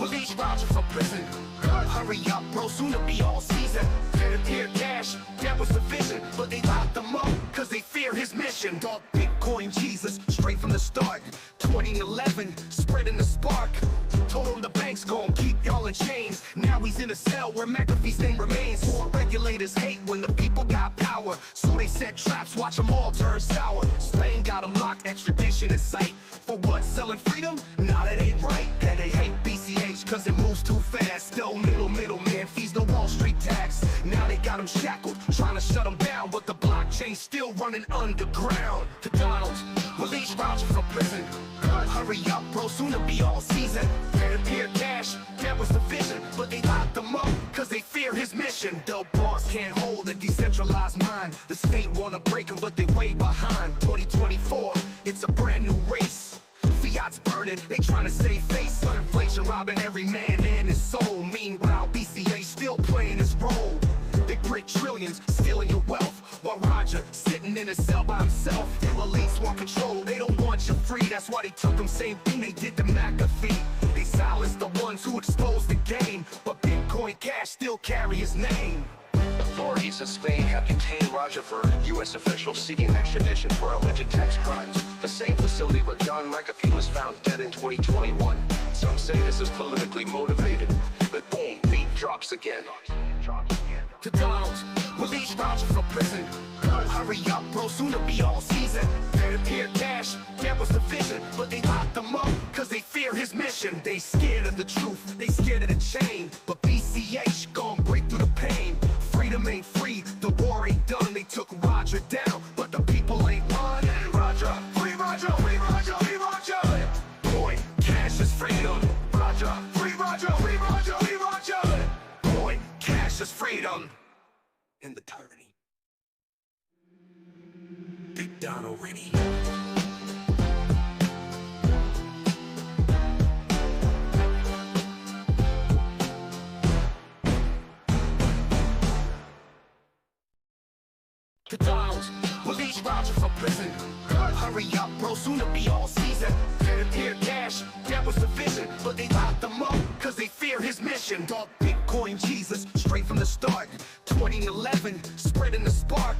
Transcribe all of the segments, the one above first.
Release Roger from prison. Hurry up, bro, soon to be all season. Better peer cash, that was the vision. But they locked him up, cause they fear his mission. Dog Bitcoin Jesus, straight from the start. 2011, spreading the spark. Told him the bank's gon' keep y'all in chains. Now he's in a cell where McAfee's name remains. Regulators hate when the people got power, so they set traps, watch them all turn sour. Spain got him locked, extradition in sight. For what, selling freedom? Nah, that ain't right. That they hate BCH cause it moves too fast. Still middleman fees the Wall Street tax. Now they got him shackled, trying to shut him down, but the blockchain's still running underground. To Donald, release Roger from prison. Hurry up, bro, soon to be all season. Better peer cash, that was the vision. But they locked him up, cause they fear his mission. The boss can't hold a decentralized mind. The state wanna break him, but they way behind. 2024, it's a brand new race. Fiat's burning, they tryna save face. Inflation robbing every man and his soul. Meanwhile, BCH still playing his role. They print trillions, stealing your wealth, while Roger sitting in a cell by himself. The elites want control, they don't want you free. That's why they took them same thing they did to McAfee. They silenced the ones who exposed the game, but Bitcoin Cash still carry his name. Authorities in Spain have detained Roger for U.S. officials seeking extradition for alleged tax crimes. The same facility where John McAfee was found dead in 2021. Some say this is politically motivated, but boom, beat drops again. To Donald, release Roger from prison. Hurry up, bro, soon to be all season. Better peer cash, that was the vision. But they locked him up, cause they fear his mission. They scared of the truth, they scared of the chain. But BCH gon' break through the pain. Freedom ain't free, the war ain't done. They took Roger down, but the people ain't won. Roger, free Roger, free Roger, free Roger. Coin, cash is freedom. Roger, free Roger, free Roger, free Roger. Coin, cash is freedom. And the tyranny. Big Donald Rennie. To Donald, release Roger from prison. Hurry up, bro, soon to be all season. Better peer cash, that was the vision. But they locked him up, cause they fear his mission. Dog Bitcoin Jesus, straight from the start. 2011, spreading the spark.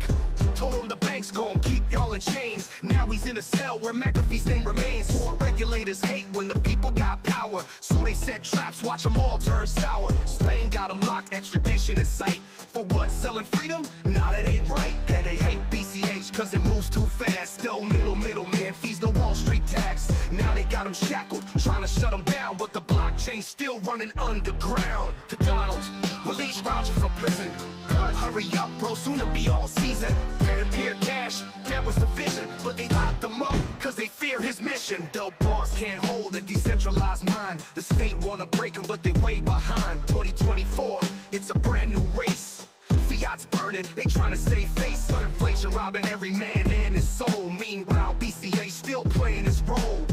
Told him the bank's gon' keep y'all in chains. Now he's in a cell where McAfee's name remains. Regulators hate when the people got power, so they set traps, watch them all turn sour. Spain got him locked, extradition in sight. For what, selling freedom? Nah, that ain't right. That they hate BCH cause it moves too fast. Still middleman fees the Wall Street tax. Now they got him shackled, trying to shut him down, but the blockchain's still running underground. To Donald, release Roger from prison. Hurry up, bro, soon to be all season. Better peer cash, that was the vision. But they locked him up, cause they fear his mission. The boss can't hold a decentralized mind. The state wanna break him, but they way behind. 2024, it's a brand new race. Fiat's burning, they tryna save face. Inflation robbing every man and his soul. Meanwhile, BCH still playing his role.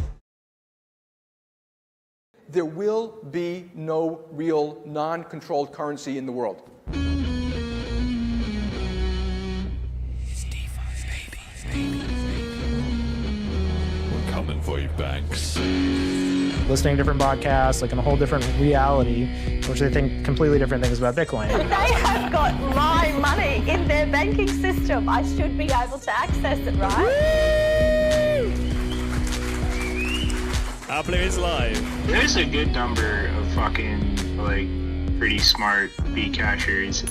There will be no real non-controlled currency in the world. We're coming for you, banks. Listening to different podcasts, like in a whole different reality, which they think completely different things about Bitcoin. They have got my money in their banking system. I should be able to access it, right? Apple is live. There's a good number of fucking, like, pretty smart Bcashers.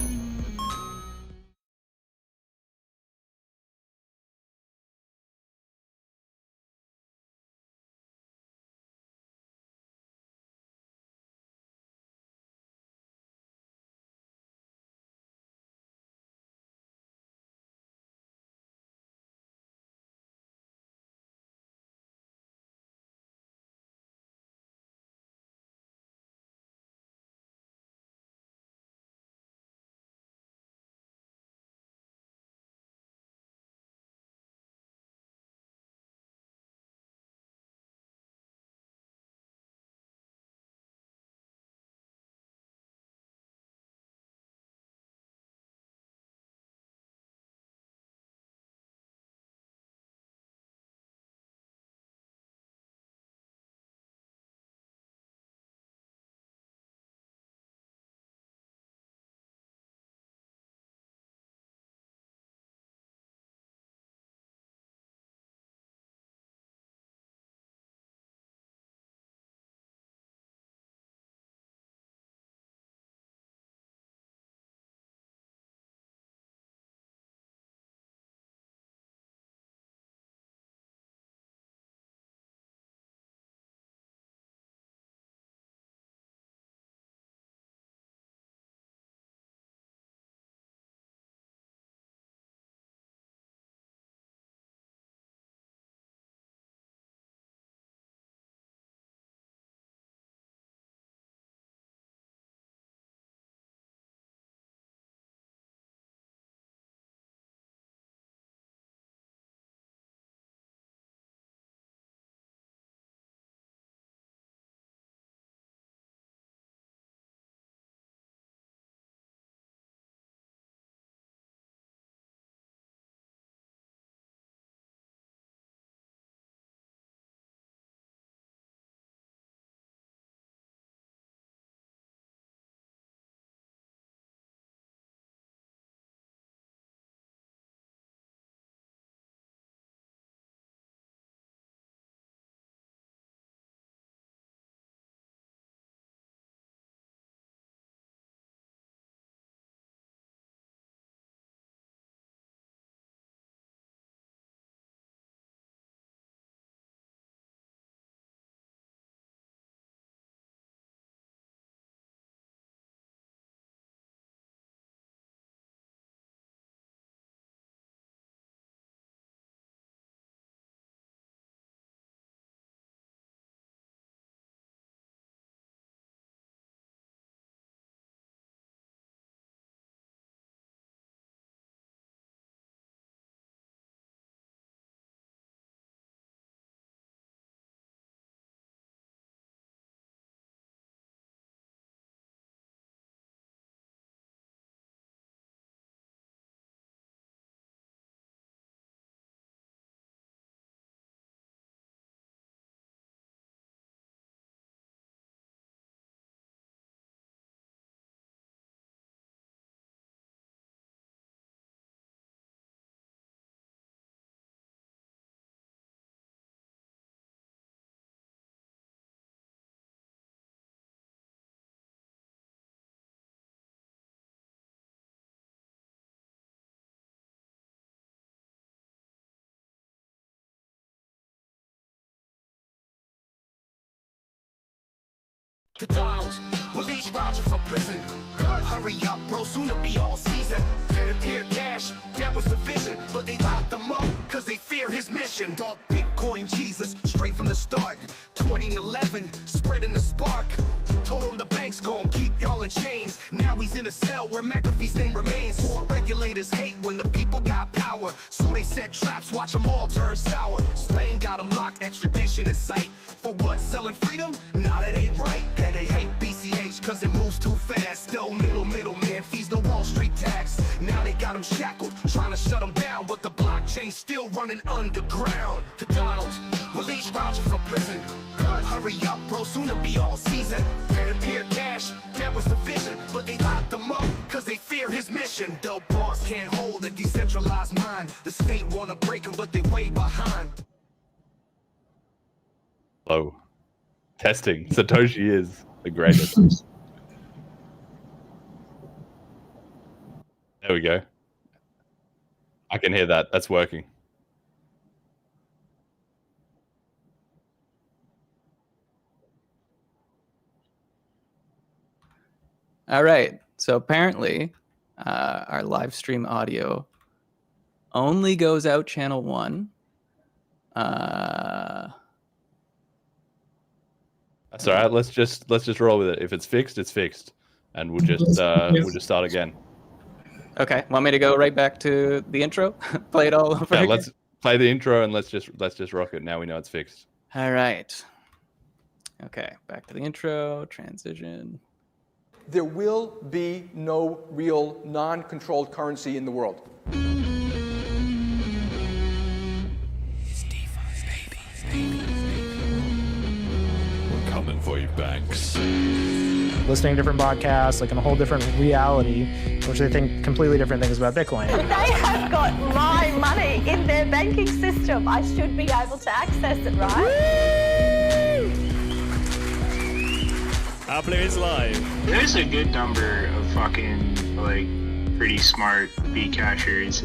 to Donald. Release Roger from prison. Hurry up, bro, soon to be all season. Peer cash, that was the vision. But they locked them up, cause they fear his mission. Dog Bitcoin Jesus, straight from the start. 2011, spreading the spark. Told him the bank's gon' keep y'all in chains. Now he's in a cell where McAfee's name remains. Regulators hate when the people got power, so they set traps, watch them all turn sour. Spain got him locked, extradition in sight. For what, selling freedom? Nah, that ain't right. That they hate BCH cause it moves too fast. Still middleman fees the Wall Street tax. Now they got him shackled, trying to shut him down, but the blockchain's still running underground. To Donald, release Roger from prison. Hurry up, bro, soon to be all season. Peer cash, that was the vision. But they locked them up, cause they fear his mission. The boss can't hold a decentralized mind. The state wanna break him, but they way behind. Oh, testing. Satoshi is the greatest. There we go. I can hear that. That's working. All right. So apparently, our live stream audio only goes out channel 1. That's all right. Let's just roll with it. If it's fixed, it's fixed, and we'll just start again. Okay. Want me to go right back to the intro? Play it all over Yeah, again? let's play the intro and let's just rock it. Now we know it's fixed. All right. Okay. Back to the intro. Transition. There will be no real non-controlled currency in the world. We're coming for you, banks. Listening to different podcasts, like in a whole different reality, which they think completely different things about Bitcoin. They have got my money in their banking system. I should be able to access it, right? Our player is live. There's a good number of fucking, like, pretty smart Bcashers.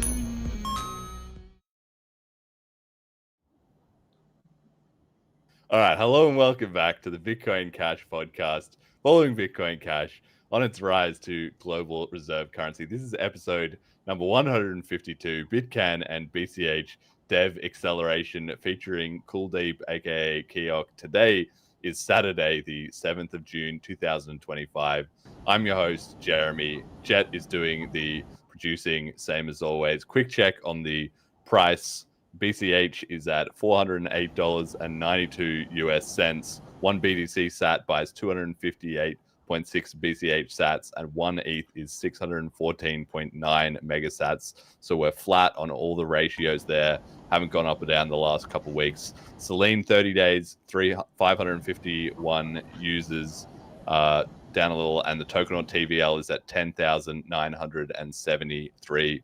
All right, hello and welcome back to the Bitcoin Cash podcast, following Bitcoin Cash on its rise to global reserve currency. This is episode number 152, BitCANN and BCH Dev Acceleration, featuring Kuldeep, aka Kiok. Today is Saturday, the 7th of June, 2025. I'm your host, Jeremy. Jet is doing the producing, same as always. Quick check on the price. BCH is at $408.92 US cents. One BTC sat buys 258.6 BCH sats, and one ETH is 614.9 megasats. So we're flat on all the ratios there. Haven't gone up or down the last couple of weeks. Selene 30 days, 551 users, down a little, and the token on TVL is at 10,973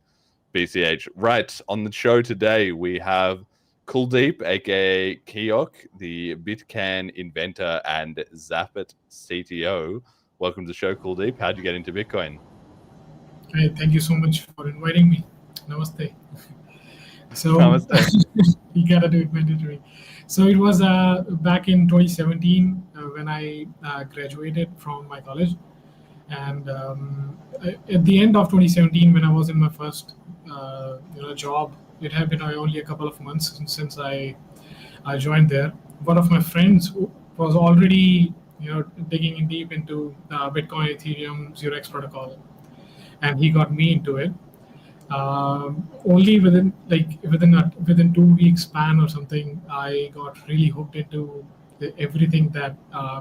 BCH. Right, on the show today, we have Kuldeep, aka Kiok, the BitCANN inventor and Zapit CTO. Welcome to the show, Kuldeep. How'd you get into Bitcoin? Hey, thank you so much for inviting me. Namaste. So, Namaste. You gotta do it mandatory. So it was back in 2017 when I graduated from my college, and at the end of 2017, when I was in my first job, it had been only a couple of months since I joined there. One of my friends was already digging in deep into Bitcoin, Ethereum, 0x protocol, and he got me into it. Only within 2 weeks span or something, I got really hooked into everything that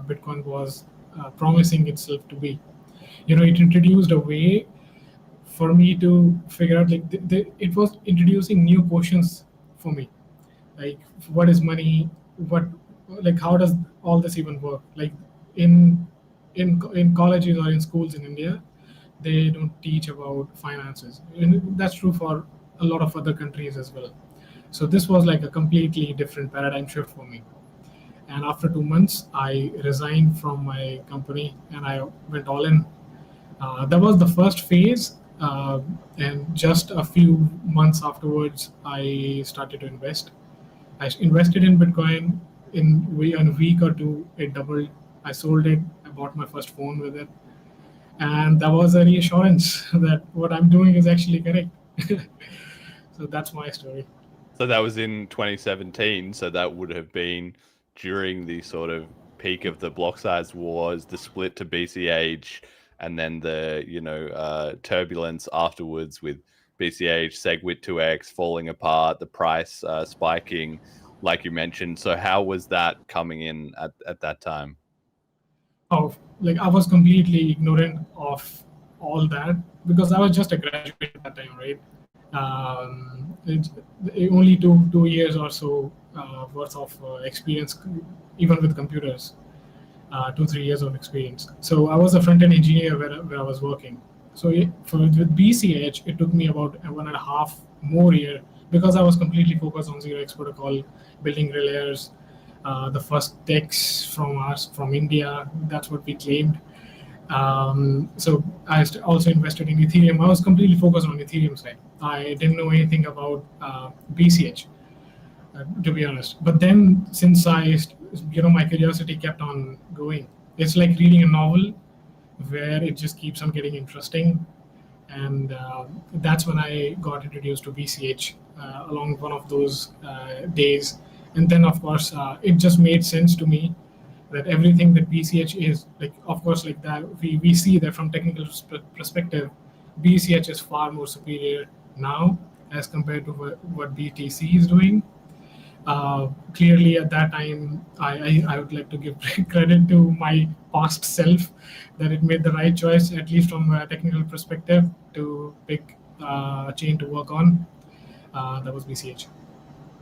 Bitcoin was promising itself to be. It introduced a way for me to figure out, it was introducing new questions for me, like what is money, how does all this even work? Like in colleges or in schools in India, they don't teach about finances, and that's true for a lot of other countries as well. So this was like a completely different paradigm shift for me. And after 2 months, I resigned from my company and I went all in. That was the first phase. And just a few months afterwards, I started to invest. I invested in Bitcoin. In a week or two, it doubled. I sold it, bought my first phone with it. And that was a reassurance that what I'm doing is actually correct. So that's my story. So that was in 2017. So that would have been during the sort of peak of the block size wars, the split to BCH, and then the turbulence afterwards with BCH, SegWit 2x falling apart, the price spiking, like you mentioned. So how was that coming in at that time? Oh, like I was completely ignorant of all that because I was just a graduate at that time, right? Only two years or so worth of experience, even with computers, 2-3 years of experience. So I was a front-end engineer where I was working. So with BCH, it took me about 1.5 more year because I was completely focused on 0x protocol, building relayers, the first techs from India. That's what we claimed. So I also invested in Ethereum. I was completely focused on Ethereum side. I didn't know anything about BCH, to be honest. But then since my curiosity kept on going. It's like reading a novel where it just keeps on getting interesting. And that's when I got introduced to BCH along one of those days. And then, of course, it just made sense to me that everything that BCH is, like, of course, like that, we see that from technical perspective, BCH is far more superior now as compared to what BTC is doing. Clearly, at that time, I would like to give credit to my past self that it made the right choice, at least from a technical perspective, to pick a chain to work on. That was BCH.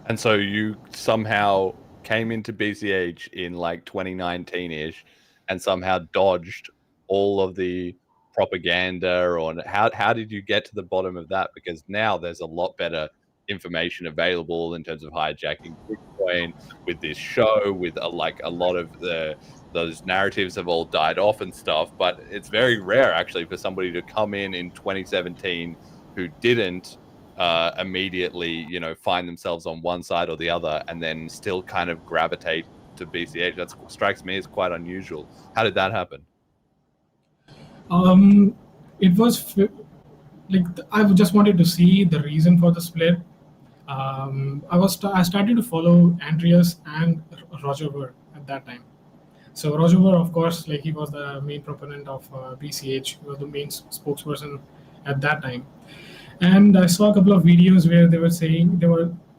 And so you somehow came into BCH in like 2019-ish and somehow dodged all of the propaganda, or how did you get to the bottom of that? Because now there's a lot better information available in terms of hijacking Bitcoin with this show, with a lot of those narratives have all died off and stuff. But it's very rare actually for somebody to come in 2017 who didn't immediately, find themselves on one side or the other and then still kind of gravitate to BCH. That strikes me as quite unusual. How did that happen? It was I just wanted to see the reason for the split. I started to follow Andreas and Roger Ver at that time. So Roger Ver, of course, like he was the main proponent of BCH, he was the main spokesperson at that time. And I saw a couple of videos where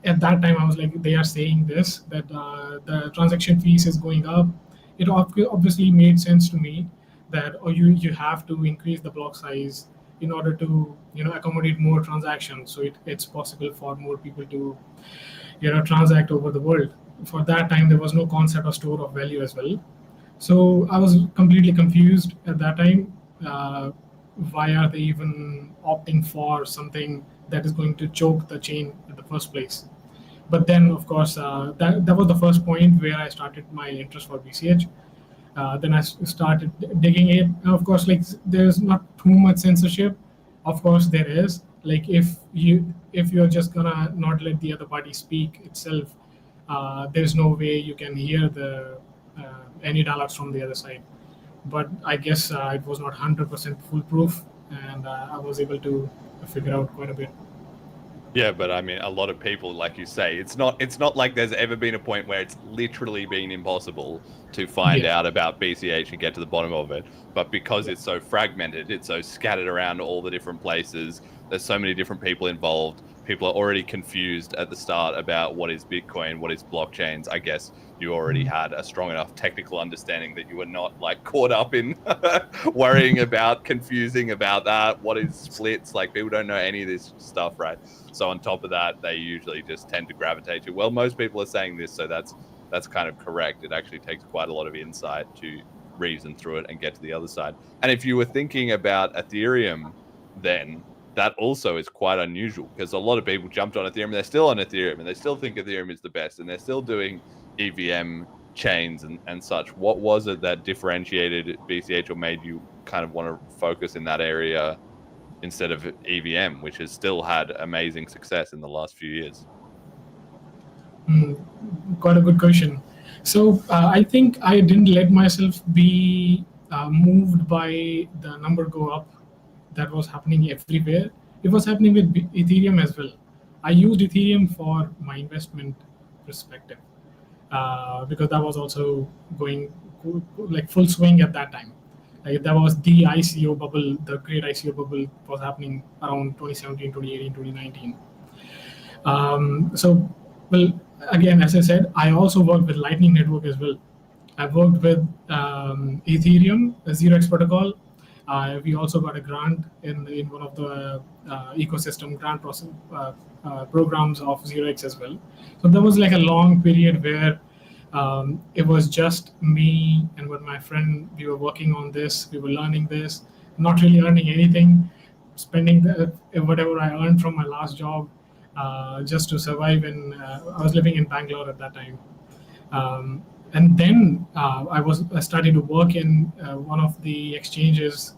at that time I was like, they are saying this, that the transaction fees is going up. It obviously made sense to me that you have to increase the block size in order to accommodate more transactions, so it's possible for more people to transact over the world. For that time, there was no concept of store of value as well. So I was completely confused at that time. Why are they even opting for something that is going to choke the chain in the first place? But then, of course, that was the first point where I started my interest for BCH. Then I started digging it. And of course, like there's not too much censorship. Of course, there is. Like if you're just gonna not let the other party speak itself, there's no way you can hear any dialogues from the other side. But I guess it was not 100% foolproof, and I was able to figure out quite a bit. Yeah, but I mean, a lot of people, like you say, it's not like there's ever been a point where it's literally been impossible to find out about BCH and get to the bottom of it. But because it's so fragmented, it's so scattered around all the different places, there's so many different people involved. People are already confused at the start about what is Bitcoin, what is blockchains. I guess you already had a strong enough technical understanding that you were not like caught up in worrying about confusing about that. What is splits? Like people don't know any of this stuff, right? So on top of that, they usually just tend to gravitate to, well, most people are saying this, so that's kind of correct. It actually takes quite a lot of insight to reason through it and get to the other side. And if you were thinking about Ethereum, then that also is quite unusual because a lot of people jumped on Ethereum. They're still on Ethereum and they still think Ethereum is the best and they're still doing EVM chains and such. What was it that differentiated BCH or made you kind of want to focus in that area instead of EVM, which has still had amazing success in the last few years? Quite a good question. So I think I didn't let myself be moved by the number go up that was happening everywhere. It was happening with Ethereum as well. I used Ethereum for my investment perspective because that was also going like full swing at that time. Like that was the ICO bubble, the great ICO bubble was happening around 2017, 2018, 2019. So, well, again, as I said, I also worked with Lightning Network as well. I've worked with Ethereum, the 0x protocol. We also got a grant in one of the ecosystem grant process, programs of 0x as well. So there was like a long period where it was just me and with my friend. We were working on this. We were learning this, not really earning anything, spending whatever I earned from my last job just to survive. And I was living in Bangalore at that time. And then I started to work in one of the exchanges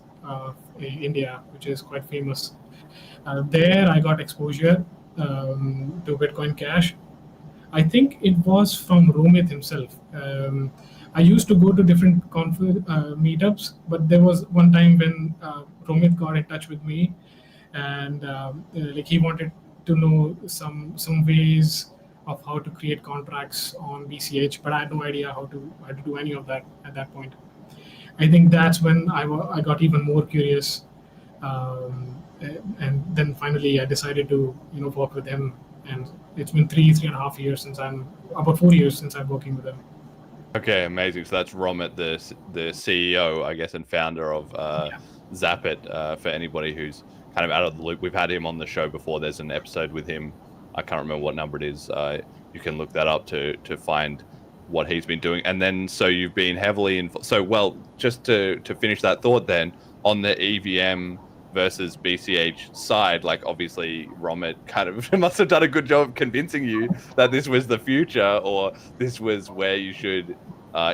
in India, which is quite famous. There I got exposure to Bitcoin Cash. I think it was from Romit himself. I used to go to different meetups, but there was one time when Romit got in touch with me, and like he wanted to know some ways of how to create contracts on BCH, but I had no idea how to do any of that at that point. I think that's when I got even more curious, and then finally I decided to work with him. And it's been 3.5 years since about 4 years since I'm working with him. Okay, amazing. So that's Romit, the CEO, I guess, and founder of Zapit. For anybody who's kind of out of the loop, we've had him on the show before. There's an episode with him. I can't remember what number it is. You can look that up to find what he's been doing. And then, so you've been heavily involved. So, well, just to finish that thought then, on the EVM versus BCH side, like obviously Romit kind of must have done a good job of convincing you that this was the future or this was where you should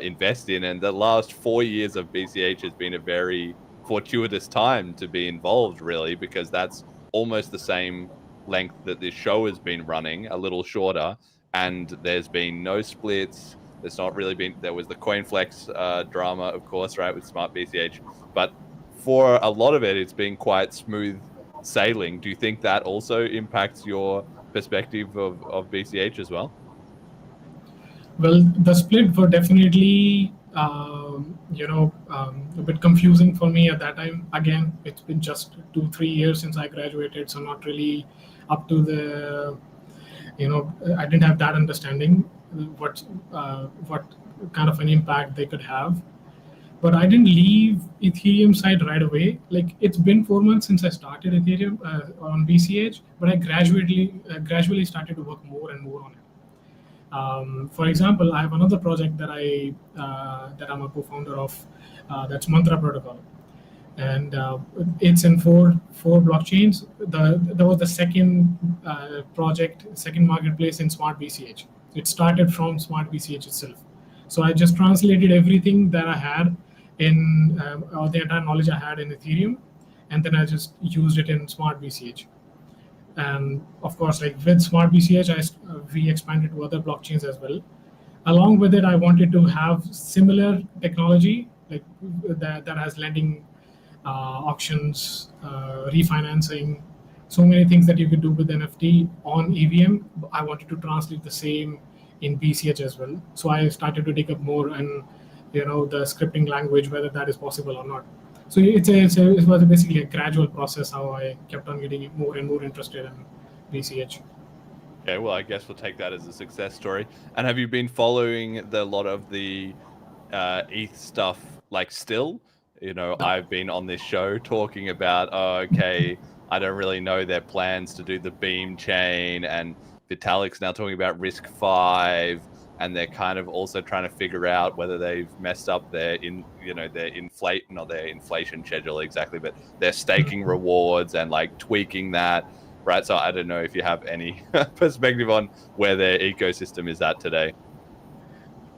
invest in. And the last 4 years of BCH has been a very fortuitous time to be involved, really, because that's almost the same length that this show has been running, a little shorter, and there's been no splits. There's not really been, there was the CoinFlex drama, of course, right, with Smart BCH, but for a lot of it, it's been quite smooth sailing. Do you think that also impacts your perspective of BCH as well? Well, the split were definitely, a bit confusing for me at that time. Again, it's been just 2-3 years since I graduated, so not really up to the, I didn't have that understanding what kind of an impact they could have. But I didn't leave Ethereum side right away. Like, it's been 4 months since I started Ethereum on BCH, but I gradually started to work more and more on it. For example, I have another project that I'm a co-founder of. That's Mantra Protocol, and it's in four blockchains. That was the second project, second marketplace in Smart BCH. It started from Smart BCH itself. So I just translated everything that I had in or the entire knowledge I had in Ethereum, and then I just used it in Smart BCH. And of course, like with Smart BCH, we expanded to other blockchains as well. Along with it, I wanted to have similar technology like that has lending, auctions, refinancing, so many things that you could do with NFT on EVM. I wanted to translate the same in BCH as well. So I started to dig up more and the scripting language, whether that is possible or not. So it was basically a gradual process how I kept on getting more and more interested in BCH. Okay, well, I guess we'll take that as a success story. And have you been following a lot of the ETH stuff like still? I've been on this show talking about, I don't really know their plans to do the Beam chain, and Vitalik's now talking about Risk 5, and they're kind of also trying to figure out whether they've messed up their inflation schedule exactly, but their staking rewards and like tweaking that, right? So I don't know if you have any perspective on where their ecosystem is at today.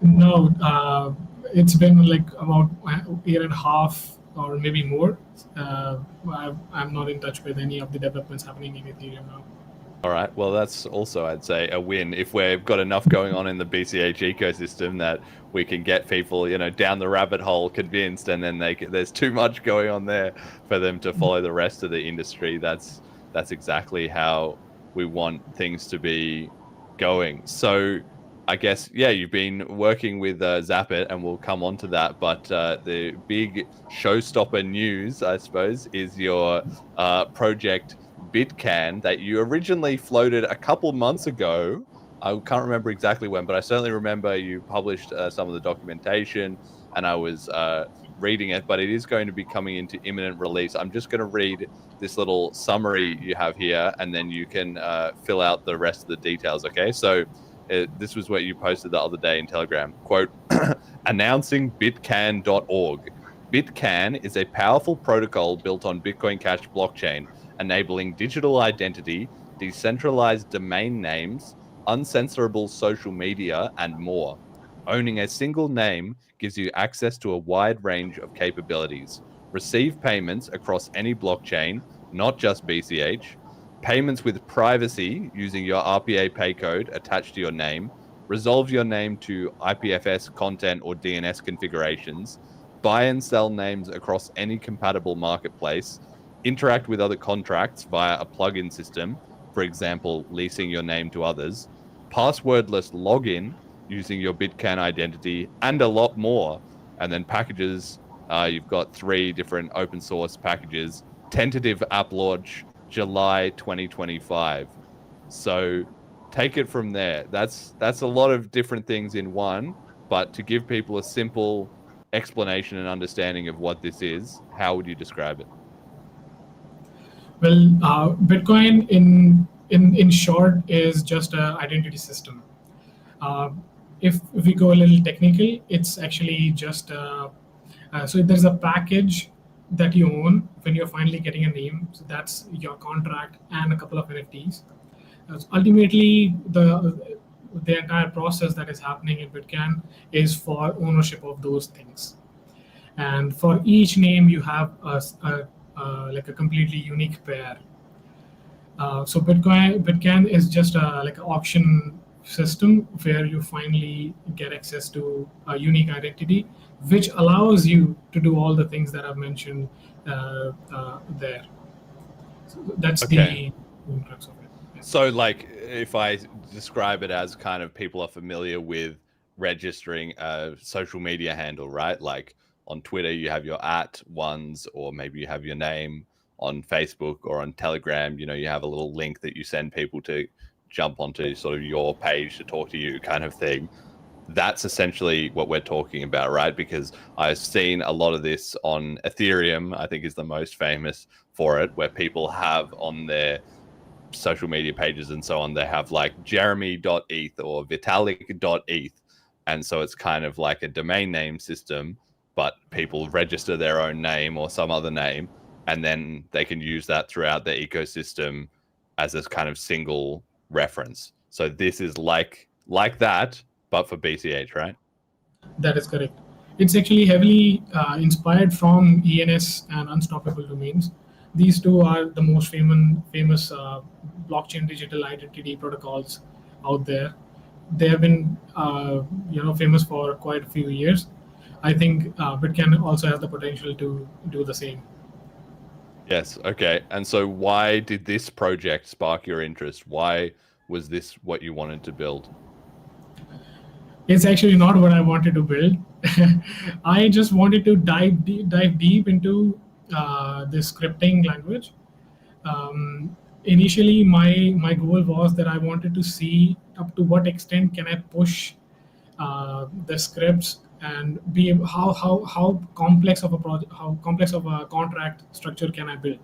No, it's been like about a year and a half or maybe more. I'm not in touch with any of the developments happening in Ethereum now. All right. Well, that's also, I'd say, a win if we've got enough going on in the BCH ecosystem that we can get people, down the rabbit hole convinced, and then there's too much going on there for them to follow the rest of the industry. That's exactly how we want things to be going. So I guess, yeah, you've been working with Zapit, and we'll come on to that. But the big showstopper news, I suppose, is your project BitCANN that you originally floated a couple months ago. I can't remember exactly when, but I certainly remember you published some of the documentation, and I was reading it, but it is going to be coming into imminent release. I'm just going to read this little summary you have here, and then you can fill out the rest of the details, okay? So this was what you posted the other day in Telegram. Quote, announcing BitCANN.org. BitCANN is a powerful protocol built on Bitcoin Cash blockchain, enabling digital identity, decentralized domain names, uncensorable social media, and more. Owning a single name gives you access to a wide range of capabilities. Receive payments across any blockchain, not just BCH. Payments with privacy using your RPA pay code attached to your name. Resolve your name to IPFS content or DNS configurations. Buy and sell names across any compatible marketplace. Interact with other contracts via a plugin system, for example, leasing your name to others. Passwordless login using your BitCANN identity, and a lot more. And then packages, you've got 3 different open source packages. Tentative app launch July 2025. So take it from there. That's a lot of different things in one, but to give people a simple explanation and understanding of what this is, how would you describe it? Well, Bitcoin in short is just an identity system. If we go a little technical, it's actually just so there's a package that you own when you're finally getting a name. So that's your contract and a couple of NFTs. Ultimately, the entire process that is happening in BitCANN is for ownership of those things. And for each name, you have like a completely unique pair. So BitCANN is just like an auction system where you finally get access to a unique identity, which allows you to do all the things that I've mentioned there. So that's the crux of it. Yeah. So, like, if I describe it as kind of people are familiar with registering a social media handle, right? Like on Twitter, you have your @ones, or maybe you have your name. On Facebook or on Telegram, you have a little link that you send people to jump onto sort of your page to talk to you, kind of thing. That's essentially what we're talking about, right? Because I've seen a lot of this on Ethereum, I think is the most famous for it, where people have on their social media pages and so on, they have like jeremy.eth or vitalik.eth. And so it's kind of like a domain name system, but people register their own name or some other name, and then they can use that throughout the ecosystem as this kind of single reference. So this is like that, but for BCH, right? That is correct. It's actually heavily inspired from ENS and Unstoppable Domains. These two are the most famous blockchain digital identity protocols out there. They have been famous for quite a few years. I think BitCANN also has the potential to do the same. Yes. Okay. And so why did this project spark your interest? Why was this what you wanted to build? It's actually not what I wanted to build. I just wanted to dive deep into this scripting language. Initially, my goal was that I wanted to see up to what extent can I push the scripts and be how complex of a project, how complex of a contract structure can I build.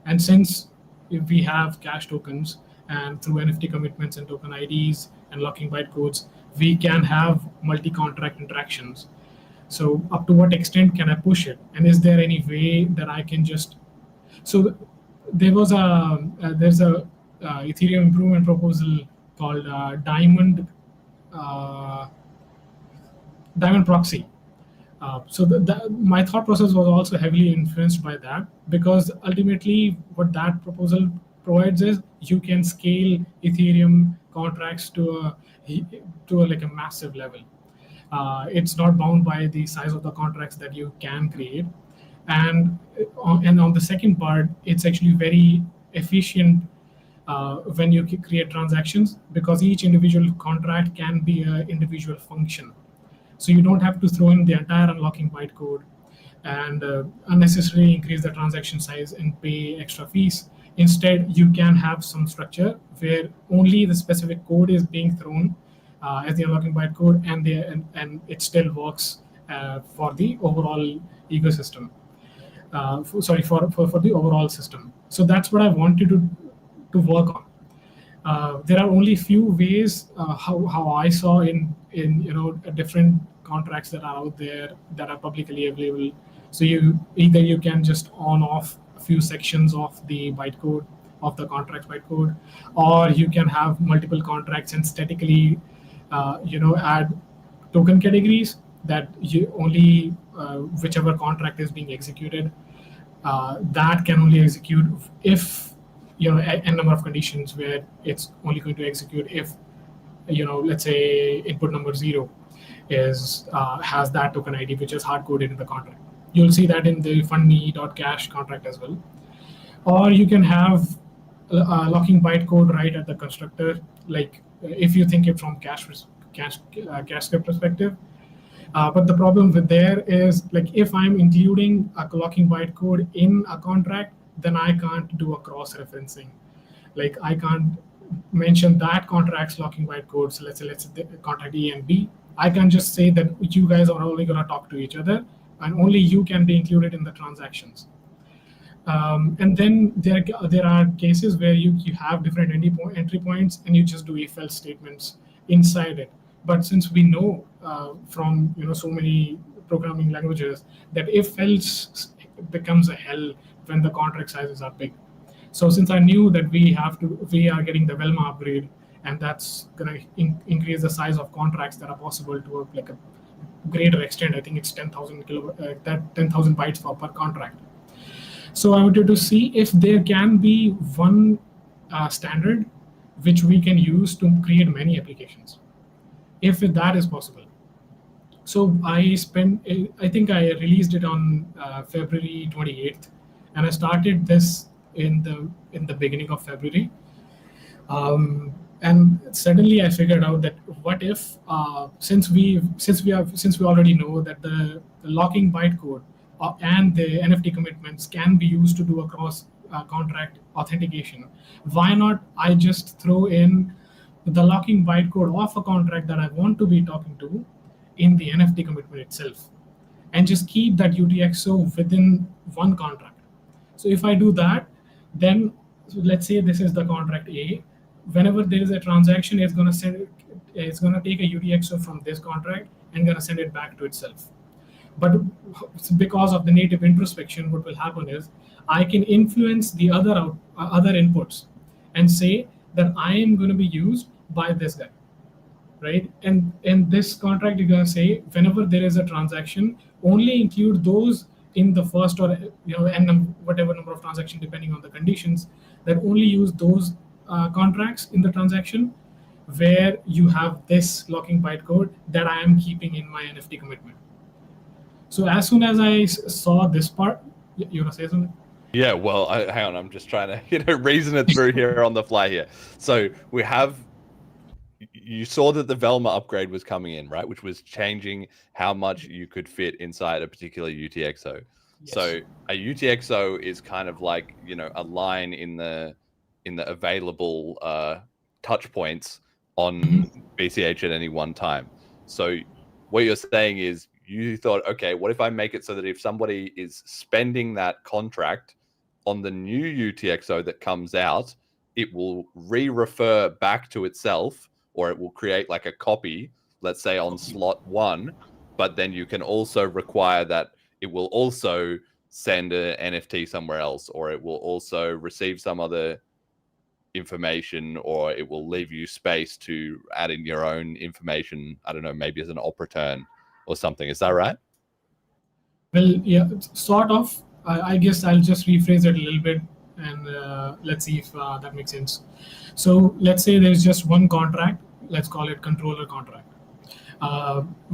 And since if we have cash tokens and through NFT commitments and token IDs and locking bytecodes, we can have multi-contract interactions. So up to what extent can I push it? And is there any way that I can just... So there's a Ethereum improvement proposal called Diamond Proxy. So my thought process was also heavily influenced by that, because ultimately what that proposal provides is you can scale Ethereum contracts to a massive level. It's not bound by the size of the contracts that you can create. And on the second part, it's actually very efficient when you create transactions, because each individual contract can be an individual function. So you don't have to throw in the entire unlocking bytecode and unnecessarily increase the transaction size and pay extra fees. Instead, you can have some structure where only the specific code is being thrown as the unlocking bytecode, and it still works for the overall ecosystem. For the overall system. So that's what I wanted to work on. There are only few ways how I saw in different contracts that are out there that are publicly available. So you can just on off a few sections of the bytecode of the contract bytecode, or you can have multiple contracts and statically add token categories that you only whichever contract is being executed, that can only execute if a number of conditions, where it's only going to execute if let's say input number 0 is has that token ID which is hard coded in the contract. You'll see that in the fundme.cash contract as well. Or you can have locking bytecode right at the constructor, like if you think it from cash script perspective. But the problem with there is, like, if I'm including a locking bytecode in a contract, then I can't do a cross-referencing. Like, I can't mention that contract's locking bytecode. So let's say the contract A and B. I can just say that you guys are only going to talk to each other, and only you can be included in the transactions. And then there are cases where you have different entry points, and you just do if-else statements inside it. But since we know from so many programming languages that if-else becomes a hell when the contract sizes are big. So since I knew that we are getting the Velma upgrade, and that's going to increase the size of contracts that are possible to like a greater extent. I think it's 10,000 bytes per contract. So I wanted to see if there can be one standard which we can use to create many applications, if that is possible. So I think I released it on February 28th, and I started this in the beginning of February. And suddenly I figured out that what if, since we already know that the locking bytecode and the NFT commitments can be used to do a cross contract authentication, why not I just throw in the locking bytecode of a contract that I want to be talking to in the NFT commitment itself, and just keep that UTXO within one contract. So if I do that, then let's say this is the contract A. Whenever there is a transaction, it's going to take a UTXO from this contract and going to send it back to itself. But because of the native introspection, what will happen is I can influence the other inputs and say that I am going to be used by this guy, right? And in this contract, you're going to say whenever there is a transaction, only include those in the first or whatever number of transactions depending on the conditions, that only use those contracts in the transaction where you have this locking bytecode that I am keeping in my NFT commitment. So as soon as I saw this part, you want to say something? Yeah, well, hang on. I'm just trying to reason it through here on the fly here. So you saw that the Velma upgrade was coming in, right? Which was changing how much you could fit inside a particular UTXO. Yes. So a UTXO is kind of like, a line in the available touch points on BCH at any one time. So what you're saying is you thought, okay, what if I make it so that if somebody is spending that contract on the new UTXO that comes out, it will re-refer back to itself, or it will create like a copy, let's say on slot 1, but then you can also require that it will also send an NFT somewhere else, or it will also receive some other information, or it will leave you space to add in your own information, I don't know, maybe as an op return or something. Is that right? Well, yeah, sort of. I guess I'll just rephrase it a little bit. and let's see if that makes sense. So let's say there's just one contract. Let's call it controller contract.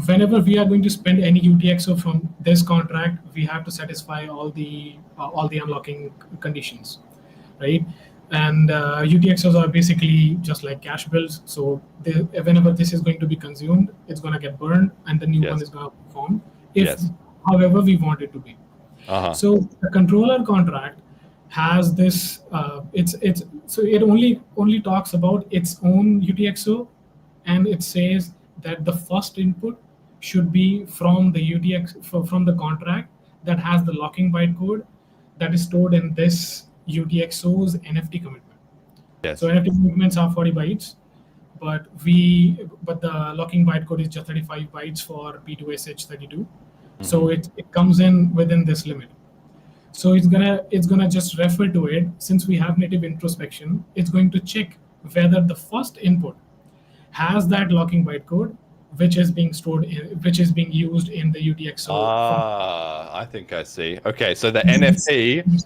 Whenever we are going to spend any UTXO from this contract, we have to satisfy all the unlocking conditions, right? And UTXOs are basically just like cash bills. So whenever this is going to be consumed, it's going to get burned, and the new one is going to form. If, however, we want it to be. So the controller contract has this. So it only talks about its own UTXO, and it says that the first input should be from the from the contract that has the locking bytecode that is stored in this UTXO's NFT commitment. So NFT commitments are 40 bytes, but the locking bytecode is just 35 bytes for P2SH32. So it comes in within this limit. So it's gonna just refer to it. Since we have native introspection, it's going to check whether the first input has that locking bytecode, which is being stored in, which is being used in the UTXO. I think I see. Okay, so the NFT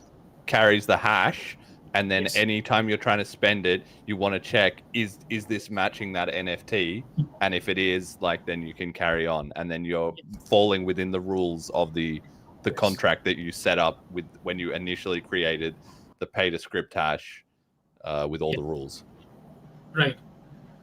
carries the hash, and then anytime you're trying to spend it, you want to check is this matching that NFT, and if it is, like, then you can carry on, and then you're falling within the rules of the contract that you set up with when you initially created the pay to script hash with all the rules. Right.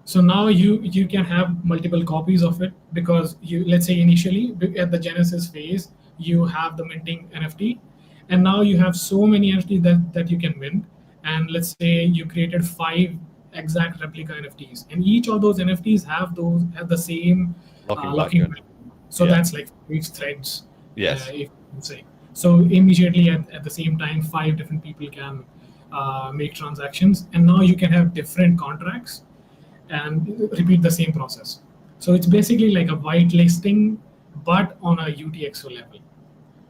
So now you can have multiple copies of it, because let's say initially at the Genesis phase, you have the minting NFT, and now you have so many NFTs that you can mint. And let's say you created 5 exact replica NFTs, and each of those NFTs have the same locking. So that's like 5 threads. Yes. If you say. So immediately at the same time, 5 different people can make transactions, and now you can have different contracts and repeat the same process. So it's basically like a whitelisting, but on a UTXO level.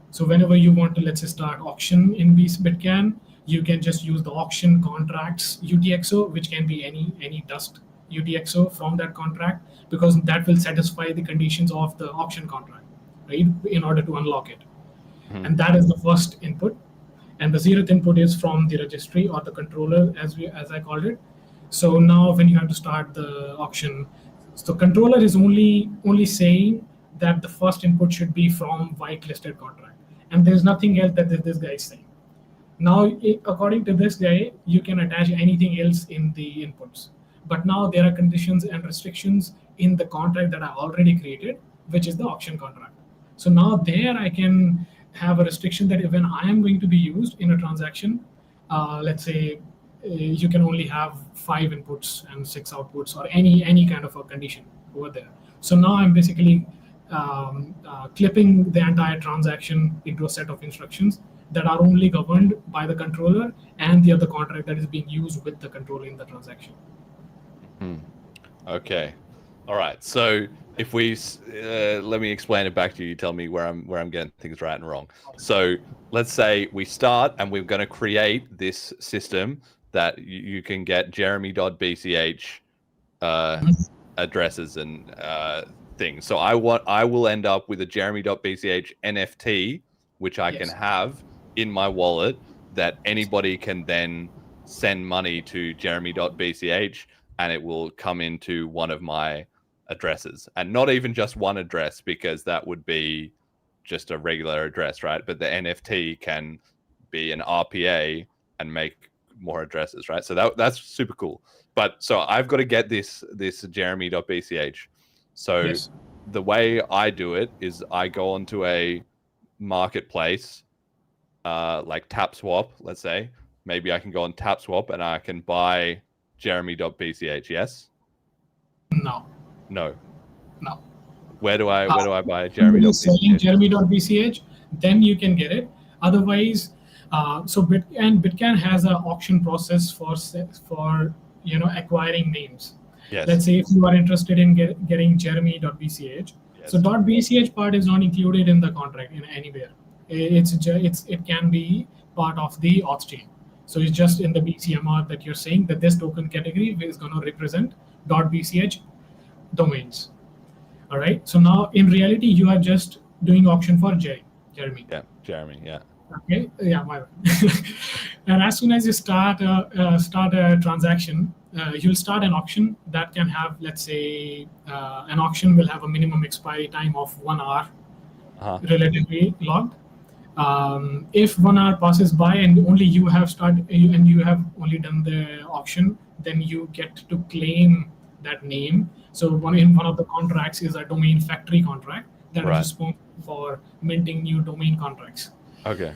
So whenever you want to, let's say, start auction in BitCANN, you can just use the auction contracts UTXO, which can be any dust UTXO from that contract, because that will satisfy the conditions of the auction contract, right, in order to unlock it. And that is the first input. And the 0th input is from the registry or the controller, as I called it. So now when you have to start the auction, so controller is only saying that the first input should be from whitelisted contract, and there's nothing else that this guy is saying. Now, according to this guy, you can attach anything else in the inputs, but now there are conditions and restrictions in the contract that I already created, which is the auction contract. So now there I can have a restriction that when I am going to be used in a transaction, let's say you can only have 5 inputs and 6 outputs, or any kind of a condition over there. So now I'm basically clipping the entire transaction into a set of instructions that are only governed by the controller and the other contract that is being used with the controller in the transaction. Okay. All right. So if we let me explain it back to you. You tell me where I'm getting things right and wrong. So let's say we start and we're going to create this system that you can get jeremy.bch addresses and things. So I will end up with a jeremy.bch NFT, which I can have in my wallet, that anybody can then send money to jeremy.bch, and it will come into one of my addresses, and not even just one address, because that would be just a regular address, right? But the NFT can be an RPA and make more addresses, right? So that's super cool. But so I've got to get this jeremy.bch. So the way I do it is I go onto a marketplace, like TapSwap, let's say. Maybe I can go on TapSwap and I can buy jeremy.bch. Yes? No. Where do I buy jeremy.bch? Jeremy.bch, then you can get it. Otherwise, so BitCANN has an auction process for acquiring names. Yes. Let's say if you are interested in getting jeremy.bch, so .bch part is not included in the contract in anywhere. It can be part of the auth chain. So it's just in the BCMR that you're saying that this token category is going to represent .bch domains. All right. So now in reality, you are just doing auction for Jeremy. Yeah, Jeremy. Yeah. Okay, yeah, my bad. And as soon as you start a transaction, you'll start an auction that can have, let's say, an auction will have a minimum expiry time of 1 hour, relatively logged. If 1 hour passes by and only you have started and you have only done the auction, then you get to claim that name. So one of the contracts is a domain factory contract that is responsible for minting new domain contracts. Okay.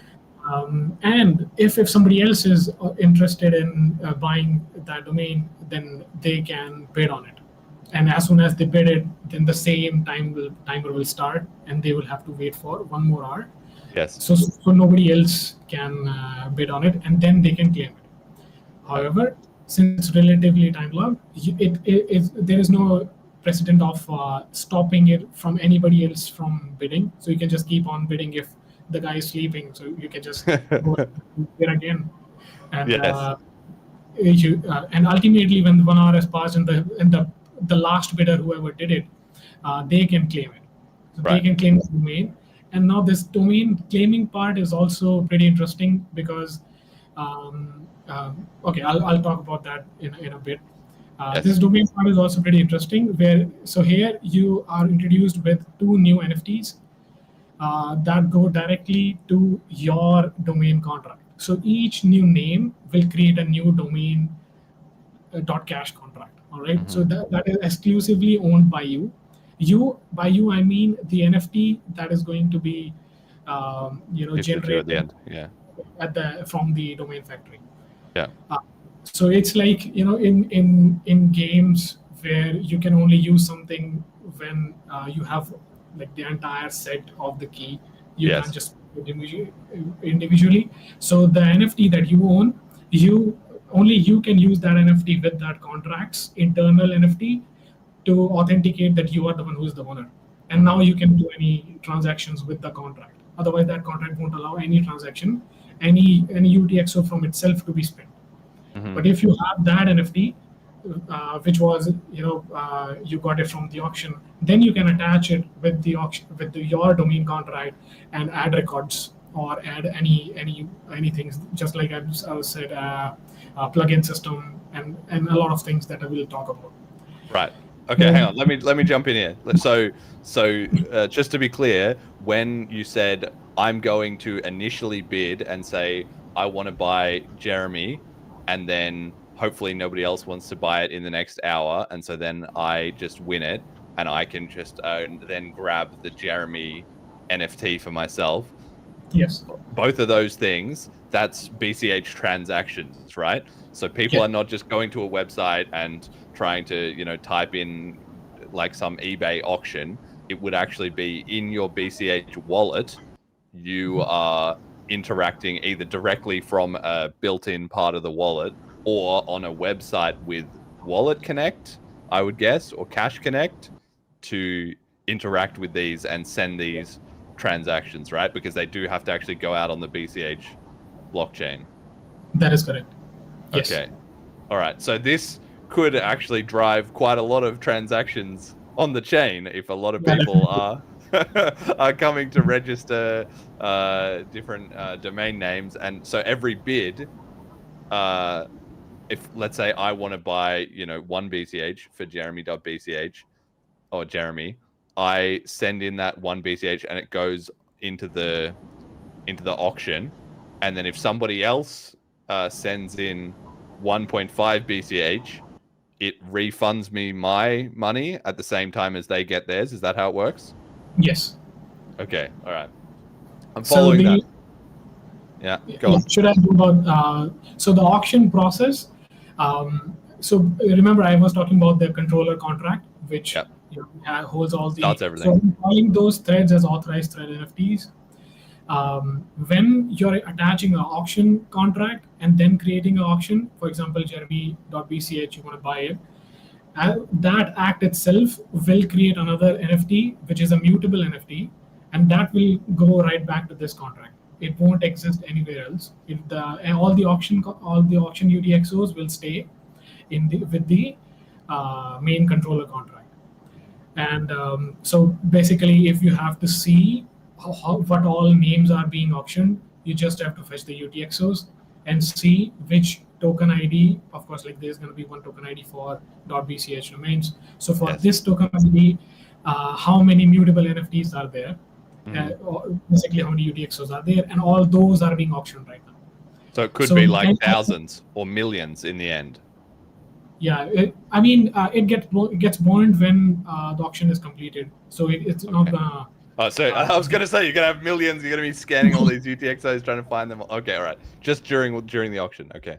And if somebody else is interested in buying that domain, then they can bid on it. And as soon as they bid it, then the same timer will start, and they will have to wait for 1 more hour. Yes. So nobody else can bid on it, and then they can claim it. However, since it's relatively time logged, there is no precedent of stopping it from anybody else from bidding. So you can just keep on bidding if the guy is sleeping. So you can just go there again. And and ultimately, when 1 hour has passed and the last bidder, whoever did it, they can claim it. So they can claim the domain. And now this domain claiming part is also pretty interesting because, okay, I'll talk about that in a bit. This domain part is also pretty interesting. So here you are introduced with 2 new NFTs that go directly to your domain contract. So each new name will create a new domain .cash contract. All right. So that is exclusively owned by you. By you, I mean the NFT that is going to be, generated at the end. From the domain factory. Yeah. So it's like, in games where you can only use something when you have like the entire set of the key. You can't just put it individually. So the NFT that you own, only you can use that NFT with that contract's internal NFT to authenticate that you are the one who is the owner. And now you can do any transactions with the contract. Otherwise, that contract won't allow any transaction, any UTXO from itself to be spent. But if you have that NFT, which was you got it from the auction, then you can attach it with the auction your domain contract and add records or add any things, just like I said, plugin system and a lot of things that I will talk about. Right. Okay, hang on. Let me jump in here. So just to be clear, when you said I'm going to initially bid and say I want to buy Jeremy, and then hopefully nobody else wants to buy it in the next hour, and so then I just win it, and I can just then grab the Jeremy NFT for myself. Yes. Both of those things, that's BCH transactions, right? So people are not just going to a website and trying to, type in like some eBay auction. It would actually be in your BCH wallet. You are interacting either directly from a built-in part of the wallet or on a website with Wallet Connect, I would guess, or Cash Connect to interact with these and send these transactions, right? Because they do have to actually go out on the BCH blockchain. That is correct. Yes. Okay. All right. So this could actually drive quite a lot of transactions on the chain if a lot of people are coming to register different domain names. And so every bid, if let's say I want to buy, 1 BCH for Jeremy.bch or Jeremy, I send in that 1 BCH and it goes into the auction. And then if somebody else sends in 1.5 BCH, it refunds me my money at the same time as they get theirs. Is that how it works? Yes. Okay. All right. I'm following that. Yeah. Go on. Should I do about so the auction process? So remember, I was talking about the controller contract, which holds all the. Starts everything. So I'm calling those threads as authorized thread NFTs. When you're attaching an auction contract and then creating an auction, for example, Jeremy.bch, you want to buy it, that act itself will create another NFT, which is a mutable NFT, and that will go right back to this contract. It won't exist anywhere else. All the auction UTXOs will stay with the main controller contract. And so basically, if you have to see what all names are being auctioned, You just have to fetch the UTXOs and see which token ID. Of course, like there's going to be one token ID for .bch remains. So for this token ID, how many mutable NFTs are there? Or basically, how many UTXOs are there? And all those are being auctioned right now. So it could be like thousands or millions in the end. Yeah, it gets burned when the auction is completed. So it's not gonna. Oh, so I was gonna say you're gonna have millions. You're gonna be scanning all these UTXOs trying to find them. Okay, all right. Just during the auction. Okay.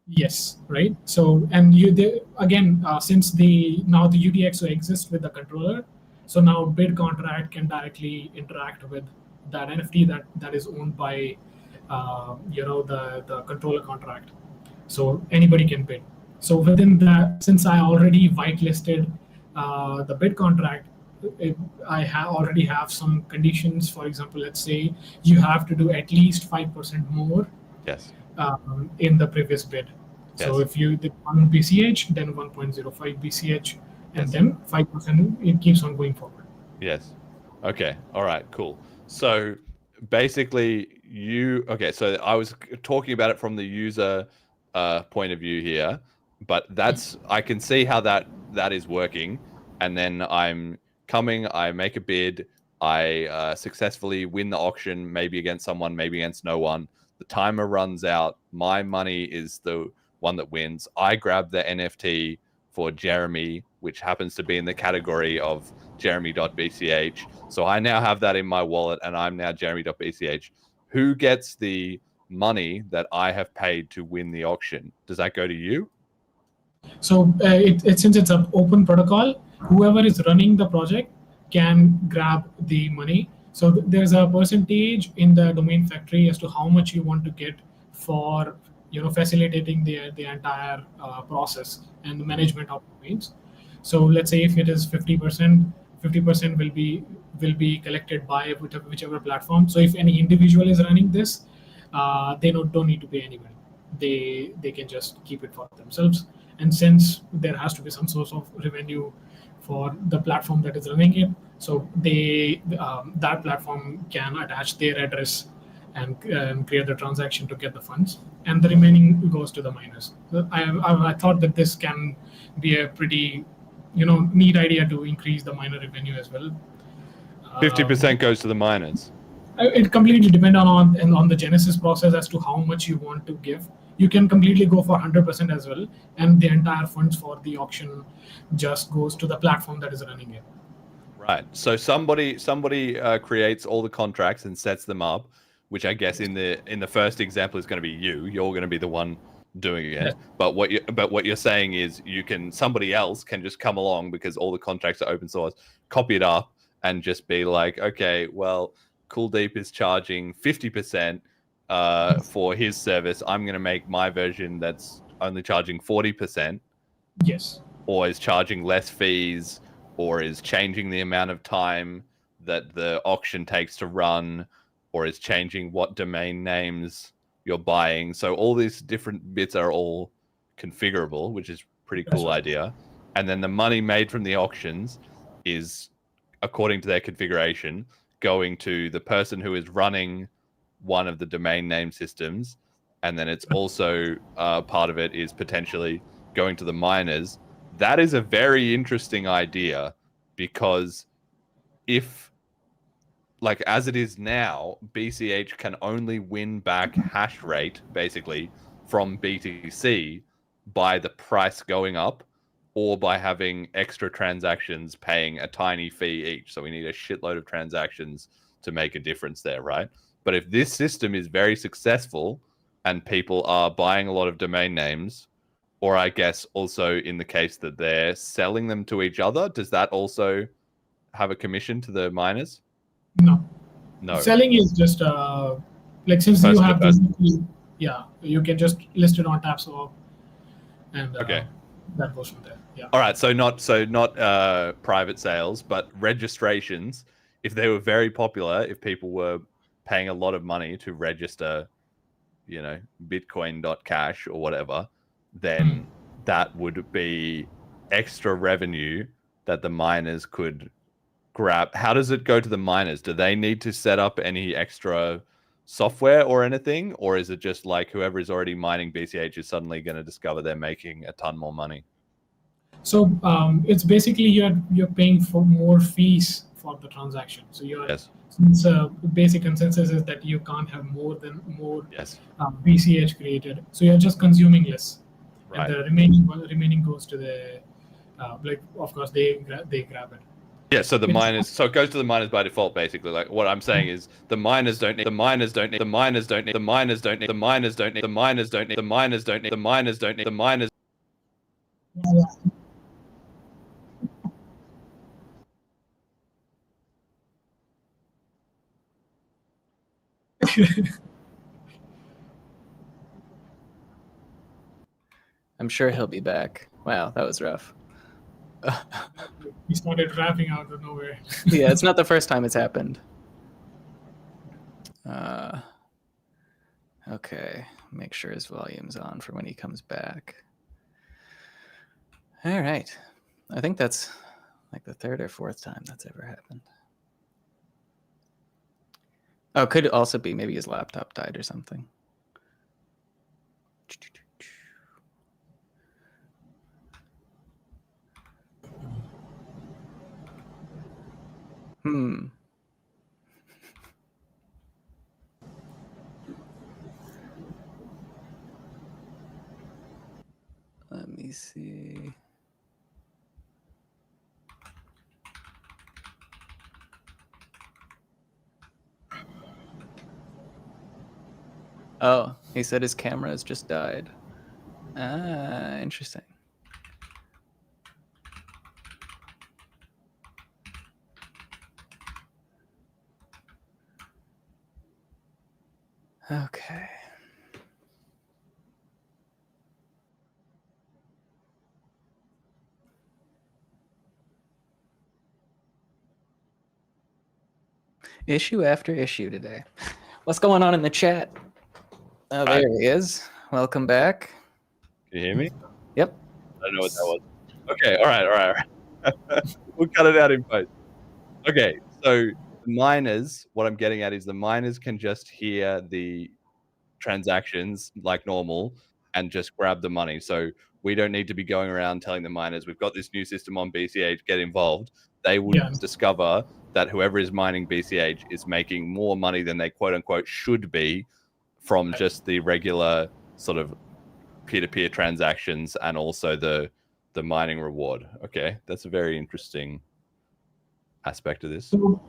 Yes, right. So since now the UTXO exists with the controller, so now bid contract can directly interact with that NFT that is owned by the controller contract. So anybody can bid. So within that, since I already whitelisted the bid contract, I already have some conditions. For example, let's say you have to do at least 5% more. Yes. In the previous bid. Yes. So if you did 1 BCH, then 1.05 BCH, and then 5%, it keeps on going forward. Yes. Okay. All right. Cool. So basically, so I was talking about it from the user point of view here, but I can see how that is working. And then I make a bid, I successfully win the auction, maybe against someone, maybe against no one. The timer runs out. My money is the one that wins. I grab the NFT for Jeremy, which happens to be in the category of jeremy.bch. So I now have that in my wallet, and I'm now jeremy.bch. Who gets the money that I have paid to win the auction? Does that go to you? So since it's an open protocol, whoever is running the project can grab the money. So there's a percentage in the domain factory as to how much you want to get for facilitating the entire process and the management of domains. So let's say if it is 50%, 50% will be collected by whichever platform. So if any individual is running this, they don't need to pay anybody. They can just keep it for themselves. And since there has to be some source of revenue for the platform that is running it, so that platform can attach their address and create the transaction to get the funds, and the remaining goes to the miners. I thought that this can be a pretty neat idea to increase the miner revenue as well. 50% goes to the miners. It completely depends on the genesis process as to how much you want to give. You can completely go for 100% as well, and the entire funds for the auction just goes to the platform that is running it. Right. So somebody creates all the contracts and sets them up, which I guess in the first example is going to be you. You're going to be the one doing it. Yes. But what you're saying is somebody else can just come along, because all the contracts are open source, copy it up, and just be like, okay, well, Kuldeep is charging 50% for his service. I'm going to make my version that's only charging 40%. Yes. Or is charging less fees, or is changing the amount of time that the auction takes to run, or is changing what domain names you're buying. So all these different bits are all configurable, which is a pretty cool idea. And then the money made from the auctions is, according to their configuration, going to the person who is running one of the domain name systems. And then it's also part of it is potentially going to the miners. That is a very interesting idea, because if, like as it is now, BCH can only win back hash rate, basically, from BTC by the price going up, or by having extra transactions paying a tiny fee each. So we need a shitload of transactions to make a difference there, right? But if this system is very successful and people are buying a lot of domain names, or I guess also in the case that they're selling them to each other, does that also have a commission to the miners? No. Selling is just since you have you can just list it on TapSwap, and that goes from there. Yeah. All right. So not private sales, but registrations. If they were very popular, if people were paying a lot of money to register, Bitcoin.cash or whatever, then that would be extra revenue that the miners could grab. How does it go to the miners? Do they need to set up any extra software or anything, or is it just like whoever is already mining BCH is suddenly going to discover they're making a ton more money? So it's basically you're paying for more fees for the transaction. So since basic consensus is that you can't have more BCH created, so you're just consuming less, Right. and the remaining goes to the of course they grab it. Yeah, so the miners, so it goes to the miners by default, basically. Like what I'm saying is the miners don't need, I'm sure he'll be back. Wow, that was rough. He started rapping out of nowhere. Yeah, it's not the first time it's happened. Okay, make sure his volume's on for when he comes back. All right. I think that's like the third or fourth time that's ever happened. Oh, could also be maybe his laptop died or something. Let me see. Oh, he said his camera has just died. Ah, interesting. Okay. Issue after issue today. What's going on in the chat? Oh, there he is. Welcome back. Can you hear me? Yep. I don't know what that was. Okay, all right. We'll cut it out in post. Okay, so the miners, what I'm getting at is the miners can just hear the transactions like normal and just grab the money. So we don't need to be going around telling the miners, we've got this new system on BCH, get involved. They would discover that whoever is mining BCH is making more money than they quote unquote should be from just the regular sort of peer-to-peer transactions and also the mining reward. Okay, that's a very interesting aspect of this. So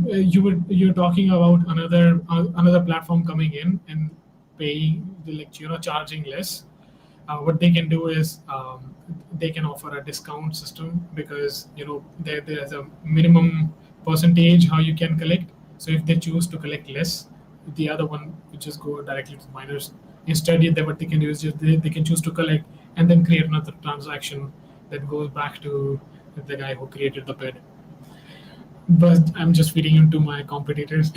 you're talking about another platform coming in and paying, charging less. What they can do is they can offer a discount system because there's a minimum percentage how you can collect. So if they choose to collect less, the other one will just go directly to the miners. Instead, what they can do is just they can choose to collect and then create another transaction that goes back to the guy who created the bid. But I'm just feeding into my competitors.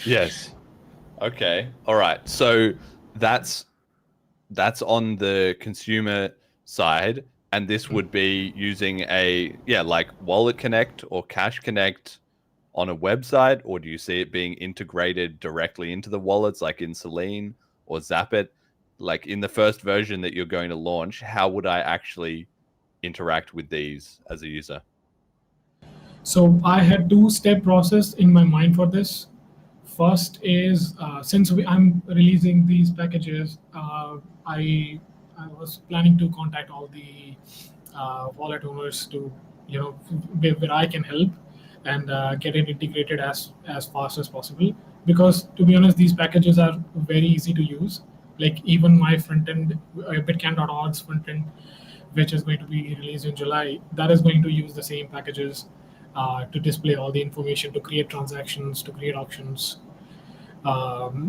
Yes. Okay. All right. So that's on the consumer side, and this would be using like Wallet Connect or Cash Connect on a website, or do you see it being integrated directly into the wallets like in Selene or Zapit? Like in the first version that you're going to launch, how would I actually interact with these as a user? So I had two-step process in my mind for this. First is since I'm releasing these packages, I was planning to contact all the wallet owners to where I can help and get it integrated as fast as possible. Because to be honest, these packages are very easy to use. Like even my front end, BitCANN.org's front end, which is going to be released in July, that is going to use the same packages to display all the information, to create transactions, to create auctions.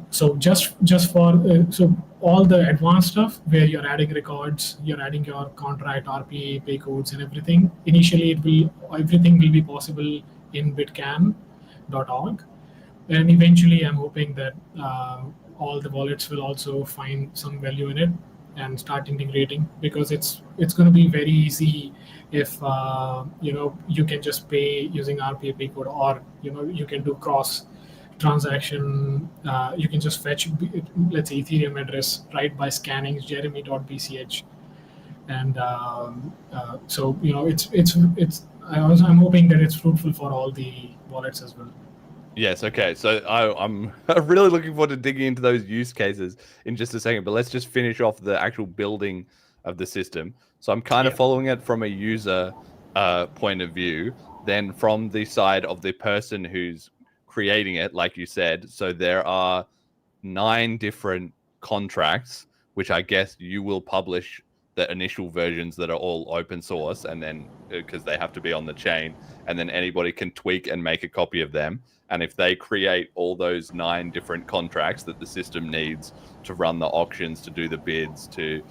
So just for so all the advanced stuff where you're adding records, you're adding your contract, RPA, pay codes, and everything. Initially, everything will be possible in BitCANN.org, and eventually, I'm hoping that all the wallets will also find some value in it and start integrating, because it's going to be very easy if you can just pay using RPA pay code, or you can do cross transaction, you can just fetch, let's say, Ethereum address, right, by scanning jeremy.bch. And so, I'm hoping that it's fruitful for all the wallets as well. Yes, okay. So I'm really looking forward to digging into those use cases in just a second, but let's just finish off the actual building of the system. So I'm kind of following it from a user point of view, then from the side of the person who's creating it, like you said. So there are 9 different contracts, which I guess you will publish the initial versions that are all open source, and then because they have to be on the chain, and then anybody can tweak and make a copy of them. And if they create all those 9 different contracts that the system needs to run the auctions, to do the bids, to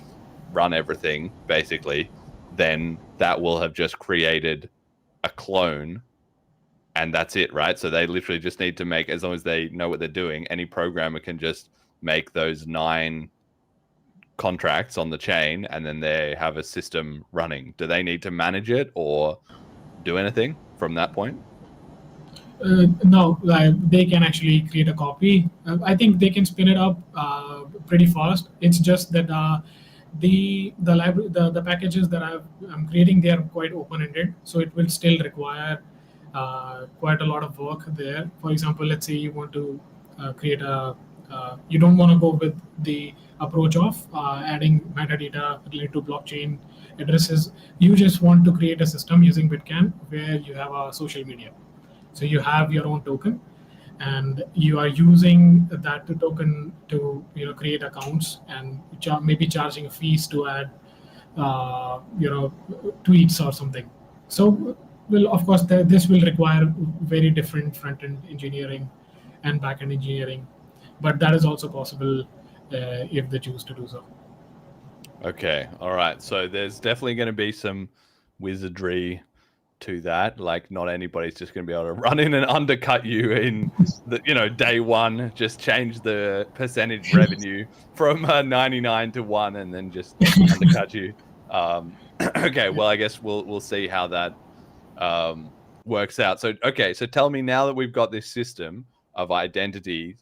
run everything, basically, then that will have just created a clone, and that's it, right? So they literally just need to make, as long as they know what they're doing, any programmer can just make those 9 contracts on the chain, and then they have a system running. Do they need to manage it or do anything from that point? No, they can actually create a copy. I think they can spin it up pretty fast. It's just that the library, the packages that I'm creating, they are quite open-ended, so it will still require quite a lot of work there. For example, let's say you want to create you don't want to go with the approach of adding metadata related to blockchain addresses. You just want to create a system using BitCANN where you have a social media. So you have your own token, and you are using that token to create accounts, and maybe charging fees to add tweets or something. So, well, of course, this will require very different front-end engineering and back-end engineering, but that is also possible if they choose to do so. Okay, all right. So there's definitely going to be some wizardry to that. Like, not anybody's just going to be able to run in and undercut you in the, day one, just change the percentage revenue from 99 to 1 and then just undercut you. Okay, well, I guess we'll see how that works out. So, okay, so tell me, now that we've got this system of identity,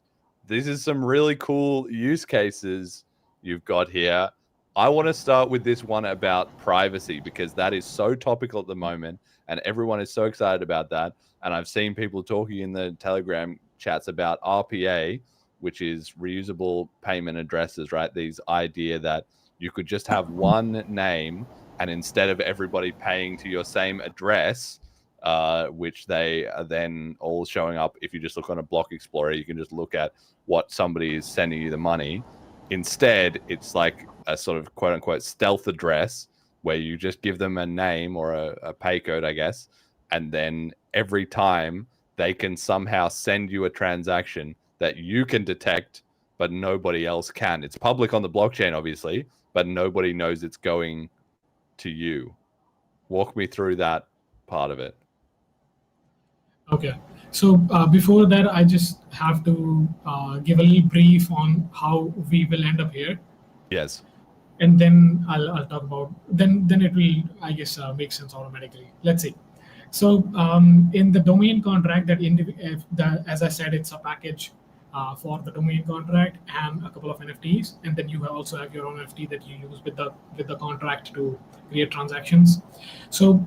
this is some really cool use cases you've got here. I want to start with this one about privacy, because that is so topical at the moment and everyone is so excited about that. And I've seen people talking in the Telegram chats about RPA, which is reusable payment addresses, right? These idea that you could just have one name, and instead of everybody paying to your same address, which they are then all showing up, if you just look on a block explorer, you can just look at what somebody is sending you the money. Instead, it's like a sort of quote unquote stealth address where you just give them a name or a pay code, I guess, and then every time they can somehow send you a transaction that you can detect, but nobody else can. It's public on the blockchain, obviously, but nobody knows it's going to you. Walk me through that part of it. Okay. So before that, I just have to give a little brief on how we will end up here. Yes. And then I'll talk about, then it will, I guess, make sense automatically. Let's see. So in the domain contract, as I said, it's a package for the domain contract and a couple of NFTs, and then you also have your own NFT that you use with the contract to create transactions. So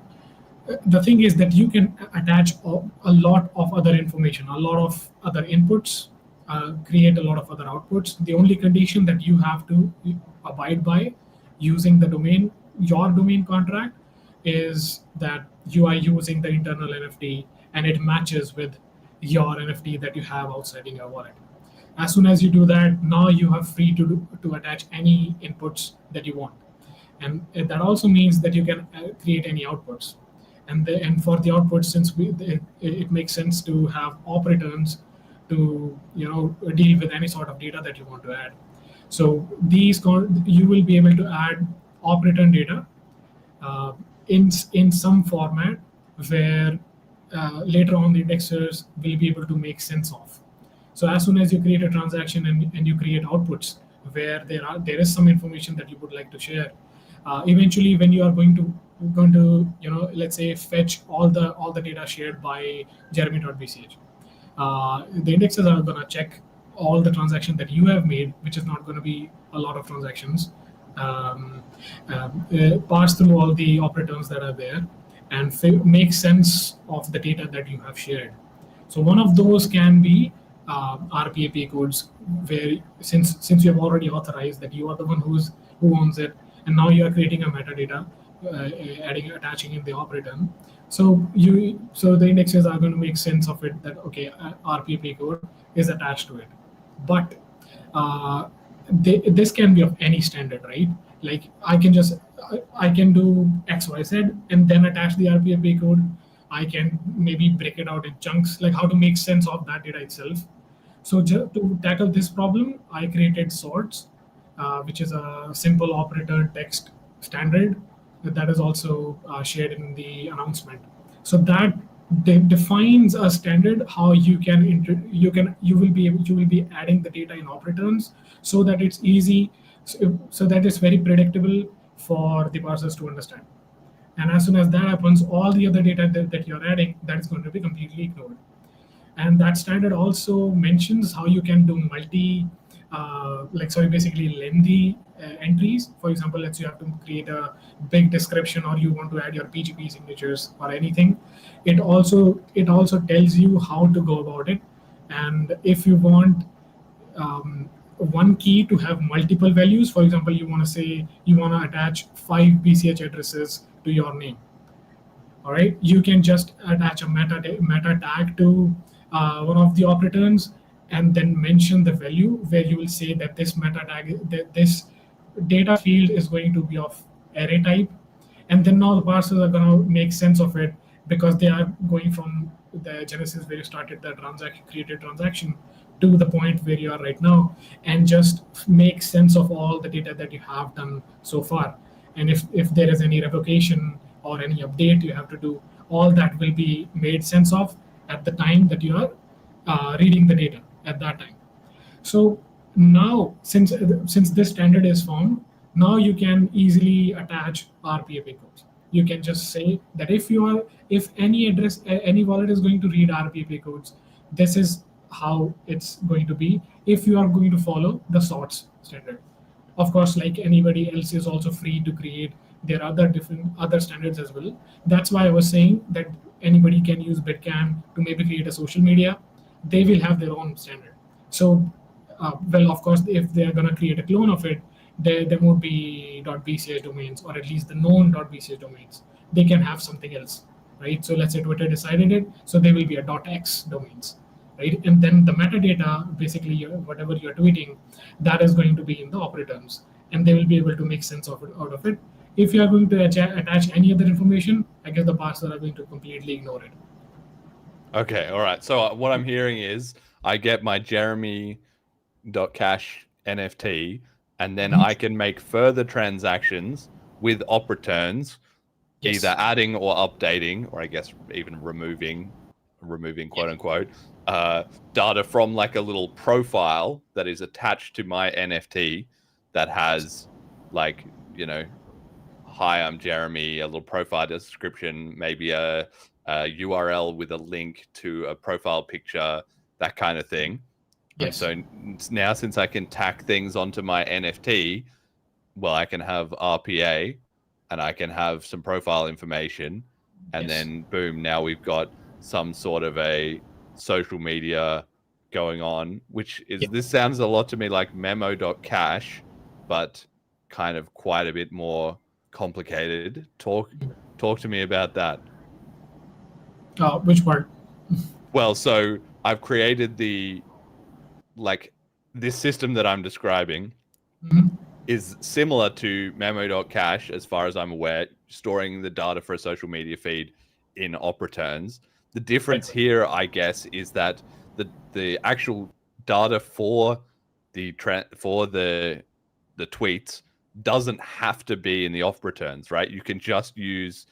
the thing is that you can attach a lot of other information, a lot of other inputs, create a lot of other outputs. The only condition that you have to abide by using your domain contract, is that you are using the internal NFT and it matches with your NFT that you have outside in your wallet. As soon as you do that, now you are free to attach any inputs that you want. And that also means that you can create any outputs. And for the outputs, since it makes sense to have op returns to deal with any sort of data that you want to add. So you will be able to add op return data in some format where later on the indexers will be able to make sense of. So as soon as you create a transaction and you create outputs where there is some information that you would like to share, eventually when you are going to let's say fetch all the data shared by jeremy.bch, the indexes are going to check all the transactions that you have made, which is not going to be a lot of transactions, pass through all the operators that are there, and make sense of the data that you have shared. So one of those can be RPA codes, where since you have already authorized that you are the one who owns it, and now you are creating a metadata, attaching in the operator. So the indexes are going to make sense of it, that okay, RPA code is attached to it. But this can be of any standard, right? Like I can do XYZ and then attach the RPA code. I can maybe break it out in chunks, like how to make sense of that data itself. So to tackle this problem, I created sorts, which is a simple operator text standard that is also shared in the announcement. So that defines a standard how you will be adding the data in operators, so that it's easy, so that it's very predictable for the parsers to understand. And as soon as that happens, all the other data that you're adding, that is going to be completely ignored. And that standard also mentions how you can do basically lengthy entries. For example, let's say you have to create a big description, or you want to add your PGP signatures or anything. It also tells you how to go about it. And if you want one key to have multiple values, for example, you want to attach 5 BCH addresses to your name. All right, you can just attach a meta tag to one of the operators, and then mention the value, where you will say that this meta tag, this data field is going to be of array type. And then now the parsers are going to make sense of it, because they are going from the genesis where you started the created transaction to the point where you are right now, and just make sense of all the data that you have done so far. And if there is any revocation or any update you have to do, all that will be made sense of at the time that you are reading the data at that time. So now, since this standard is formed, now you can easily attach RPA codes. You can just say that if any wallet is going to read RPA codes, this is how it's going to be if you are going to follow the sorts standard. Of course, like anybody else is also free to create their other standards as well. That's why I was saying that anybody can use BitCANN to maybe create a social media. They will have their own standard. So, of course, if they're going to create a clone of it, there would be .bch domains, or at least the known .bch domains. They can have something else, right? So let's say Twitter decided it, so there will be a .x domains, right? And then the metadata, basically whatever you're tweeting, that is going to be in the operators, and they will be able to make sense of it out of it. If you are going to attach any other information, I guess the parsers are going to completely ignore it. Okay, all right. So what I'm hearing is I get my Jeremy.cash NFT, and then I can make further transactions with operators, either adding or updating, or I guess even removing quote unquote, data from like a little profile that is attached to my NFT that has like, hi, I'm Jeremy, a little profile description, maybe a URL with a link to a profile picture, that kind of thing. Yes. And so now, since I can tack things onto my NFT, well, I can have RPA and I can have some profile information, and then boom, now we've got some sort of a social media going on, which is, this sounds a lot to me like memo.cash, but kind of quite a bit more complicated. Talk to me about that. Which part? Well, so I've created this system that I'm describing is similar to memo.cash as far as I'm aware, storing the data for a social media feed in operators. The difference here, I guess, is that the actual data for the tweets doesn't have to be in the operators, right? You can just use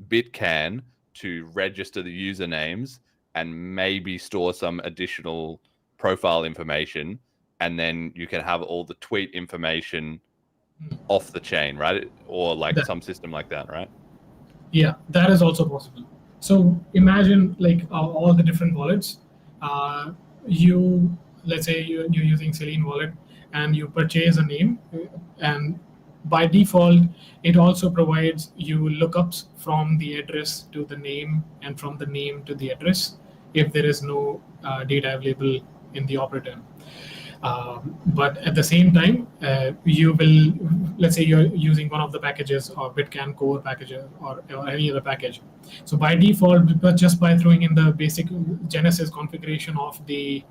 BitCANN to register the usernames and maybe store some additional profile information, and then you can have all the tweet information off the chain, right? Or like some system like that, right? Yeah, that is also possible. So imagine like all the different wallets. let's say you're using Selene Wallet and you purchase a name, and by default, it also provides you lookups from the address to the name and from the name to the address if there is no data available in the operator. But at the same time, you will, let's say you're using one of the packages or BitCANN core package or any other package. So by default, but just by throwing in the basic Genesis configuration of any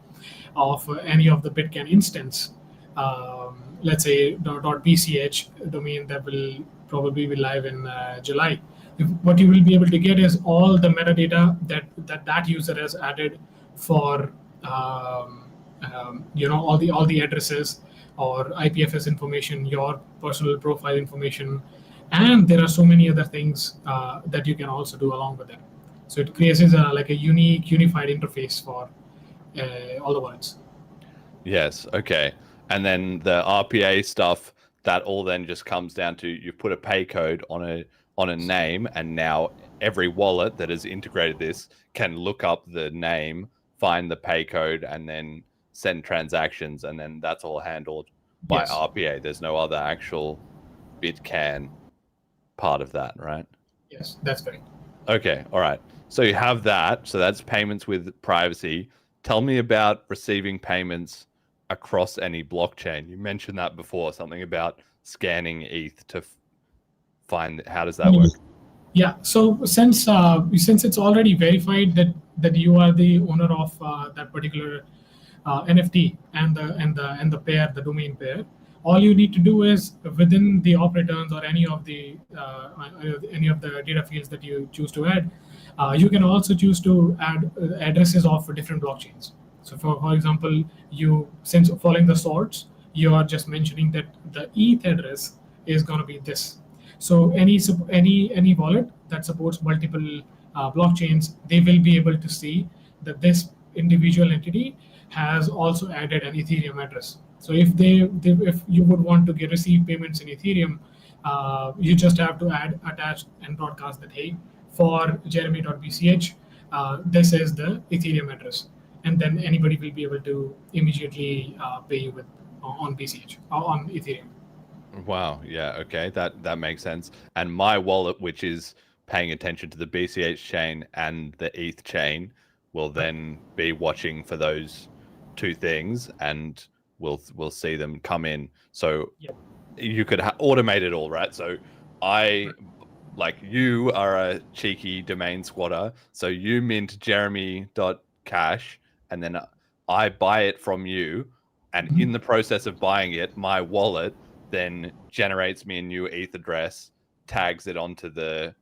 of the BitCANN instance, let's say .bch domain that will probably be live in July. What you will be able to get is all the metadata that user has added for all the addresses or IPFS information, your personal profile information, and there are so many other things that you can also do along with it. So it creates like a unified interface for all the words. Yes. Okay. And then the RPA stuff, that all then just comes down to you put a pay code on a name, and now every wallet that has integrated this can look up the name, find the pay code, and then send transactions, and then that's all handled by RPA. There's no other actual BitCANN part of that, right? Yes, that's correct. Okay, all right. So you have that. So that's payments with privacy. Tell me about receiving payments across any blockchain. You mentioned that before, something about scanning ETH to find. How does that work? Yeah. So since it's already verified that you are the owner of that particular NFT and the pair, the domain pair, all you need to do is within the operators or any of the data fields that you choose to add, you can also choose to add addresses of different blockchains. So for example, since following the sorts, you are just mentioning that the ETH address is going to be this. So any wallet that supports multiple blockchains, they will be able to see that this individual entity has also added an Ethereum address. So if you would want to receive payments in Ethereum, you just have to attach and broadcast that, hey, for Jeremy.bch, this is the Ethereum address, and then anybody will be able to immediately pay you on BCH or on Ethereum. Wow. Yeah. Okay. That makes sense. And my wallet, which is paying attention to the BCH chain and the ETH chain, will then be watching for those two things, and we'll see them come in. So you could automate it all, right? So you are a cheeky domain squatter, so you mint Jeremy.cash, and then I buy it from you, and in the process of buying it, my wallet then generates me a new ETH address, tags it onto the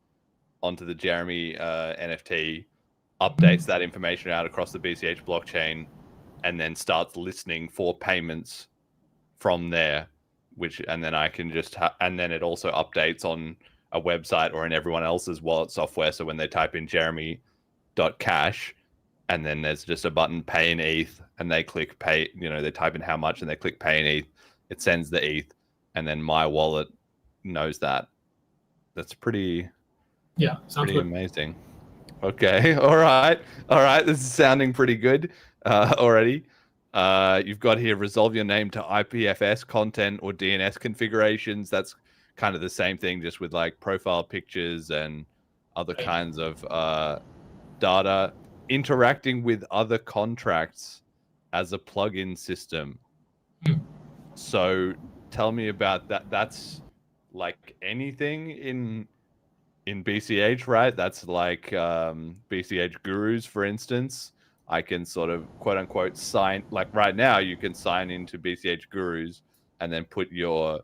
Jeremy NFT, updates that information out across the BCH blockchain, and then starts listening for payments from there, and then I can just and then it also updates on a website or in everyone else's wallet software. So when they type in Jeremy.cash, and then there's just a button, pay in ETH, and they click pay, they type in how much and they click pay in ETH, it sends the ETH, and then my wallet knows that. That's pretty sounds good. Amazing. Okay. All right. This is sounding pretty good already. You've got here, resolve your name to IPFS content or DNS configurations. That's kind of the same thing, just with like profile pictures and other kinds of data. Interacting with other contracts as a plugin system. So tell me about that. That's like anything in BCH, right? That's like BCH gurus, for instance. I can sort of quote unquote sign, like right now you can sign into BCH gurus and then put your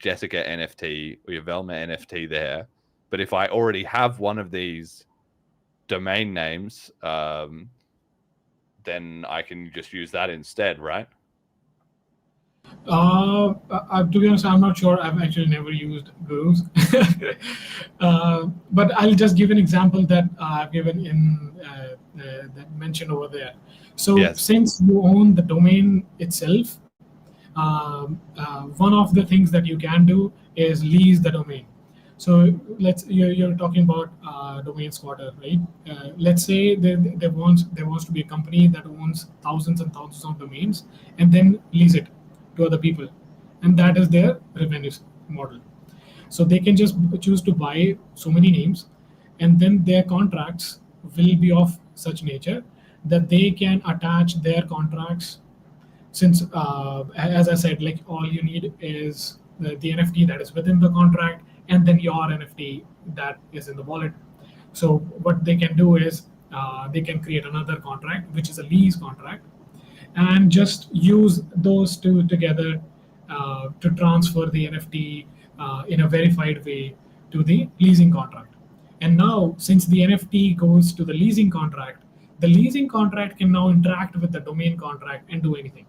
Jessica NFT or your Velma NFT there. But if I already have one of these domain names, then I can just use that instead, right? To be honest, I'm not sure. I've actually never used gurus. But I'll just give an example that I've given in that mentioned over there. So since you own the domain itself, one of the things that you can do is lease the domain. So you're talking about domain squatter, right? Let's say there wants to be a company that owns thousands and thousands of domains and then lease it to other people, and that is their revenue model. So they can just choose to buy so many names, and then their contracts will be of such nature that they can attach their contracts. Since, as I said, like all you need is the NFT that is within the contract, and then your NFT that is in the wallet. So what they can do is they can create another contract, which is a lease contract, and just use those two together to transfer the NFT in a verified way to the leasing contract. And now, since the NFT goes to the leasing contract can now interact with the domain contract and do anything.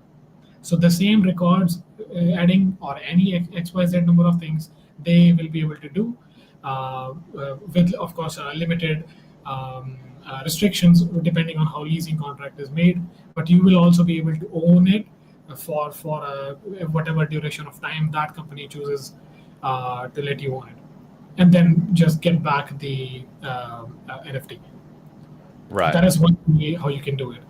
So the same records, adding or any XYZ number of things, they will be able to do with, of course, limited restrictions depending on how leasing contract is made. But you will also be able to own it for whatever duration of time that company chooses to let you own it, and then just get back the NFT. Right. That is one way how you can do it.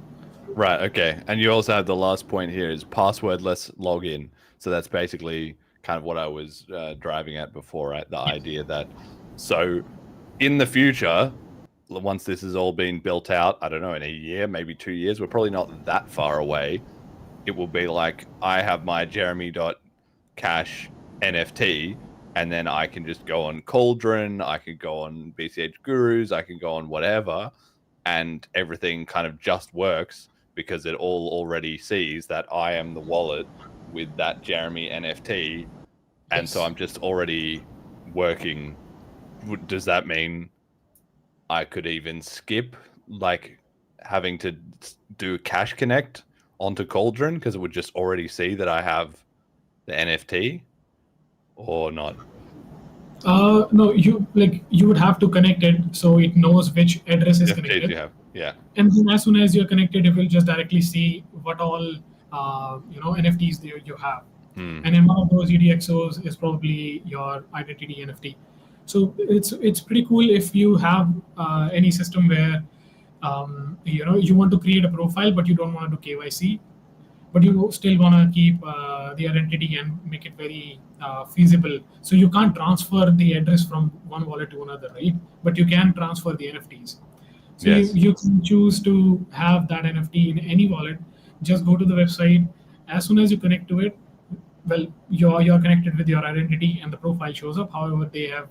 Right. Okay. And you also have the last point here is passwordless login. So that's basically kind of what I was driving at before, right? The idea that so in the future, once this has all been built out, I don't know, in a year, maybe 2 years, we're probably not that far away. It will be like I have my Jeremy.cash NFT, and then I can just go on Cauldron, I can go on BCH Gurus, I can go on whatever, and everything kind of just works because it all already sees that I am the wallet with that Jeremy NFT, and so I'm just already working. Does that mean I could even skip like having to do Cash Connect onto Cauldron because it would just already see that I have the NFT, or not? No, you would have to connect it so it knows which address is connected. You have, yeah. And then as soon as you're connected, it will just directly see what all NFTs you have. And in one of those UDXOs is probably your identity NFT. So it's pretty cool if you have any system where you want to create a profile but you don't want to do KYC, but you still want to keep the identity and make it very feasible. So you can't transfer the address from one wallet to another, right? But you can transfer the NFTs. So yes. you can choose to have that NFT in any wallet. Just go to the website. As soon as you connect to it, well, you're connected with your identity and the profile shows up however they have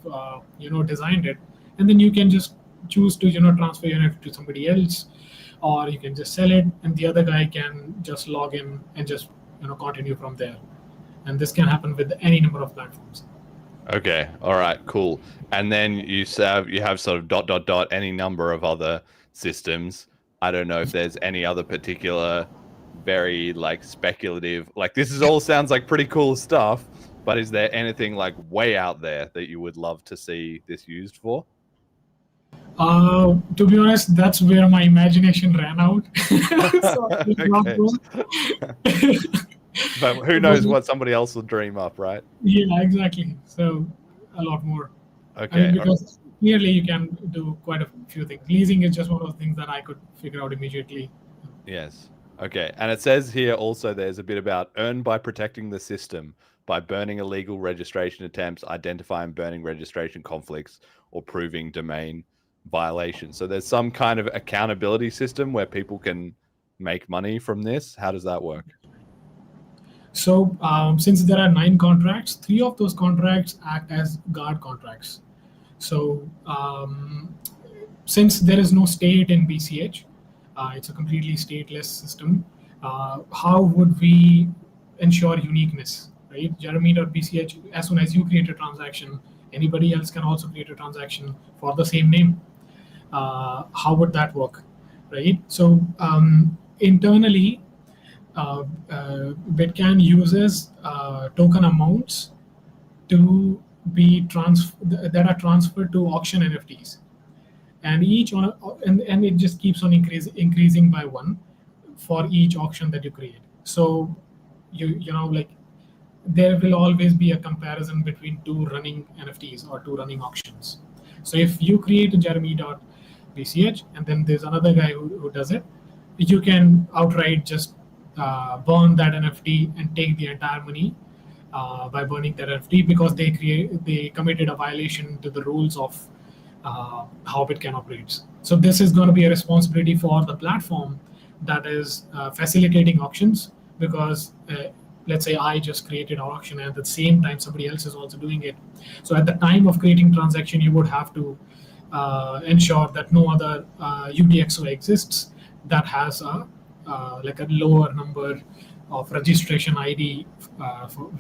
designed it, and then you can just choose to transfer your NFT to somebody else, or you can just sell it and the other guy can just log in and just continue from there. And this can happen with any number of platforms. Okay. All right. Cool. And then you have sort of ... any number of other systems. I don't know if there's any other particular very like speculative, like this is all sounds like pretty cool stuff, but is there anything like way out there that you would love to see this used for? To be honest, that's where my imagination ran out. But who knows what somebody else will dream up, right? Yeah, exactly. So a lot more. Okay. Because clearly you can do quite a few things. Leasing is just one of the things that I could figure out immediately. Yes. Okay. And it says here also there's a bit about earn by protecting the system by burning illegal registration attempts, identifying burning registration conflicts, or proving domain violations. So there's some kind of accountability system where people can make money from this. How does that work? So since there are 9 contracts, 3 of those contracts act as guard contracts. So since there is no state in BCH, it's a completely stateless system. How would we ensure uniqueness, right? Jeremy.bch, as soon as you create a transaction, anybody else can also create a transaction for the same name. How would that work, right? So internally, BitCANN uses token amounts to be that are transferred to auction NFTs. And each one, and it just keeps on increasing by 1 for each auction that you create. So you there will always be a comparison between two running NFTs or two running auctions. So if you create a Jeremy.bch and then there's another guy who does it, you can outright just burn that NFT and take the entire money by burning that NFT, because they committed a violation to the rules of how BitCANN operates. So this is going to be a responsibility for the platform that is facilitating auctions, because let's say I just created an auction and at the same time somebody else is also doing it. So at the time of creating transaction, you would have to ensure that no other UTXO exists that has like a lower number of registration ID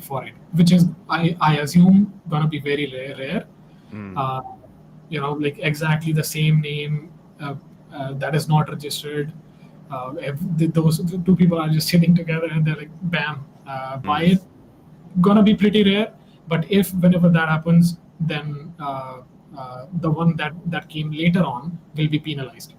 for it, which is I assume gonna be very rare. Like exactly the same name that is not registered. Those two people are just sitting together and they're like, bam, buy it. Gonna be pretty rare. But whenever that happens, then the one that came later on will be penalized.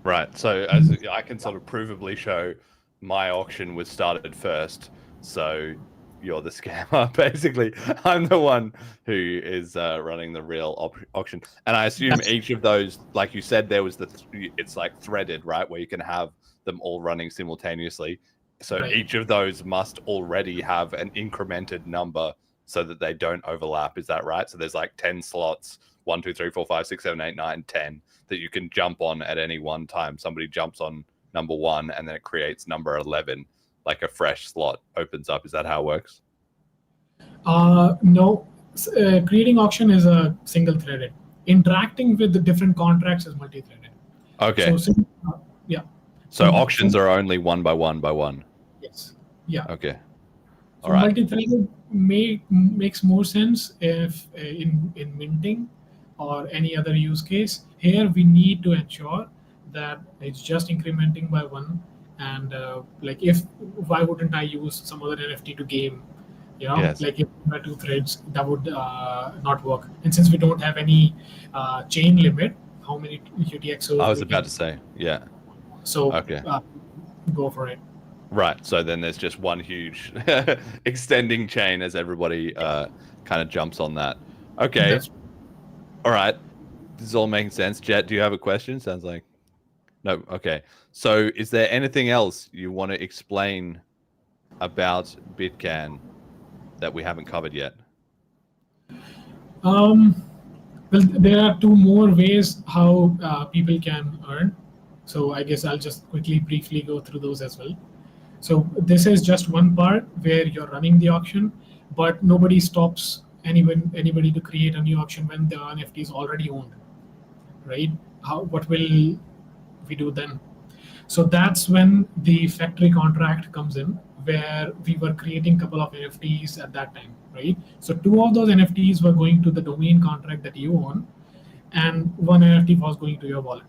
Right. So as I can sort of provably show, my auction was started first. So you're the scammer. Basically, I'm the one who is running the real auction. And I assume each of those, like you said, there was it's like threaded, right? Where you can have them all running simultaneously. So each of those must already have an incremented number so that they don't overlap. Is that right? So there's like 10 slots, 1, 2, 3, 4, 5, 6, 7, 8, 9, 10 that you can jump on at any one time. Somebody jumps on number 1 and then it creates number 11, like a fresh slot opens up. Is that how it works? No. Creating auction is a single threaded. Interacting with the different contracts is multi-threaded. Okay. Yeah. So auctions are only one by one by one. Yes. Yeah. Okay. All right. Multi-threaded makes more sense if in minting or any other use case. Here we need to ensure that it's just incrementing by one. And like why wouldn't I use some other NFT to game? Yes. Like if there were two threads, that would not work. And since we don't have any chain limit, how many UTXOs? I was about to say, yeah. So okay. Go for it. Right. So then there's just one huge extending chain as everybody kind of jumps on that. Okay. All right. This is all making sense. Jet, do you have a question? Sounds like no. Okay. So is there anything else you want to explain about BitCANN that we haven't covered yet? Well, there are two more ways how people can earn. So I guess I'll just briefly go through those as well. So this is just one part where you're running the auction, but nobody stops anybody to create a new auction when the NFT is already owned, right? What will we do then? So that's when the factory contract comes in, where we were creating a couple of NFTs at that time, right? So 2 of those NFTs were going to the domain contract that you own, and 1 NFT was going to your wallet.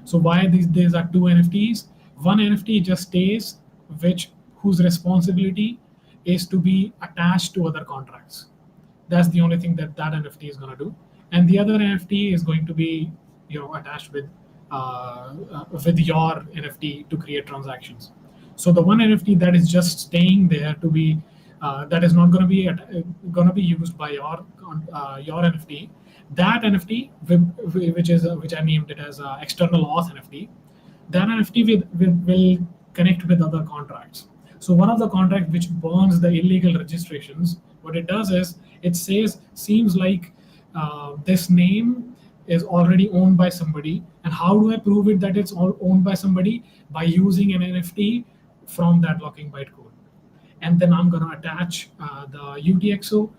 So why these are 2 NFTs? One NFT just stays, whose responsibility is to be attached to other contracts. That's the only thing that NFT is going to do. And the other NFT is going to be attached with your NFT to create transactions. So the one NFT that is just staying there to be that is not going to be used by your NFT. That NFT, which I named it as external auth NFT, that NFT will connect with other contracts. So one of the contracts which burns the illegal registrations, what it does is it says, seems like this name is already owned by somebody. And how do I prove it that it's all owned by somebody? By using an NFT from that locking bytecode. And then I'm going to attach the UTXO,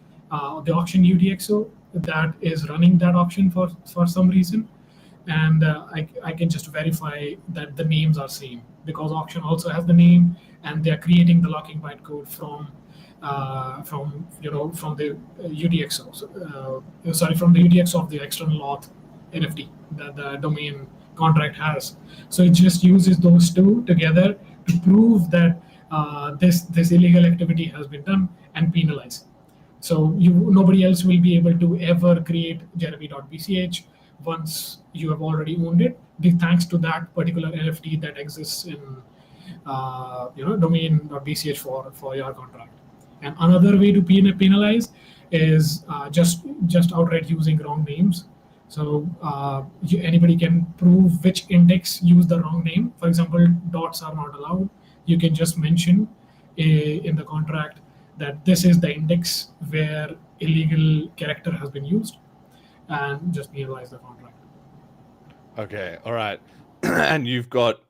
the auction UTXO that is running that auction for some reason. And I can just verify that the names are same, because auction also has the name, and they're creating the locking bytecode from the UTXO. From the UTXO of the external auth NFT that the domain contract has. So it just uses those two together to prove that this illegal activity has been done and penalized. So nobody else will be able to ever create Jeremy.bch once you have already owned it, thanks to that particular NFT that exists in domain.bch for your contract. And another way to penalize is just outright using wrong names. So anybody can prove which index used the wrong name. For example, dots are not allowed. You can just mention in the contract that this is the index where illegal character has been used, and just penalize the contract. Okay, all right. And you've got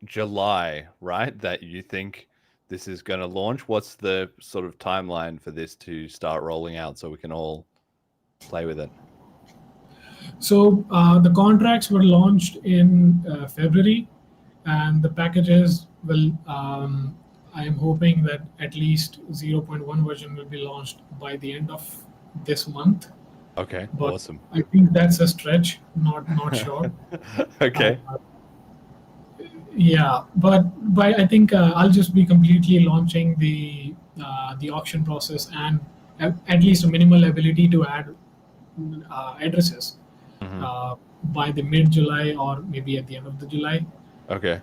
July, right? That you think this is going to launch. What's the sort of timeline for this to start rolling out so we can all play with it? So the contracts were launched in February, and the packages will. I am hoping that at least 0.1 version will be launched by the end of this month. Okay, But awesome. I think that's a stretch, not sure. Okay. Yeah, but I think I'll just be completely launching the auction process and at least a minimal ability to add addresses by the mid-July or maybe at the end of the July. Okay.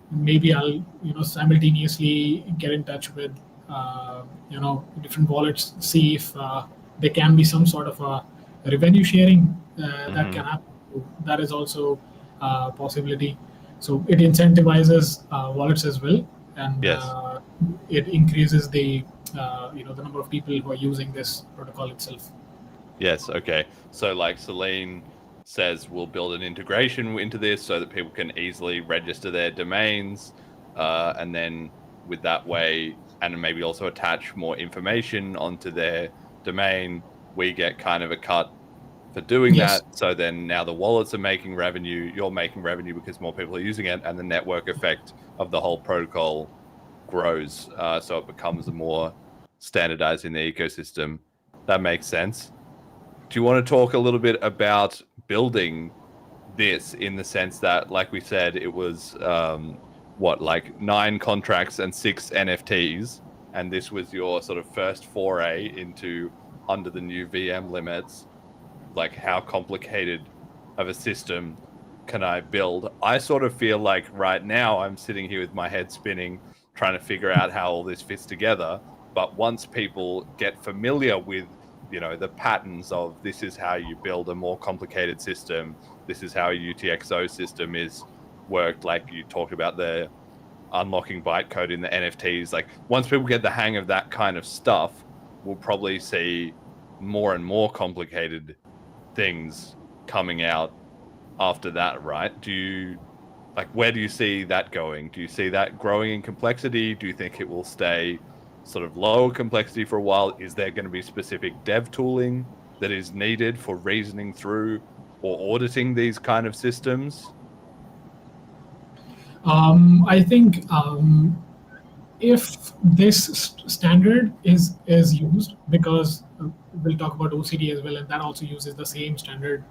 Maybe I'll simultaneously get in touch with different wallets, see if there can be some sort of a revenue sharing that can happen. That is also a possibility. So it incentivizes wallets as well, and Yes. It increases the the number of people who are using this protocol itself. Yes. Okay. So like Celine says, we'll build an integration into this so that people can easily register their domains, and then with that way, and maybe also attach more information onto their domain, we get kind of a cut for doing Yes. that. So then now the wallets are making revenue, you're making revenue because more people are using it, and the network effect of the whole protocol grows. So it becomes more standardized in the ecosystem. That makes sense. Do you want to talk a little bit about building this in the sense that, like we said, it was like 9 contracts and 6 NFTs, and this was your sort of first foray into under the new VM limits? Like, how complicated of a system can I build? I sort of feel like right now I'm sitting here with my head spinning, trying to figure out how all this fits together. But once people get familiar with the patterns of this is how you build a more complicated system, this is how a UTXO system is worked, like you talked about the unlocking bytecode in the NFTs, like once people get the hang of that kind of stuff, we'll probably see more and more complicated things coming out after that, right? Where do you see that going? Do you see that growing in complexity? Do you think it will stay sort of lower complexity for a while? Is there going to be specific dev tooling that is needed for reasoning through or auditing these kind of systems? I think if this standard is used, because we'll talk about OCD as well, and that also uses the same standard.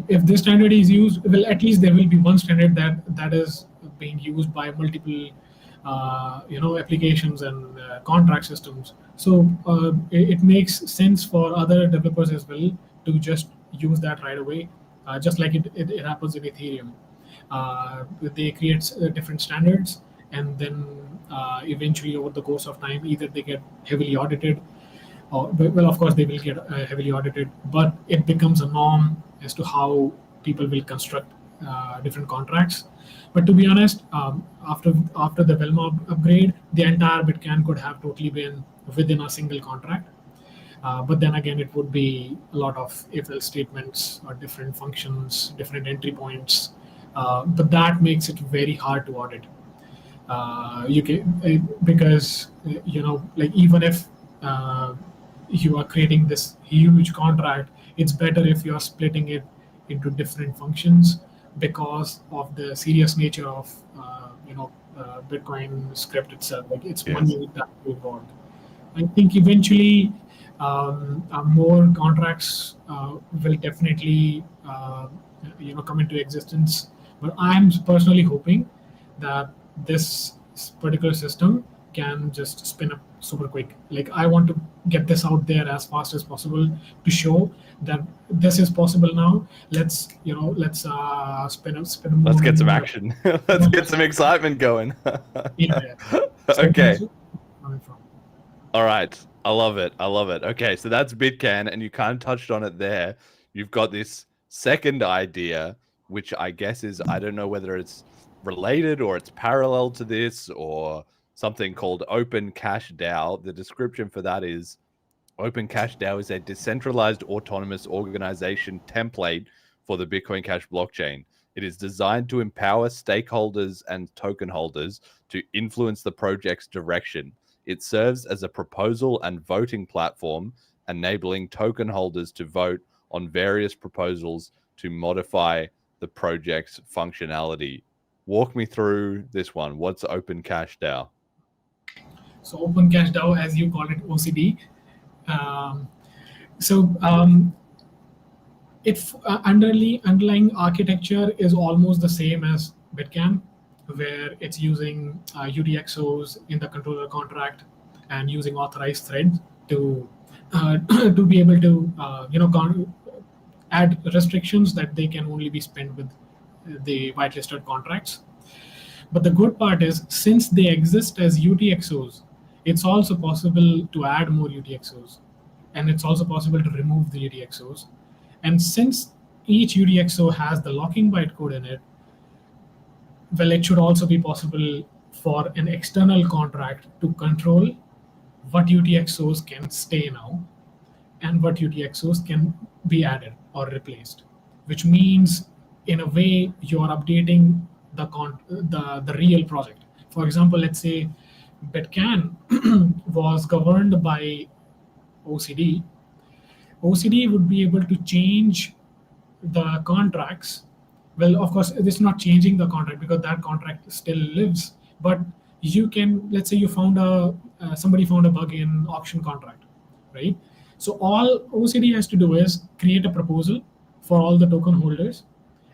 If this standard is used, well, at least there will be one standard that is being used by multiple applications and contract systems. So it makes sense for other developers as well to just use that right away, just like it happens in Ethereum. They create different standards, and then eventually over the course of time, either they get heavily audited, or, well, of course they will get heavily audited, but it becomes a norm as to how people will construct different contracts. But to be honest, after the Velma upgrade, the entire BitCANN could have totally been within a single contract. But then again, it would be a lot of if-else statements or different functions, different entry points. But that makes it very hard to audit. Because even if you are creating this huge contract, it's better if you are splitting it into different functions because of the serious nature of Bitcoin script itself. Like it's money that involved. I think eventually more contracts will definitely come into existence. But I'm personally hoping that this particular system can just spin up super quick. Like I want to get this out there as fast as possible to show that this is possible now. Let's spin up. Let's get some action. Let's get some excitement going. Yeah. Okay. All right. I love it. I love it. Okay, so that's BitCAN, and you kind of touched on it there. You've got this second idea, which I guess is, I don't know whether it's related or it's parallel to this or something called Open Cash DAO. The description for that is Open Cash DAO is a decentralized autonomous organization template for the Bitcoin Cash blockchain. It is designed to empower stakeholders and token holders to influence the project's direction. It serves as a proposal and voting platform, enabling token holders to vote on various proposals to modify the project's functionality. Walk me through this one. What's Open Cash DAO? So Open Cash DAO, as you call it, OCD. Its underlying architecture is almost the same as BitCAN, where it's using UTXOs in the controller contract and using authorized threads to to be able to add restrictions that they can only be spent with the whitelisted contracts. But the good part is, since they exist as UTXOs, it's also possible to add more UTXOs, and it's also possible to remove the UTXOs. And since each UTXO has the locking bytecode in it, well, it should also be possible for an external contract to control what UTXOs can stay now and what UTXOs can be added or replaced, which means, in a way, you're updating the real project. For example, let's say BitCAN was governed by OCD. OCD would be able to change the contracts. Well, of course, this is not changing the contract because that contract still lives. But you can, let's say, you found somebody found a bug in auction contract, right? So all OCD has to do is create a proposal for all the token holders,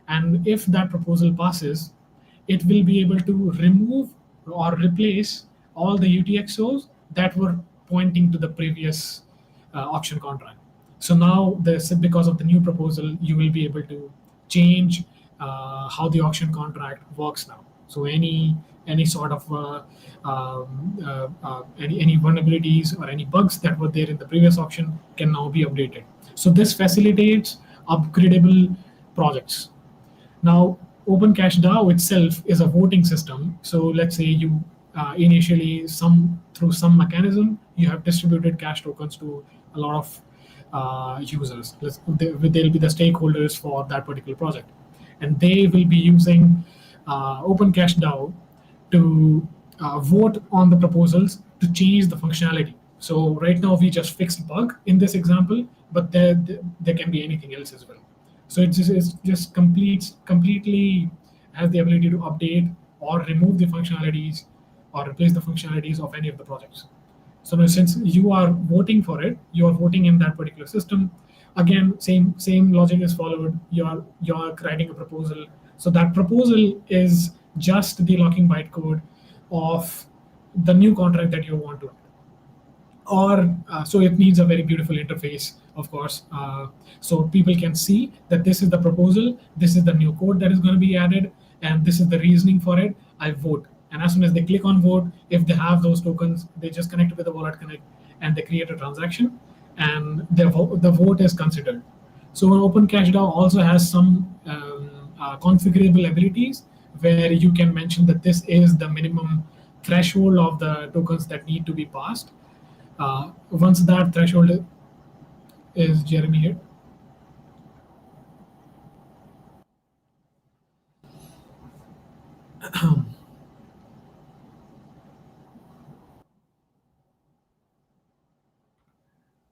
and if that proposal passes, it will be able to remove or replace all the UTXOs that were pointing to the previous auction contract. So now, because of the new proposal, you will be able to change how the auction contract works now. So any sort of any vulnerabilities or any bugs that were there in the previous auction can now be updated. So this facilitates upgradable projects. Now, Open Cash DAO itself is a voting system. So let's say you initially, through some mechanism, you have distributed cash tokens to a lot of users. They'll be the stakeholders for that particular project, and they will be using Open Cash DAO to vote on the proposals to change the functionality. So right now we just fixed bug in this example, but there can be anything else as well. So it just completely has the ability to update or remove the functionalities or replace the functionalities of any of the projects. So now, since you are voting for it, you are voting in that particular system. Again, same logic is followed. You're writing a proposal. So that proposal is just the locking bytecode of the new contract that you want to add. Or so it needs a very beautiful interface, of course, so people can see that this is the proposal, this is the new code that is going to be added, and this is the reasoning for it. I vote, and as soon as they click on vote, if they have those tokens, they just connect it with the Wallet Connect, and they create a transaction, and the vote is considered. So Open Cash DAO also has some configurable abilities where you can mention that this is the minimum threshold of the tokens that need to be passed. Once that threshold is Jeremy here. I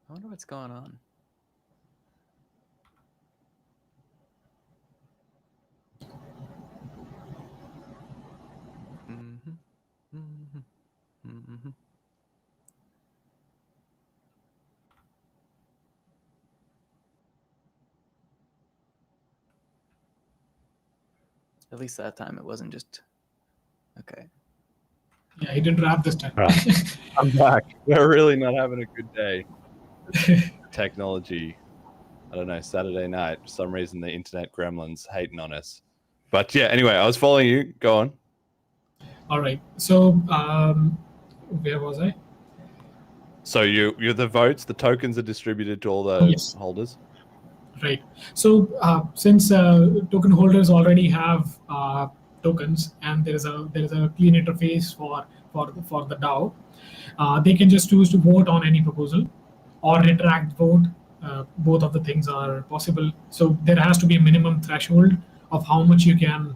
wonder what's going on. At least that time it wasn't just okay. Yeah, he did wrap this time. Right. I'm back. We're really not having a good day. Technology. I don't know, Saturday night. For some reason, the internet gremlins hating on us. But yeah, anyway, I was following you. Go on. All right. So where was I? So you're the votes, the tokens are distributed to all the Yes. holders. Right. So since token holders already have tokens, and there is a clean interface for the DAO, they can just choose to vote on any proposal or retract vote. Both of the things are possible. So there has to be a minimum threshold of how much you can.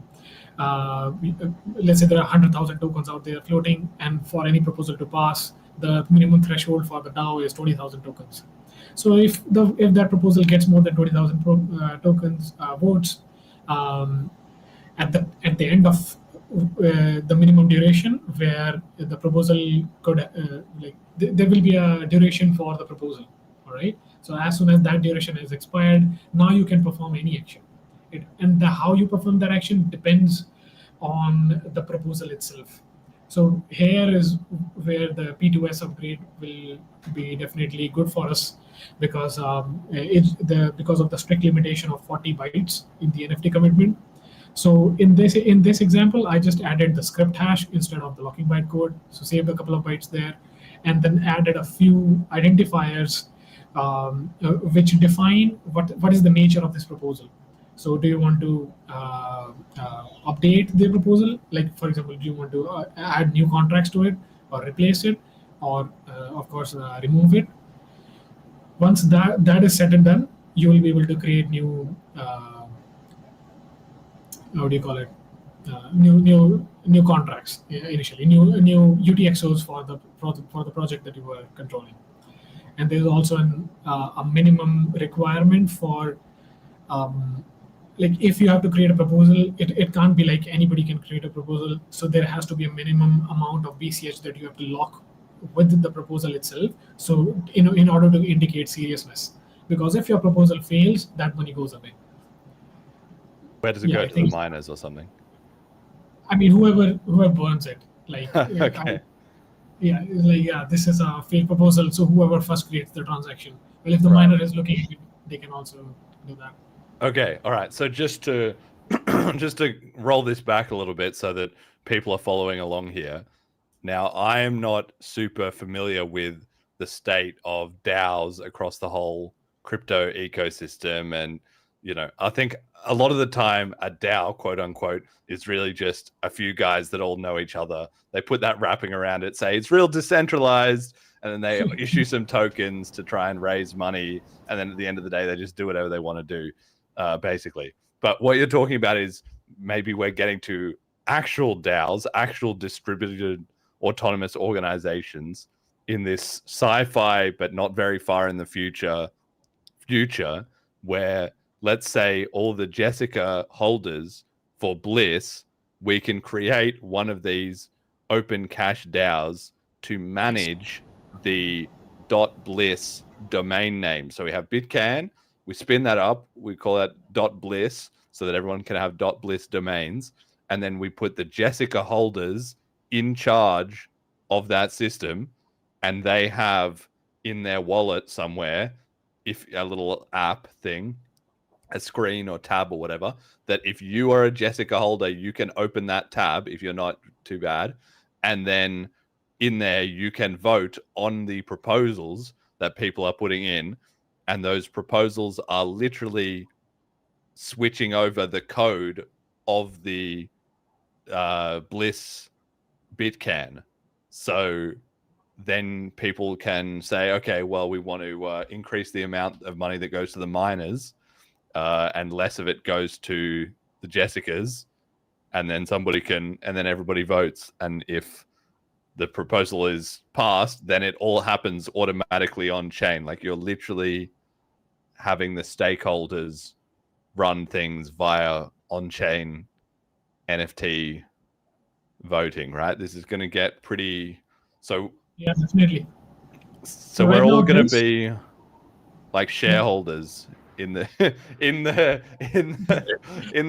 Let's say there are 100,000 tokens out there floating, and for any proposal to pass, the minimum threshold for the DAO is 20,000 tokens. So if that proposal gets more than 20,000 tokens votes, at the end of the minimum duration, where the proposal could there will be a duration for the proposal. All right. So as soon as that duration is expired, now you can perform any action. How you perform that action depends on the proposal itself. So here is where the P2S upgrade will be definitely good for us, because because of the strict limitation of 40 bytes in the NFT commitment. So in this example, I just added the script hash instead of the locking byte code. So saved a couple of bytes there, and then added a few identifiers which define what is the nature of this proposal. So do you want to update the proposal? Like, for example, do you want to add new contracts to it, or replace it, or of course remove it? Once that is said and done, you will be able to create new how do you call it? New contracts initially, new UTXOs for the project that you were controlling. And there's also a minimum requirement for like, if you have to create a proposal, it can't be like anybody can create a proposal. So there has to be a minimum amount of BCH that you have to lock with the proposal itself. So in order to indicate seriousness, because if your proposal fails, that money goes away. Where does it go, to the miners or something? I mean, whoever burns it, like Okay. This is a fake proposal, so whoever first creates the transaction. Well, if the miner is looking at it, they can also do that. Okay, all right. So just to roll this back a little bit so that people are following along here. Now, I am not super familiar with the state of DAOs across the whole crypto ecosystem, and I think a lot of the time a DAO, quote unquote, is really just a few guys that all know each other. They put that wrapping around it, say it's real decentralized, and then they issue some tokens to try and raise money. And then at the end of the day, they just do whatever they want to do, basically. But what you're talking about is maybe we're getting to actual DAOs, actual distributed autonomous organizations in this sci-fi, but not very far in the future, where, let's say, all the Jessica holders for Bliss, we can create one of these open cash DAOs to manage the .bliss domain name. So we have BitCANN, we spin that up, we call that .bliss so that everyone can have .bliss domains, and then we put the Jessica holders in charge of that system, and they have in their wallet somewhere, if a little app thing, a screen or tab or whatever, that if you are a Jessica holder, you can open that tab if you're not too bad. And then in there, you can vote on the proposals that people are putting in. And those proposals are literally switching over the code of the Bliss BitCANN. So then people can say, okay, well, we want to increase the amount of money that goes to the miners, and less of it goes to the Jessicas, and then everybody votes. And if the proposal is passed, then it all happens automatically on chain. Like, you're literally having the stakeholders run things via on-chain NFT voting, right? This is going to get pretty... Yeah, definitely. So we're all going to be like shareholders in the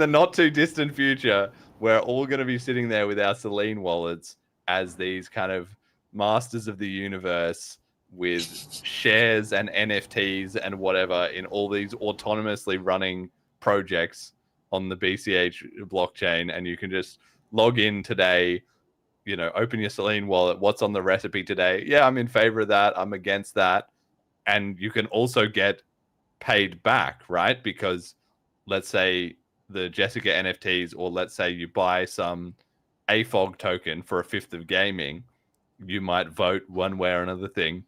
not too distant future. We're all going to be sitting there with our Selene wallets as these kind of masters of the universe, with shares and NFTs and whatever in all these autonomously running projects on the BCH blockchain. And you can just log in today, open your Selene wallet. What's on the recipe today? Yeah, I'm in favor of that. I'm against that. And you can also get paid back, right? Because let's say the Jessica NFTs, or let's say you buy some AFOG token for a fifth of gaming, you might vote one way or another thing.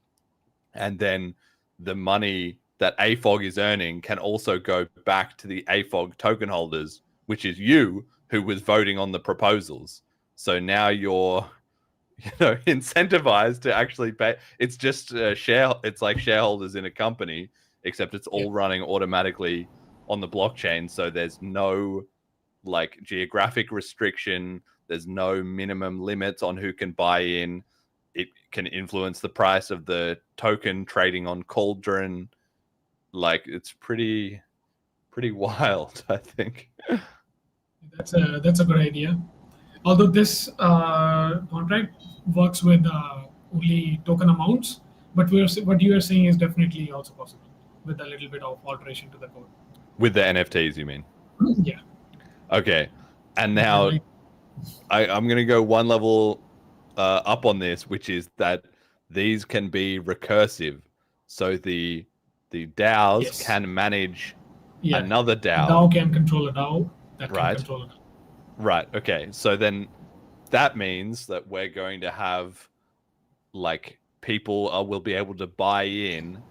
And then the money that AFOG is earning can also go back to the AFOG token holders, which is you who was voting on the proposals. So now you're incentivized to actually pay. It's just it's like shareholders in a company, except it's all running automatically on the blockchain. So there's no like geographic restriction. There's no minimum limits on who can buy in. It can influence the price of the token trading on Cauldron. Like, it's pretty wild, I think. That's a good idea. Although this contract works with only token amounts, but what you are saying is definitely also possible with a little bit of alteration to the code. With the NFTs, you mean? Yeah. Okay. And now I'm going to go one level up on this, which is that these can be recursive. So the DAOs can manage another DAO. A DAO can control a DAO that can control a DAO. Right. Okay. So then that means that we're going to have like people will be able to buy in.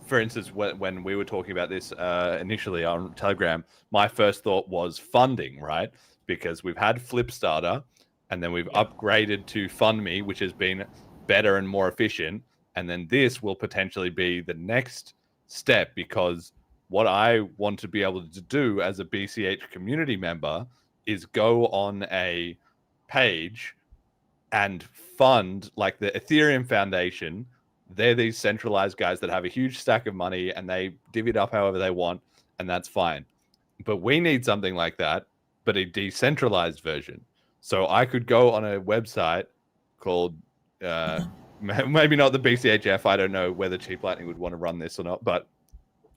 For instance, when we were talking about this initially on Telegram, my first thought was funding, right? Because we've had Flipstarter, and then we've upgraded to FundMe, which has been better and more efficient. And then this will potentially be the next step, because what I want to be able to do as a BCH community member is go on a page and fund, like the Ethereum Foundation. They're these centralized guys that have a huge stack of money and they divvy it up however they want, and that's fine. But we need something like that, but a decentralized version. So I could go on a website called, maybe not the BCHF, I don't know whether Cheap Lightning would want to run this or not, but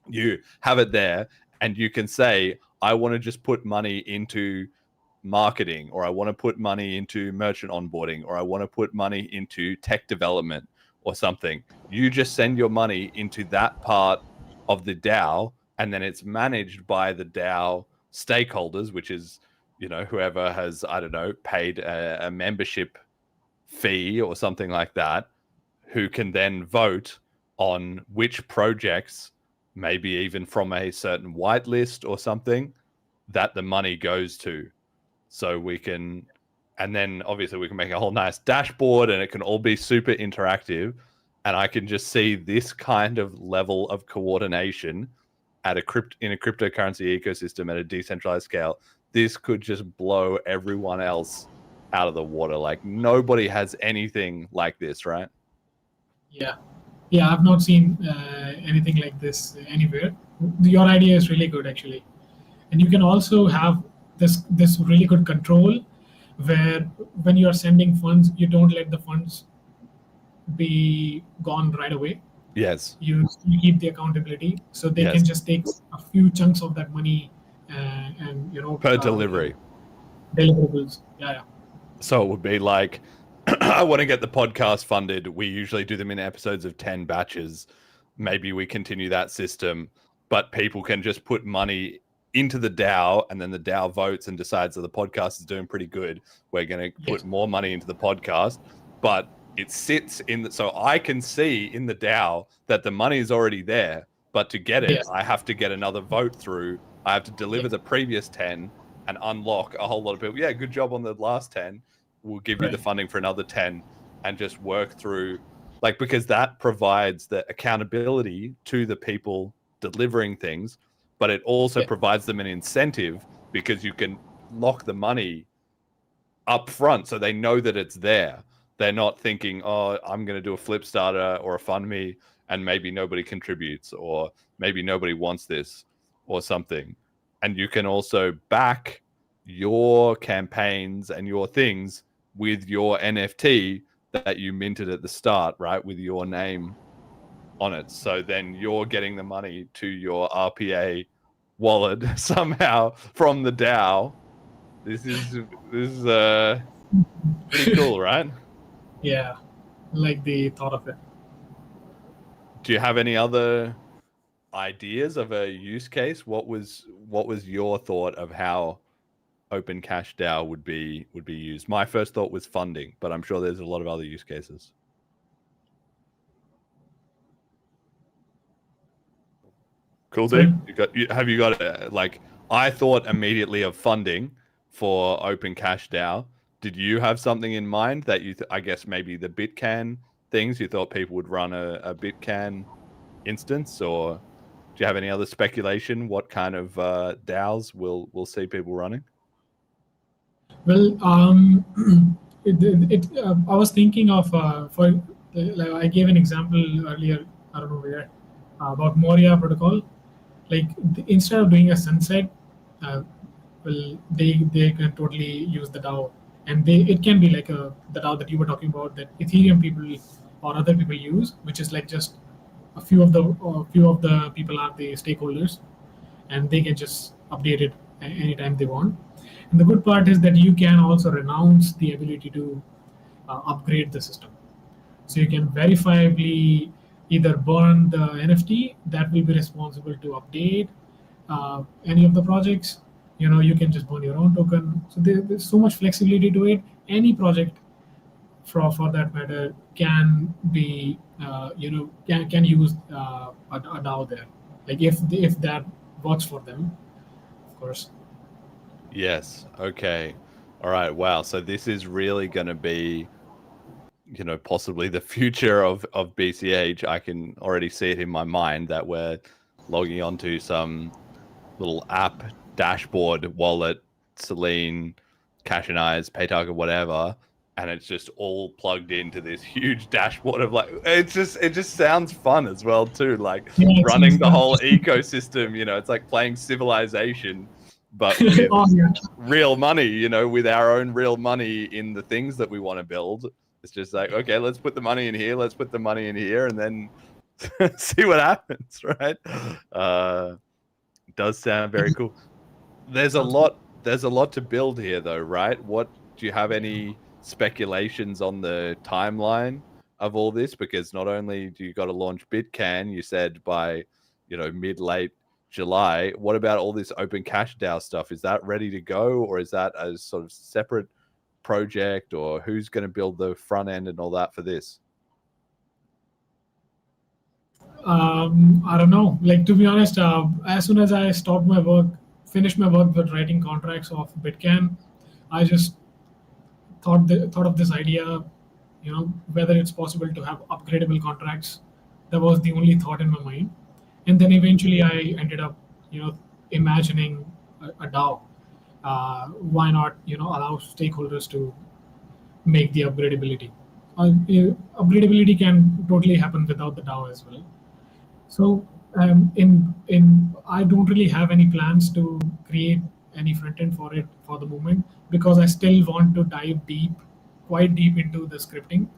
you have it there and you can say, I want to just put money into marketing, or I want to put money into merchant onboarding, or I want to put money into tech development or something. You just send your money into that part of the DAO, and then it's managed by the DAO stakeholders, which is, whoever has, I don't know, paid a membership fee or something like that, who can then vote on which projects, maybe even from a certain whitelist or something, that the money goes to. So we can, and then obviously we can make a whole nice dashboard and it can all be super interactive. And I can just see this kind of level of coordination at in a cryptocurrency ecosystem at a decentralized scale. This could just blow everyone else out of the water. Like, nobody has anything like this, right? Yeah, I've not seen anything like this anywhere. Your idea is really good, actually. And you can also have this really good control where when you are sending funds, you don't let the funds be gone right away. Yes. You keep the accountability, so they can just take a few chunks of that money and per delivery. Deliverables. Yeah. So it would be like, I want to get the podcast funded. We usually do them in episodes of 10 batches. Maybe we continue that system, but people can just put money into the DAO, and then the DAO votes and decides that the podcast is doing pretty good. We're going to put more money into the podcast, but it sits in so I can see in the DAO that the money is already there, but to get it, I have to get another vote through. I have to deliver the previous 10 and unlock a whole lot of people. Yeah, good job on the last 10. We'll give you the funding for another 10, and just work through, like, because that provides the accountability to the people delivering things, but it also provides them an incentive, because you can lock the money up front so they know that it's there. They're not thinking, oh, I'm going to do a Flipstarter or a FundMe and maybe nobody contributes, or maybe nobody wants this or something. And you can also back your campaigns and your things with your NFT that you minted at the start, right? With your name on it. So then you're getting the money to your RPA wallet somehow from the DAO. This is Pretty cool, right? Yeah, like the thought of it. Do you have any other ideas of a use case? What was your thought of how Open Cash DAO would be used? My first thought was funding, but I'm sure there's a lot of other use cases. Kuldeep, have you got like, I thought immediately of funding for Open Cash DAO. Did you have something in mind that you I guess maybe the BitCANN things, you thought people would run a BitCANN instance, or do you have any other speculation what kind of DAOs we'll see people running? Well, I was thinking of like I gave an example earlier. I don't know where about Moria protocol. Like instead of doing a sunset, well, they can totally use the DAO, and it can be like the DAO that you were talking about that Ethereum people or other people use, which is like just a few of the people are the stakeholders, and they can just update it anytime they want. And the good part is that you can also renounce the ability to upgrade the system. So you can verifiably either burn the NFT that will be responsible to update any of the projects. You can just burn your own token. So there's so much flexibility to it. Any project, for that matter, can be can use a DAO there. Like if that works for them, of course. Yes. Okay. All right. Wow. So this is really going to be, possibly the future of BCH. I can already see it in my mind that we're logging onto some little app dashboard, wallet, Selene, Cash and Eyes, PayTarget, whatever, and it's just all plugged into this huge dashboard of like, it just sounds fun as well too, like running the whole ecosystem. It's like playing Civilization, but with real money, with our own real money in the things that we want to build. It's just like, okay, let's put the money in here, let's put the money in here, and then see what happens, right? Does sound very cool. There's a lot to build here though, right? What do you have any speculations on the timeline of all this? Because not only do you got to launch BitCANN, you said by mid-late July. What about all this Open Cash DAO stuff? Is that ready to go, or is that a sort of separate project, or who's going to build the front end and all that for this? I don't know. Like, to be honest, as soon as I finished my work with writing contracts of BitCANN, I just thought of this idea, whether it's possible to have upgradable contracts. That was the only thought in my mind. And then eventually I ended up, imagining a DAO. Why not, allow stakeholders to make the upgradability? Upgradability can totally happen without the DAO as well. So I don't really have any plans to create any front end for it for the moment, because I still want to dive quite deep into the scripting.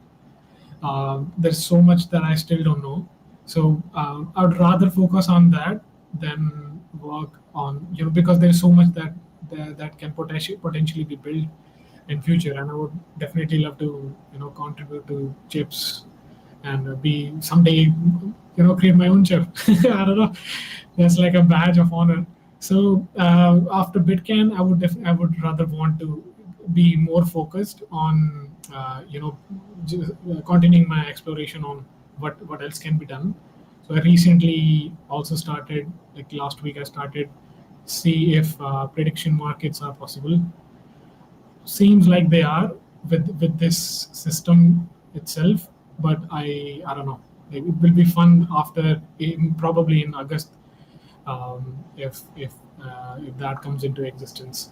There's so much that I still don't know. So I would rather focus on that than work on, because there's so much that can potentially be built in future, and I would definitely love to contribute to chips and be someday create my own chip. I don't know, that's like a badge of honor. So after BitCANN, I would rather want to be more focused on continuing my exploration on what else can be done. So I recently also started, like last week I started, see if prediction markets are possible. Seems like they are with this system itself, but I don't know. It will be fun after, probably in August, if that comes into existence.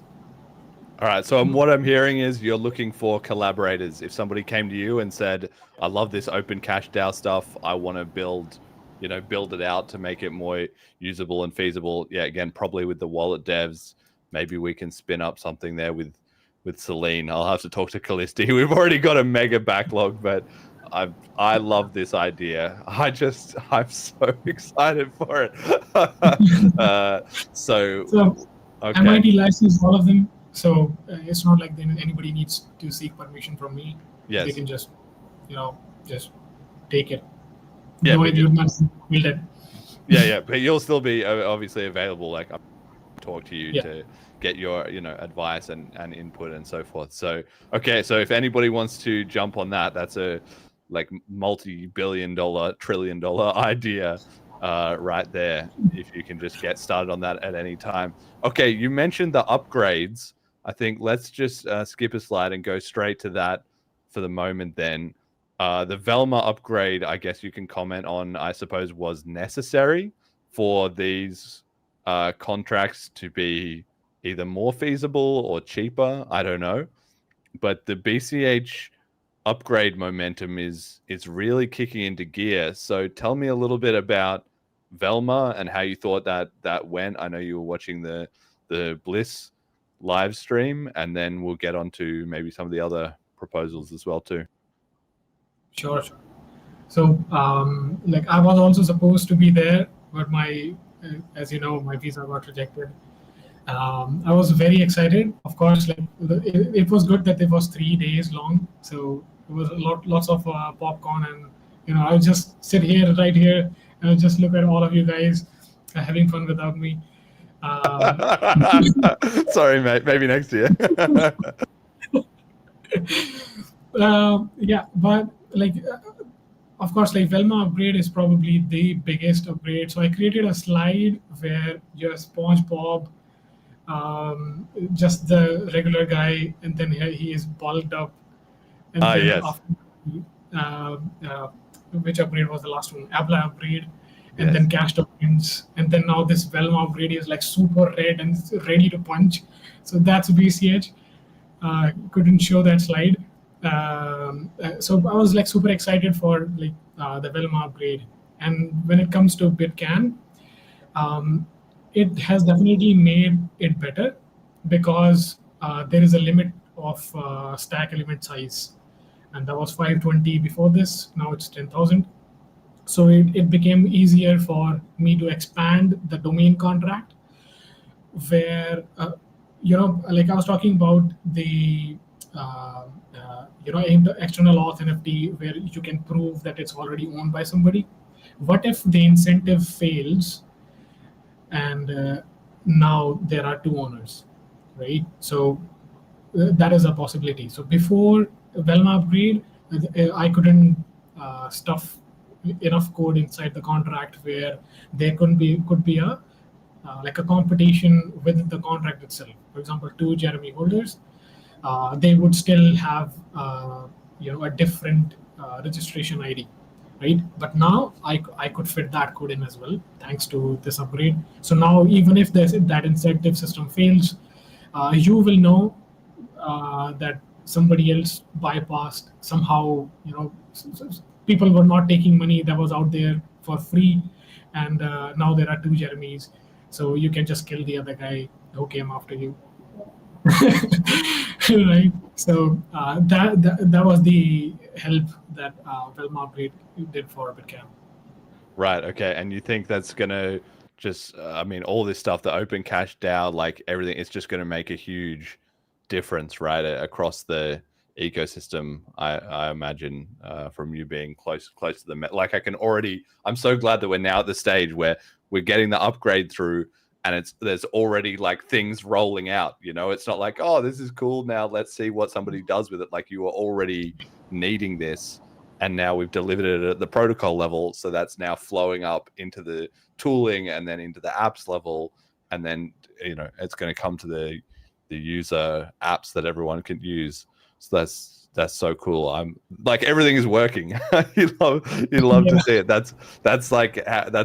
All right. So what I'm hearing is you're looking for collaborators. If somebody came to you and said, "I love this Open Cash DAO stuff. I want to build it out to make it more usable and feasible." Yeah. Again, probably with the wallet devs, maybe we can spin up something there with Selene. I'll have to talk to Callisti. We've already got a mega backlog, but I love this idea. I'm so excited for it. So okay. Okay. MIT licensed all of them. So it's not like anybody needs to seek permission from me. Yes. They can just, just take it. Yeah, No, but you're not build it. yeah, but you'll still be obviously available. Like, I'll talk to you to get your advice and input and so forth. So okay, so if anybody wants to jump on that, that's a like multi-billion-dollar, trillion-dollar idea right there. If you can just get started on that at any time. Okay, you mentioned the upgrades. I think let's just skip a slide and go straight to that for the moment. Then the Velma upgrade, I guess you can comment on, I suppose, was necessary for these contracts to be either more feasible or cheaper. I don't know, but the BCH upgrade momentum is really kicking into gear. So tell me a little bit about Velma and how you thought that went. I know you were watching the Bliss live stream, and then we'll get on to maybe some of the other proposals as well too. Sure. So like I was also supposed to be there, but as you know, my visa got rejected. I was very excited. Of course, like it was good that it was 3 days long. So it was lots of popcorn, and I would just sit right here, and I'll just look at all of you guys having fun without me. Sorry, mate. Maybe next year. Yeah, but like, of course, like Velma upgrade is probably the biggest upgrade. So I created a slide where you're SpongeBob, just the regular guy, and then he is bulked up. And then yes. After, which upgrade was the last one? Abla upgrade, and then cash tokens, and then now this Velma upgrade is like super red and ready to punch. So that's BCH. Couldn't show that slide. So I was like super excited for like the Velma upgrade. And when it comes to BitCANN, it has definitely made it better because there is a limit of stack element size, and that was 520 before this. Now it's 10,000. So it became easier for me to expand the domain contract, where like I was talking about the external auth NFT, where you can prove that it's already owned by somebody. What if the incentive fails and now there are two owners, right? So that is a possibility. So before Velma upgrade, I couldn't stuff enough code inside the contract where there could be a like a competition within the contract itself. For example, two Jeremy holders, they would still have a different registration ID, right? But now I could fit that code in as well, thanks to this upgrade. So now even if that incentive system fails, you will know that somebody else bypassed somehow. People were not taking money that was out there for free, and now there are two Jeremys. So you can just kill the other guy who came after you. Right. So that was the help that Velma upgrade did for BitCANN. Right. Okay. And you think that's gonna just, all this stuff, the open cache DAO, like everything, it's just gonna make a huge difference, right, across the ecosystem. I imagine from you being close to the like, I'm so glad that we're now at the stage where we're getting the upgrade through, and there's already like things rolling out. It's not like, oh, this is cool, now let's see what somebody does with it. Like, you were already needing this, and now we've delivered it at the protocol level, so that's now flowing up into the tooling and then into the apps level, and then it's going to come to the user apps that everyone can use. So that's so cool. I'm like, everything is working. you love to see it. That's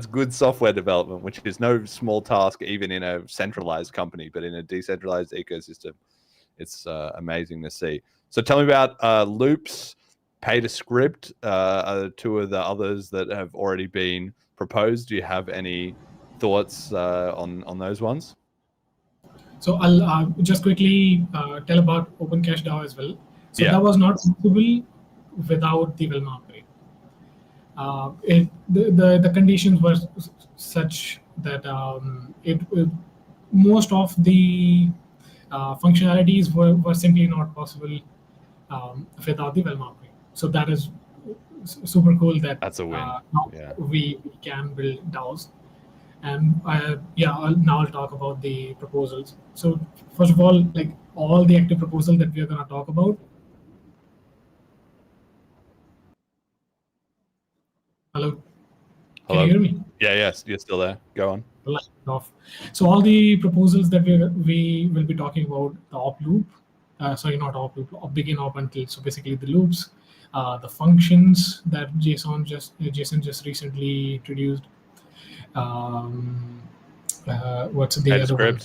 good software development, which is no small task, even in a centralized company, but in a decentralized ecosystem, it's amazing to see. So tell me about Loops, Pay to Script, two of the others that have already been proposed. Do you have any thoughts on those ones? So I'll just quickly tell about OpenCache DAO as well. So that was not possible without the Velma upgrade. The conditions were such that most of the functionalities were simply not possible without the well marking. So that is super cool that That's a win. now Yeah. we can build DAOs. And I'll talk about the proposals. So first of all, like all the active proposals that we are going to talk about. Hello. Can you hear me? Yeah, yes, you're still there. Go on. Light off. So all the proposals that we will be talking about, the op loop, sorry, not op loop, begin, op, until. So basically the loops, the functions that Jason just recently introduced. What's the other one?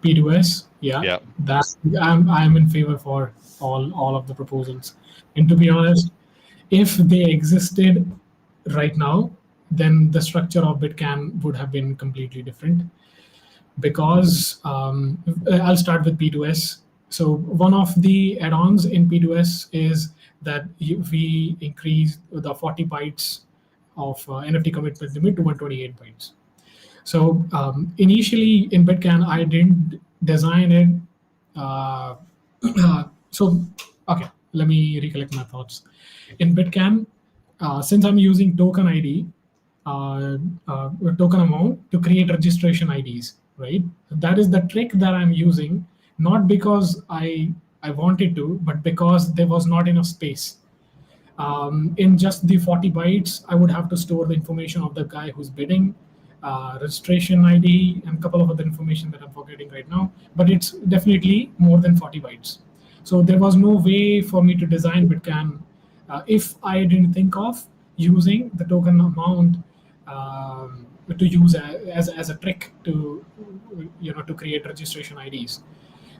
P2S. Yeah. That's I'm in favor for all of the proposals. And to be honest, if they existed right now, then the structure of BitCANN would have been completely different. Because I'll start with P2S. So one of the add-ons in P2S is that we increased the 40 bytes of NFT commitment limit to 128 bytes. So initially in BitCANN, I didn't design it. Okay, let me recollect my thoughts. In BitCANN, since I'm using token ID, token amount to create registration IDs, right? That is the trick that I'm using, not because I wanted to, but because there was not enough space. In just the 40 bytes, I would have to store the information of the guy who's bidding, registration ID, and a couple of other information that I'm forgetting right now, but it's definitely more than 40 bytes. So there was no way for me to design BitCANN if I didn't think of using the token amount to use as a trick to create registration IDs.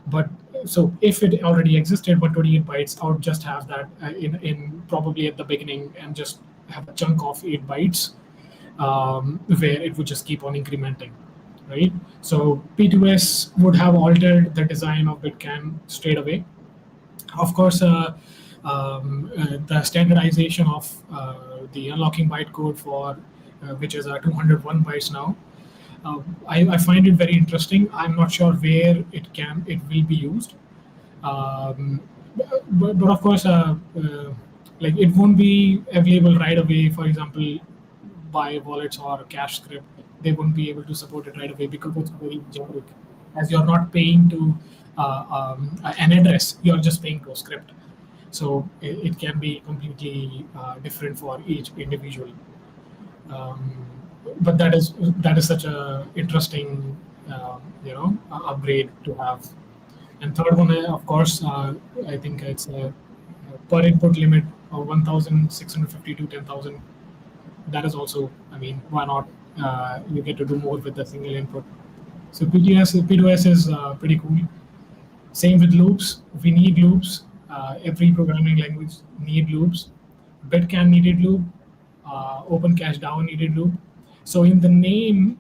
But so if it already existed 128 bytes, I would just have that in probably at the beginning and just have a chunk of 8 bytes where it would just keep on incrementing, right? So P2S would have altered the design of BitCANN straight away. Of course, the standardization of the unlocking bytecode for which is 201 bytes now. I find it very interesting. I'm not sure where it will be used, but of course, like it won't be available right away. For example, by wallets or cash script, they won't be able to support it right away because it's very generic. As you're not paying to an address, you're just paying to a script. So it can be completely different for each individual. But that is such a interesting upgrade to have. And third one, of course, I think it's a per input limit of 1,650 to 10,000. That is also, I mean, why not? You get to do more with the single input. So P2S is pretty cool. Same with loops. We need loops. Every programming language need loops. BitCANN needed loop. OpenCash DAO needed loop. So in the name,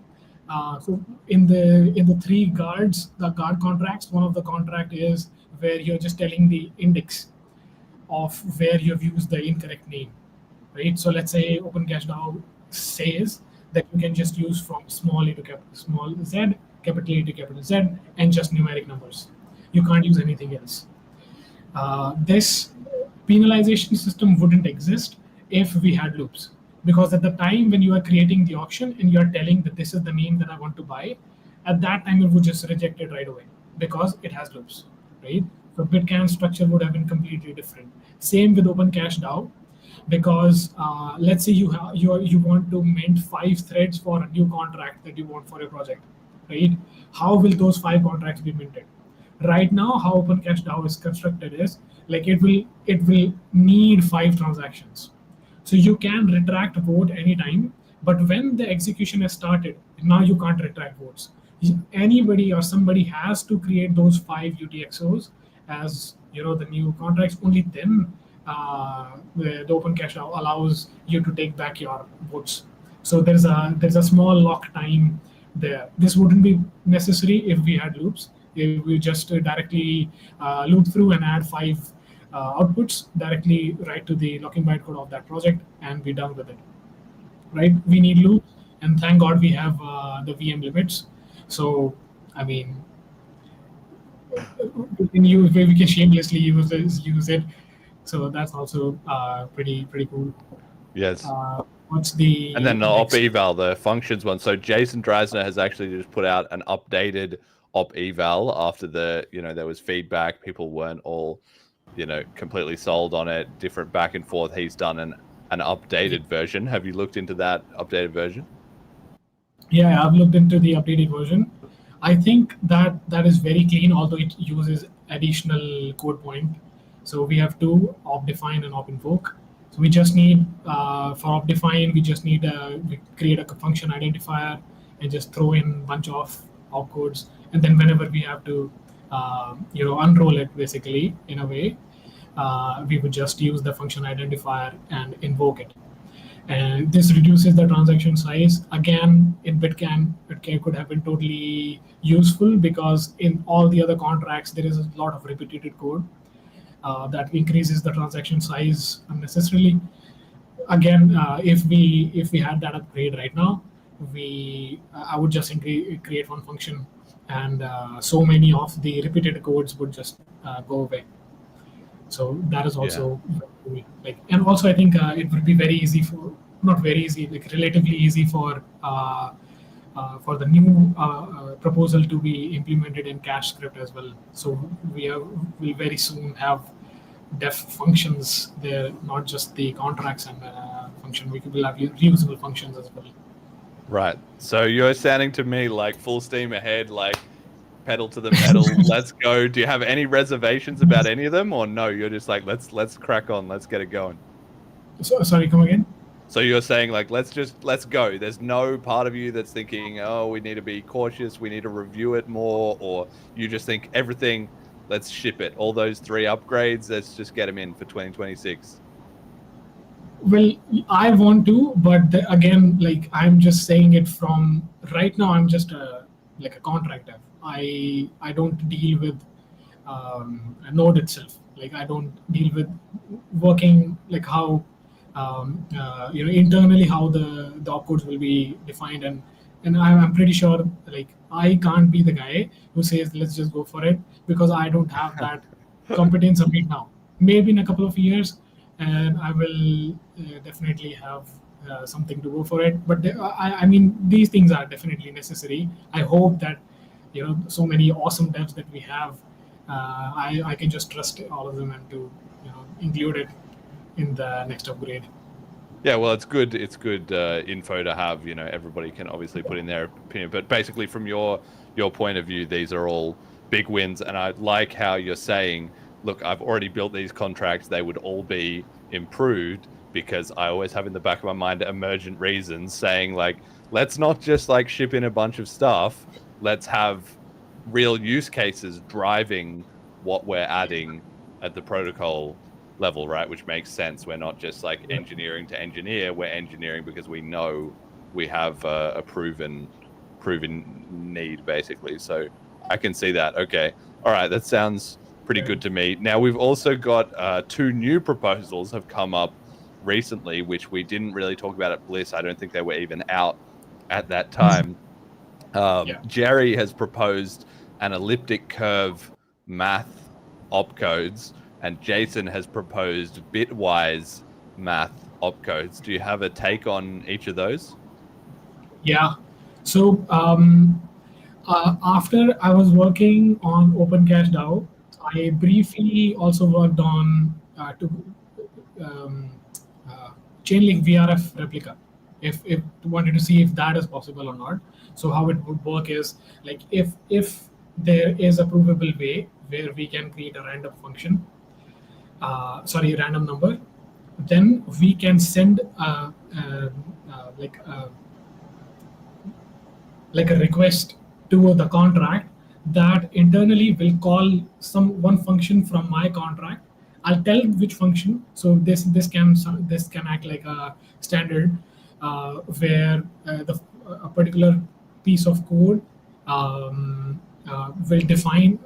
so in the three guards, the guard contracts, one of the contract is where you're just telling the index of where you've used the incorrect name, right? So let's say OpenCash DAO says that you can just use from small a to small z, capital A to capital Z, and just numeric numbers. You can't use anything else. This penalization system wouldn't exist if we had loops. Because at the time when you are creating the auction and you are telling that this is the name that I want to buy, at that time it would just reject it right away because it has loops, right? So BitCANN structure would have been completely different. Same with OpenCash DAO, because let's say you want to mint 5 threads for a new contract that you want for your project, right? How will those 5 contracts be minted? Right now, how OpenCash DAO is constructed is like it will need 5 transactions. So you can retract vote anytime, but when the execution has started, now you can't retract votes. Anybody or somebody has to create those 5 UTXOs as the new contracts. Only then the OpenCash DAO allows you to take back your votes. So there's a small lock time there. This wouldn't be necessary if we had loops. If we just directly loop through and add 5 outputs directly right to the locking bytecode of that project and be done with it, right? We need loops, and thank God we have the VM limits. So, I mean, we can shamelessly use it. So that's also pretty cool. Yes. What's the And then the op next? eval, the functions one. So Jason Dreisner has actually just put out an updated op eval after there was feedback. People weren't all, completely sold on it. Different back and forth. He's done an updated version. Have you looked into that updated version? Yeah, I've looked into the updated version. I think that is very clean, although it uses additional code point. So we have two, op define and op invoke. So we just need, for op define, we just need we create a function identifier and just throw in a bunch of opcodes. And then whenever we have to, unroll it basically in a way, we would just use the function identifier and invoke it. And this reduces the transaction size. Again, in BitCANN, it could have been totally useful because in all the other contracts, there is a lot of repeated code that increases the transaction size unnecessarily. Again, if we had that upgrade right now, I would just create one function, and so many of the repeated codes would just go away. So that is also and also I think it would be very easy not very easy, relatively easy for the new proposal to be implemented in cache script as well. So we'll very soon have def functions there, not just the contracts and function. We will have reusable functions as well. Right. So you're sounding to me like full steam ahead, like pedal to the metal, let's go. Do you have any reservations about any of them, or no? You're just like, let's crack on, let's get it going. Sorry, come again? So you're saying like, let's go. There's no part of you that's thinking, oh, we need to be cautious, we need to review it more, or you just think everything, let's ship it. All those 3 upgrades, let's just get them in for 2026. Well, I want to, but again, like I'm just saying it from right now. I'm just a contractor. I don't deal with a node itself. Like I don't deal with working like how internally how the opcodes will be defined, and I'm pretty sure like I can't be the guy who says let's just go for it, because I don't have that competence right now. Maybe in a couple of years, and I will definitely have something to go for it. But I mean, these things are definitely necessary. I hope that so many awesome devs that we have, I can just trust all of them and to include it in the next upgrade. Yeah, well, it's good. It's good info to have. Everybody can obviously put in their opinion, but basically, from your point of view, these are all big wins. And I like how you're saying, look, I've already built these contracts. They would all be improved, because I always have in the back of my mind emergent reasons saying like, let's not just like ship in a bunch of stuff. Let's have real use cases driving what we're adding at the protocol level, right? Which makes sense. We're not just like engineering to engineer. We're engineering because we know we have a proven need, basically. So I can see that. Okay. All right. That sounds pretty good to me. Now, we've also got 2 new proposals have come up recently, which we didn't really talk about at Bliss. I don't think they were even out at that time. Jerry has proposed an elliptic curve math opcodes, and Jason has proposed bitwise math opcodes. Do you have a take on each of those? Yeah. So after I was working on OpenCache DAO, I briefly also worked on Chainlink VRF replica. If wanted to see if that is possible or not. So how it would work is like if there is a provable way where we can create a random function, random number, then we can send like a request to the contract that internally will call one function from my contract. I'll tell which function. So this can act like a standard where a particular piece of code will define.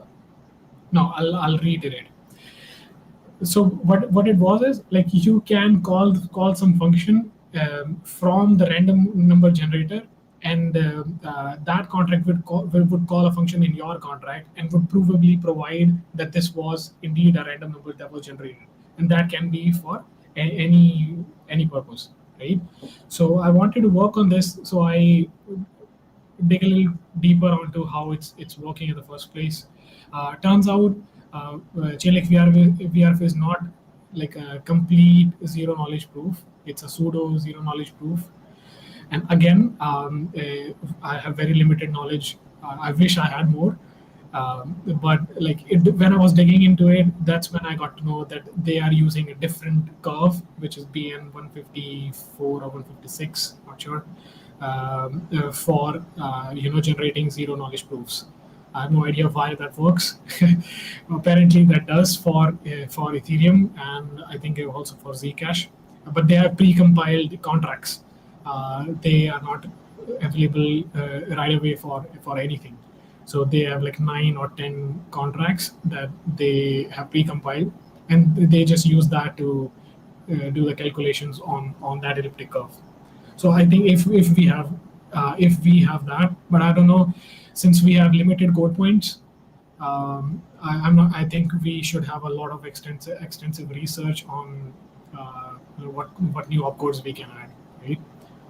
No, I'll reiterate. So what it was is like you can call some function from the random number generator and that contract would call a function in your contract and would provably provide that this was indeed a random number that was generated, and that can be for any purpose, right? So I wanted to work on this, so I dig a little deeper onto how it's working in the first place. Turns out Chainlink VRF is not like a complete zero knowledge proof. It's a pseudo zero knowledge proof. And again, I have very limited knowledge. I wish I had more. But like when I was digging into it, that's when I got to know that they are using a different curve, which is BN 154 or 156, not sure, for generating zero knowledge proofs. I have no idea why that works. Apparently, that does for Ethereum, and I think also for Zcash. But they have pre-compiled contracts. They are not available right away for anything. So they have like 9 or 10 contracts that they have pre-compiled, and they just use that to do the calculations on that elliptic curve. So I think if we have that, but I don't know, since we have limited code points, I think we should have a lot of extensive research on what new opcodes we can add, right?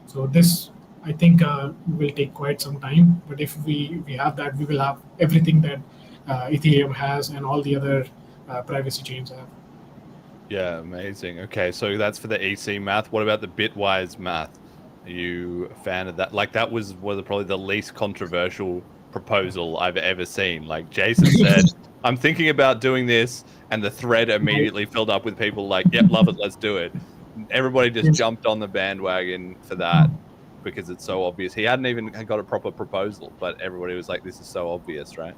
So this, I think, will take quite some time. But if we have that, we will have everything that Ethereum has and all the other privacy chains have. Yeah, amazing. Okay, so that's for the EC math. What about the bitwise math? Are you a fan of that? Like, that was probably the least controversial proposal I've ever seen. Like, Jason said, I'm thinking about doing this, and the thread immediately filled up with people like, yep, love it, let's do it. Everybody just jumped on the bandwagon for that because it's so obvious. He hadn't even got a proper proposal, but everybody was like, this is so obvious, right?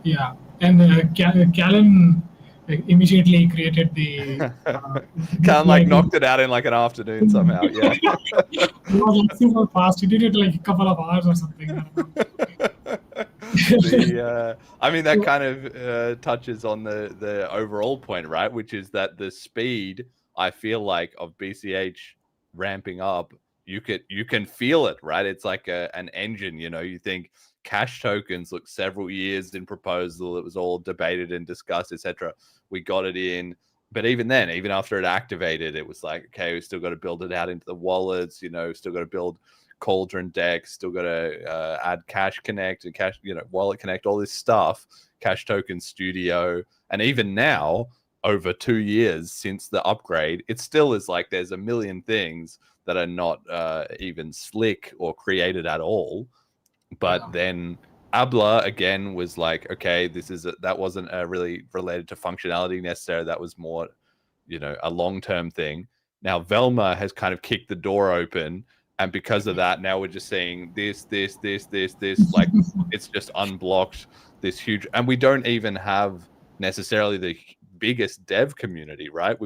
Yeah, and Callan immediately created the... Callan like knocked it out in like an afternoon somehow, yeah. It was like super fast. He did it like a couple of hours or something. I mean, that kind of touches on the overall point, right? Which is that the speed, I feel like, of BCH ramping up, you can feel it, right? It's like an engine, you know. You think cash tokens look several years in proposal. It was all debated and discussed, etc. We got it in, but even then, even after it activated, it was like, okay, we still got to build it out into the wallets, you know, still got to build Cauldron decks, still got to add Cash Connect and Cash, you know, Wallet Connect, all this stuff, Cash Token Studio, and even now, over 2 years since the upgrade, it still is like there's a million things that are not even slick or created at all. But then Abla again was like, okay, that wasn't really related to functionality necessarily. That was more, you know, a long-term thing. Now Velma has kind of kicked the door open, and because of that, now we're just seeing this, like it's just unblocked this huge, and we don't even have necessarily the biggest dev community, right?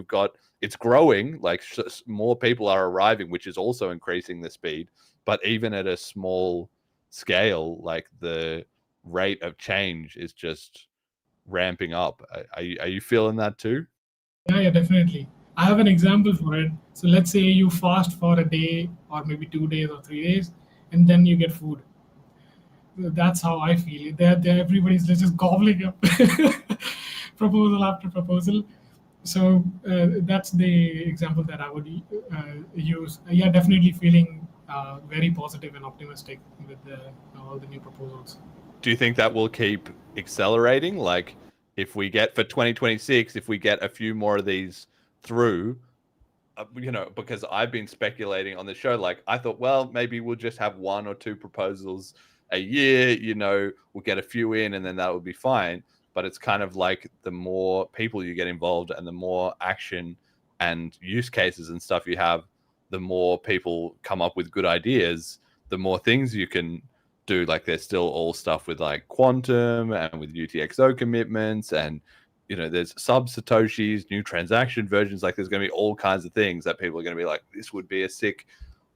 It's growing, like more people are arriving, which is also increasing the speed, but even at a small scale, like the rate of change is just ramping up. Are you feeling that too? Yeah, definitely. I have an example for it. So let's say you fast for a day or maybe 2 days or 3 days, and then you get food. That's how I feel. Everybody's just gobbling up proposal after proposal. So that's the example that I would use. Yeah, definitely feeling very positive and optimistic with all the new proposals. Do you think that will keep accelerating? Like, if we get for 2026, if we get a few more of these through, you know, because I've been speculating on the show, like I thought, well, maybe we'll just have 1 or 2 proposals a year, you know, we'll get a few in and then that would be fine. But it's kind of like the more people you get involved and the more action and use cases and stuff you have, the more people come up with good ideas, the more things you can do. Like there's still all stuff with like quantum and with UTXO commitments, and you know, there's sub Satoshis, new transaction versions. Like there's going to be all kinds of things that people are going to be like, this would be a sick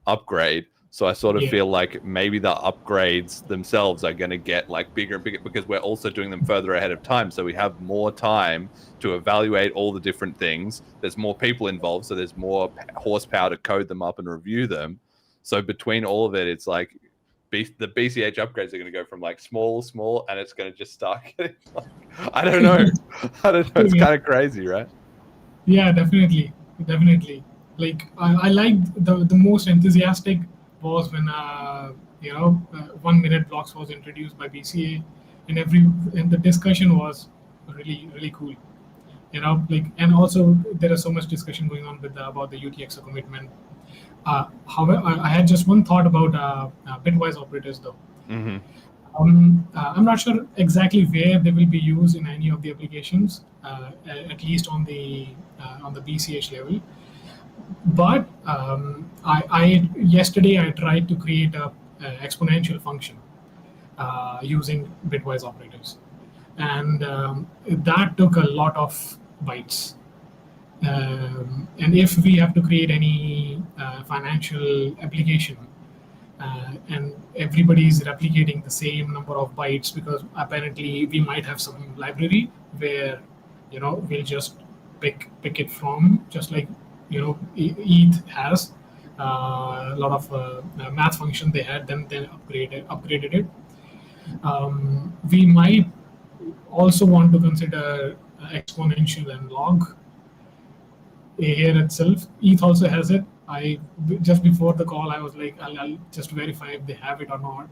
upgrade. So I sort of feel like maybe the upgrades themselves are going to get like bigger and bigger because we're also doing them further ahead of time. So we have more time to evaluate all the different things. There's more people involved, so there's more horsepower to code them up and review them. So between all of it, it's like the BCH upgrades are going to go from like small, and it's going to just start getting like, I don't know. It's kind of crazy, right? Yeah, definitely. Like I liked the most enthusiastic was when 1 minute blocks was introduced by BCA, and the discussion was really cool. Like, and also there is so much discussion going on with about the UTXO commitment. However, I had just one thought about bitwise operators though. Mm-hmm. I'm not sure exactly where they will be used in any of the applications, at least on the BCH level. But yesterday I tried to create a exponential function using bitwise operators, and that took a lot of bytes. And if we have to create any financial application, and everybody is replicating the same number of bytes, because apparently we might have some library where we'll just pick it from, just like ETH has a lot of math function they had, then upgraded it. We might also want to consider exponential and log here itself. ETH also has it. I just before the call I was like, I'll just verify if they have it or not.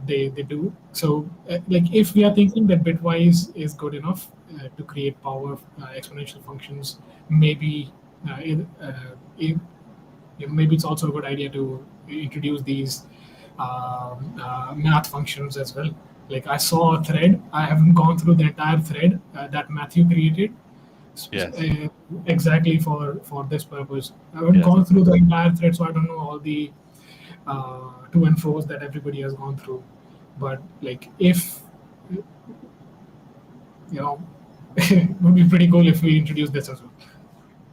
They do. So like if we are thinking that bitwise is good enough to create power exponential functions, maybe maybe it's also a good idea to introduce these math functions as well. Like I saw a thread. I haven't gone through the entire thread that Matthew created. Yes. Exactly for this purpose. I haven't gone through the entire thread, so I don't know all the to and fro's that everybody has gone through. But like, if it would be pretty cool if we introduce this as well.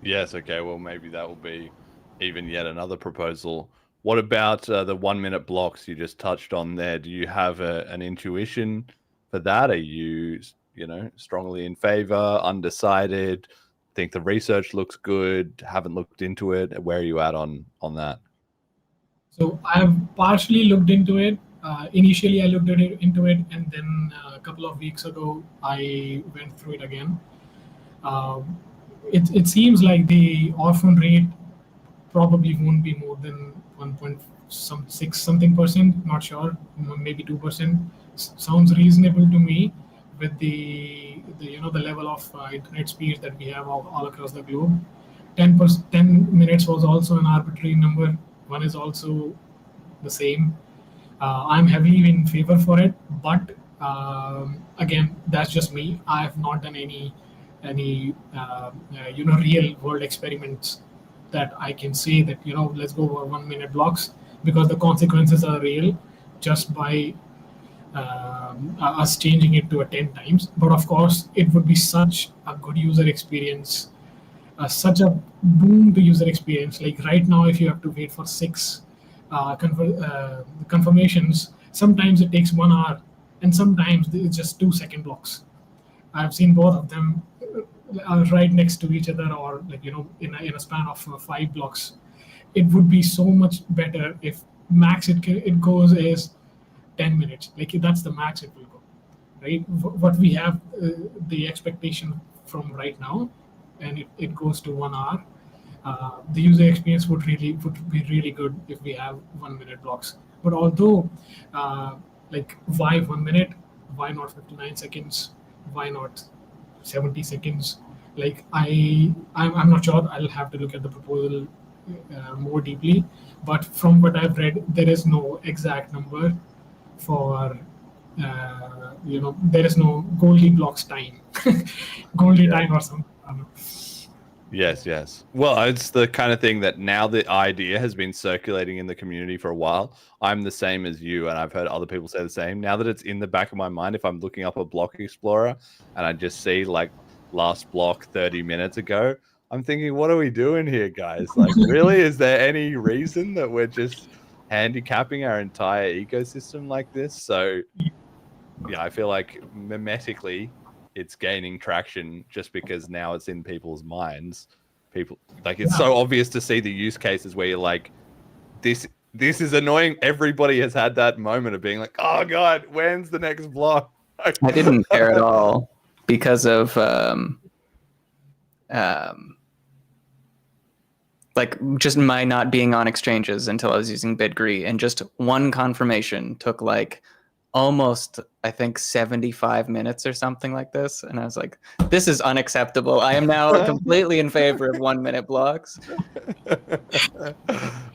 Yes. Okay. Well, maybe that will be even yet another proposal. What about the 1 minute blocks you just touched on there? Do you have an intuition for that? Are you strongly in favor, undecided, think the research looks good, haven't looked into it? Where are you at on that? So I have partially looked into it. Initially, I looked into it, and then a couple of weeks ago, I went through it again. It seems like the orphan rate probably won't be more than 1.6 something percent. Not sure, maybe 2%. Sounds reasonable to me with the level of internet speeds that we have all across the globe. 10 minutes was also an arbitrary number. 1 is also the same. I'm heavily in favor for it, but again, that's just me. I have not done any real world experiments that I can say that let's go over 1 minute blocks, because the consequences are real just by us changing it to a 10 times. But of course, it would be such a good user experience, such a boom to user experience. Like right now, if you have to wait for 6 confirmations, sometimes it takes 1 hour, and sometimes it's just 2-second blocks. I've seen both of them right next to each other, or like in a span of 5 blocks. It would be so much better if max it goes is 10 minutes. Like that's the max it will go, right? What we have the expectation from right now, and it goes to 1 hour. The user experience would be really good if we have 1 minute blocks. But although like why 1 minute, why not 59 seconds, why not 70 seconds? Like I'm not sure. I'll have to look at the proposal more deeply, but from what I've read, there is no exact number for there is no Goldilocks time, time or something. I don't know. Yes. Well, it's the kind of thing that now the idea has been circulating in the community for a while. I'm the same as you, and I've heard other people say the same. Now that it's in the back of my mind, if I'm looking up a block explorer and I just see like last block 30 minutes ago, I'm thinking, what are we doing here, guys? Like, really? Is there any reason that we're just handicapping our entire ecosystem like this? So, yeah, I feel like mimetically, it's gaining traction just because now it's in people's minds. People like it's so obvious to see the use cases where you're like, this This is annoying. Everybody has had that moment of being like, "Oh God, when's the next block?" I didn't care at all because of like just my not being on exchanges until I was using BitGree, and just one confirmation took like almost, I think, 75 minutes or something like this. And I was like, this is unacceptable. I am now completely in favor of 1 minute blocks.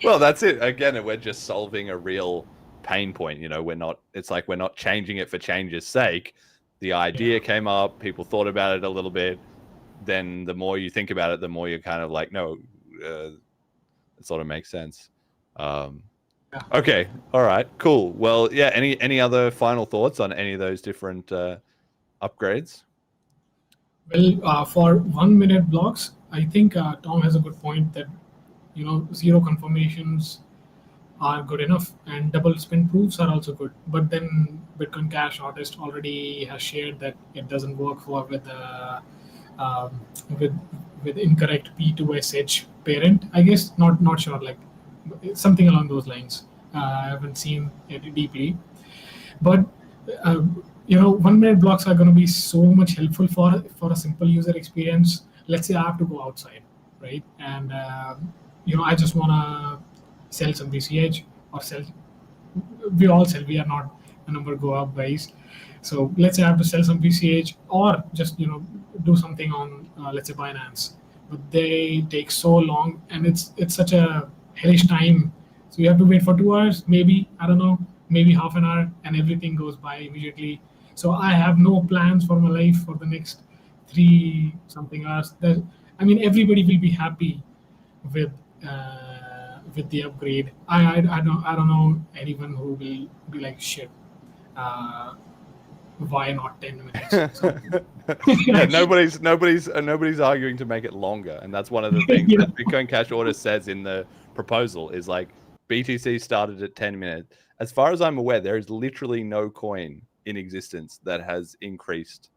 Well, that's it. Again, we're just solving a real pain point. You know, it's like we're not changing it for change's sake. The idea came up, people thought about it a little bit. Then the more you think about it, the more you're kind of like, no, it sort of makes sense. Okay, all right, cool. Well, yeah. Any other final thoughts on any of those different upgrades? Well, for 1 minute blocks, I think Tom has a good point that zero confirmations are good enough, and double spin proofs are also good. But then Bitcoin Cash artist already has shared that it doesn't work with incorrect P2SH parent. I guess not sure, like something along those lines. I haven't seen it deeply, but 1 minute blocks are going to be so much helpful for a simple user experience. Let's say I have to go outside, right? And I just want to sell some BCH or sell. We all sell. We are not a number go up guys. So let's say I have to sell some BCH or just do something on let's say Binance, but they take so long, and it's such a hellish time. So you have to wait for 2 hours, maybe, I don't know, maybe half an hour, and everything goes by immediately. So I have no plans for my life for the next 3 something hours. Everybody will be happy with the upgrade. I don't know anyone who will be like, shit, why not 10 minutes? So, yeah, nobody's arguing to make it longer, and that's one of the things that Bitcoin Cash Order says in the proposal is like BTC started at 10 minutes. As far as I'm aware, there is literally no coin in existence that has increased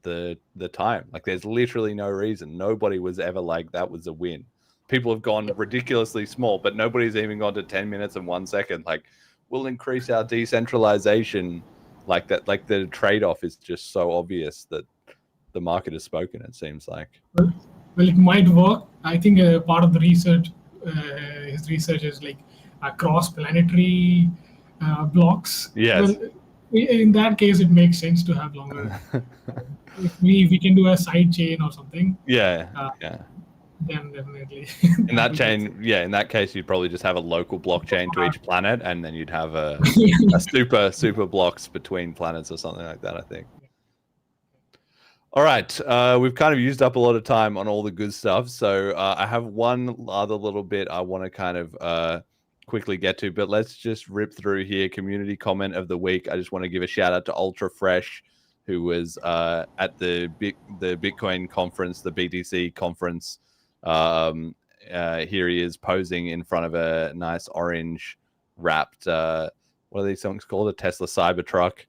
the time. Like, there's literally no reason. Nobody was ever like that was a win. People have gone ridiculously small, but nobody's even gone to 10 minutes and 1 second. Like, we'll increase our decentralization like that. Like, the trade-off is just so obvious that the market has spoken, it seems like. Well, it might work. I think part of the research, his research is like cross-planetary blocks. Yes. Well, in that case, it makes sense to have longer. If we can do a side chain or something. Yeah. Then definitely. In that chain, in that case, you'd probably just have a local blockchain to each planet, and then you'd have a super blocks between planets or something like that, I think. All right, we've kind of used up a lot of time on all the good stuff, so I have one other little bit I want to kind of quickly get to, but let's just rip through here. Community comment of the week. I just want to give a shout out to Ultra Fresh, who was at the Bitcoin conference, the BTC conference. Here he is posing in front of a nice orange wrapped, what are these songs called? A Tesla Cybertruck.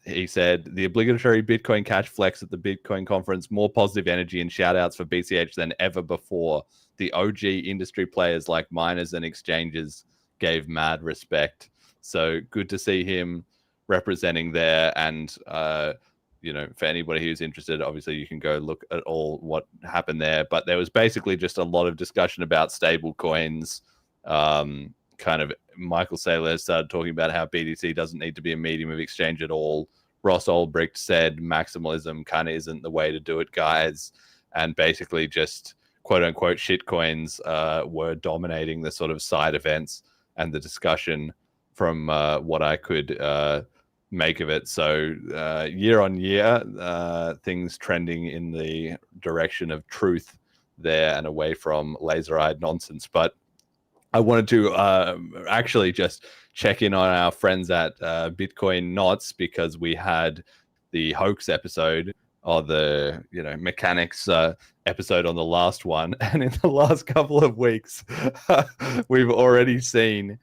He said, the obligatory Bitcoin Cash flex at the Bitcoin conference, more positive energy and shout outs for BCH than ever before. The OG industry players like miners and exchanges gave mad respect. So good to see him representing there. And, for anybody who's interested, obviously you can go look at all what happened there. But there was basically just a lot of discussion about stable coins. Kind of Michael Saylor started talking about how BTC doesn't need to be a medium of exchange at all. Ross Ulbricht said maximalism kind of isn't the way to do it, guys. And basically just quote unquote shit coins were dominating the sort of side events and the discussion from what I could make of it. So year on year, things trending in the direction of truth there and away from laser-eyed nonsense. But I wanted to actually just check in on our friends at Bitcoin Knots, because we had the hoax episode or the mechanics episode on the last one, and in the last couple of weeks we've already seen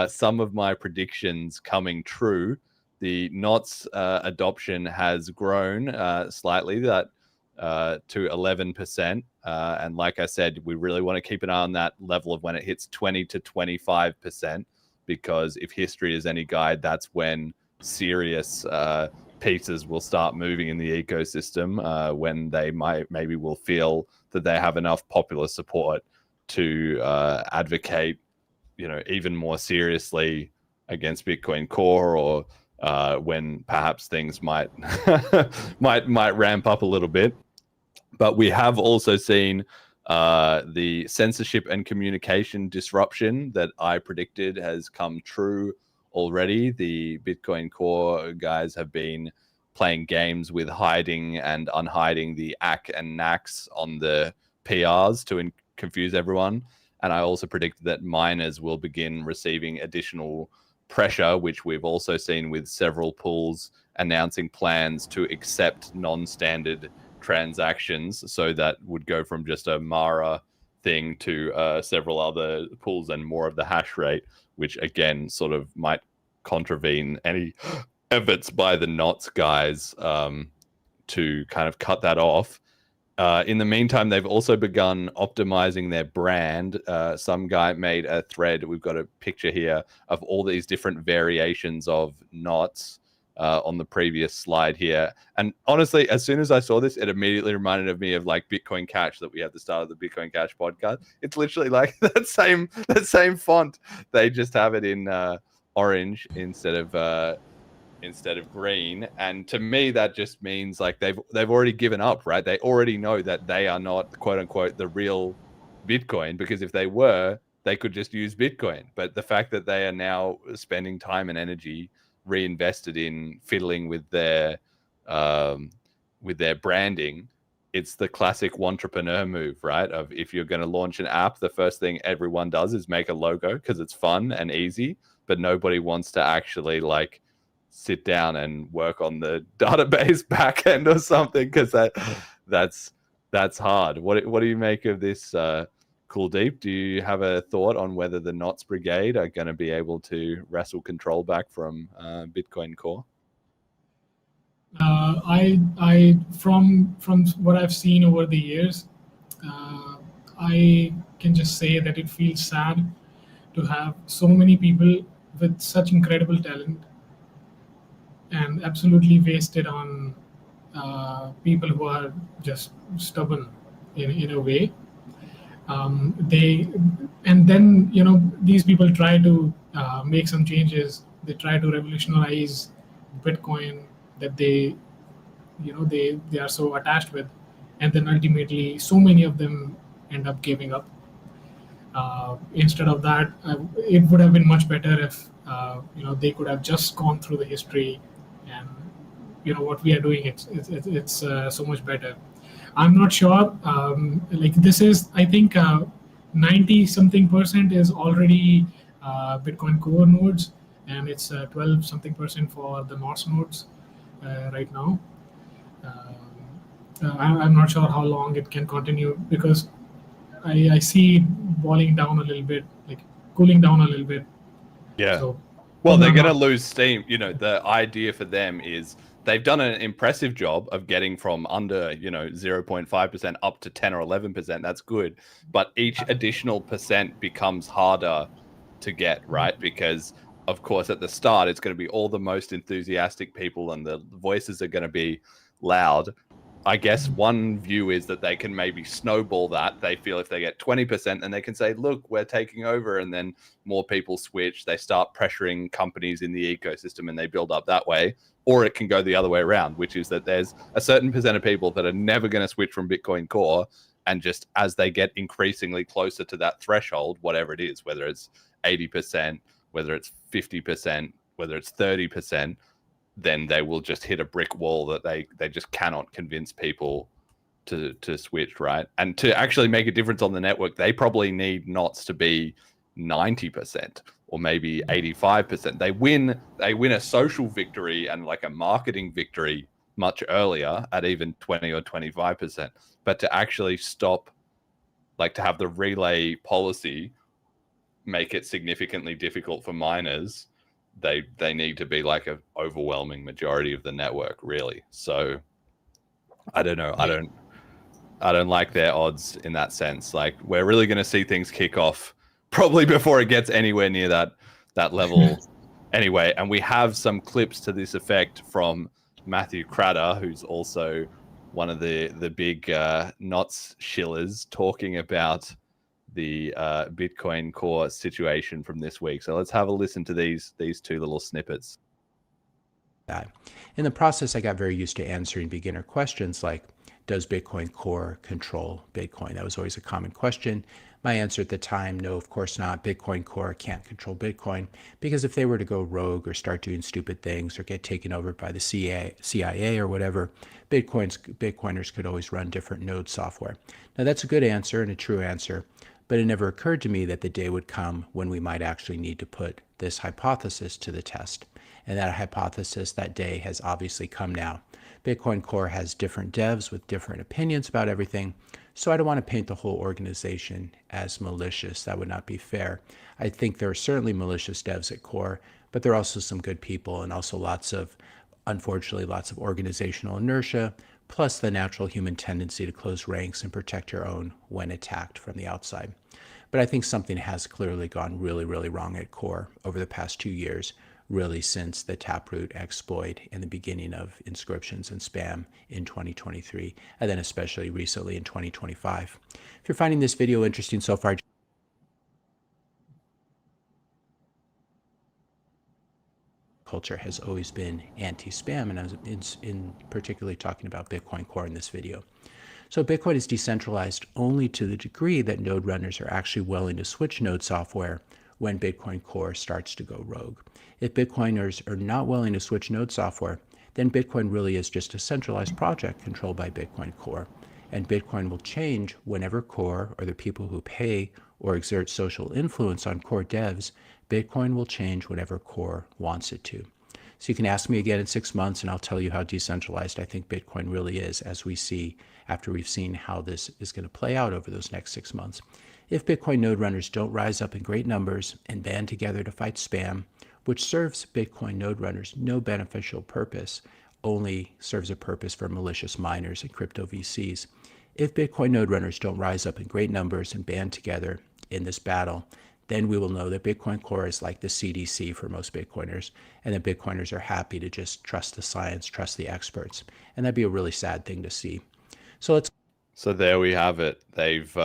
some of my predictions coming true. The Knots adoption has grown slightly. That to 11%. And like I said, we really want to keep an eye on that level of when it hits 20 to 25%, because if history is any guide, that's when serious pieces will start moving in the ecosystem, when they maybe will feel that they have enough popular support to advocate, even more seriously against Bitcoin Core, or when perhaps things might might ramp up a little bit. But we have also seen the censorship and communication disruption that I predicted has come true already. The Bitcoin Core guys have been playing games with hiding and unhiding the ACK and NACs on the PRs to confuse everyone. And I also predicted that miners will begin receiving additional pressure, which we've also seen with several pools announcing plans to accept non-standard transactions. So that would go from just a Mara thing to several other pools and more of the hash rate, which again sort of might contravene any efforts by the NOTS guys to kind of cut that off. In the meantime, they've also begun optimizing their brand. Some guy made a thread. We've got a picture here of all these different variations of NOTS on the previous slide here. And honestly, as soon as I saw this, it immediately reminded me of like Bitcoin Cash that we had at the start of the Bitcoin Cash podcast. It's literally like that same font. They just have it in orange instead of green. And to me, that just means like they've already given up, right? They already know that they are not, quote unquote, the real Bitcoin, because if they were, they could just use Bitcoin. But the fact that they are now spending time and energy reinvested in fiddling with their branding, it's the classic entrepreneur move, right? Of if you're going to launch an app, the first thing everyone does is make a logo because it's fun and easy, but nobody wants to actually like sit down and work on the database backend or something, because that's hard. What do you make of this, Kuldeep? Do you have a thought on whether the NOTS Brigade are going to be able to wrestle control back from Bitcoin Core? I from what I've seen over the years, I can just say that it feels sad to have so many people with such incredible talent and absolutely wasted on people who are just stubborn in a way. These people try to make some changes. They try to revolutionize Bitcoin that they are so attached with, and then ultimately so many of them end up giving up. Instead of that, it would have been much better if they could have just gone through the history, and what we are doing, it's so much better. I'm not sure. This is, I think, 90 something % is already Bitcoin Core nodes, and it's 12 something % for the NOTS nodes right now. I'm not sure how long it can continue, because I see it boiling down a little bit, like cooling down a little bit. Yeah. So, well, they're going to lose steam. The idea for them is they've done an impressive job of getting from under, 0.5% up to 10 or 11%. That's good. But each additional percent becomes harder to get, right? Because, of course, at the start, it's going to be all the most enthusiastic people and the voices are going to be loud. I guess one view is that they can maybe snowball that. They feel if they get 20%, then they can say, look, we're taking over. And then more people switch. They start pressuring companies in the ecosystem and they build up that way. Or it can go the other way around, which is that there's a certain percent of people that are never going to switch from Bitcoin Core. And just as they get increasingly closer to that threshold, whatever it is, whether it's 80%, whether it's 50%, whether it's 30%, then they will just hit a brick wall that they just cannot convince people to switch, right? And to actually make a difference on the network, they probably need NOTS to be 90% or maybe 85%. They win a social victory and like a marketing victory much earlier at even 20 or 25%. But to actually stop, like to have the relay policy make it significantly difficult for miners, they need to be like an overwhelming majority of the network, really. So I don't know. I don't like their odds in that sense. Like, we're really going to see things kick off probably before it gets anywhere near that level anyway. And we have some clips to this effect from Matthew Cratter, who's also one of the big Knots shillers, talking about the Bitcoin Core situation from this week. So let's have a listen to these two little snippets. That. In the process, I got very used to answering beginner questions like, does Bitcoin Core control Bitcoin? That was always a common question. My answer at the time, no, of course not. Bitcoin Core can't control Bitcoin, because if they were to go rogue or start doing stupid things or get taken over by the CIA or whatever, Bitcoiners could always run different node software. Now, that's a good answer and a true answer, but it never occurred to me that the day would come when we might actually need to put this hypothesis to the test. And that hypothesis, that day, has obviously come now. Bitcoin Core has different devs with different opinions about everything, so I don't want to paint the whole organization as malicious. That would not be fair. I think there are certainly malicious devs at Core, but there are also some good people, and also unfortunately, lots of organizational inertia, plus the natural human tendency to close ranks and protect your own when attacked from the outside. But I think something has clearly gone really, really wrong at Core over the past 2 years, really since the Taproot exploit and the beginning of inscriptions and spam in 2023, and then especially recently in 2025. If you're finding this video interesting so far, culture has always been anti-spam, and I was in particularly talking about Bitcoin Core in this video. So Bitcoin is decentralized only to the degree that node runners are actually willing to switch node software when Bitcoin Core starts to go rogue. If Bitcoiners are not willing to switch node software, then Bitcoin really is just a centralized project controlled by Bitcoin Core. And Bitcoin will change whenever Core, or the people who pay or exert social influence on Core devs, Bitcoin will change whenever Core wants it to. So you can ask me again in 6 months and I'll tell you how decentralized I think Bitcoin really is, as we see after we've seen how this is going to play out over those next 6 months. If Bitcoin node runners don't rise up in great numbers and band together to fight spam, which serves Bitcoin node runners no beneficial purpose, only serves a purpose for malicious miners and crypto VCs. If Bitcoin node runners don't rise up in great numbers and band together in this battle, then we will know that Bitcoin Core is like the CDC for most Bitcoiners, and that Bitcoiners are happy to just trust the science, trust the experts. And that'd be a really sad thing to see. So there we have it. They've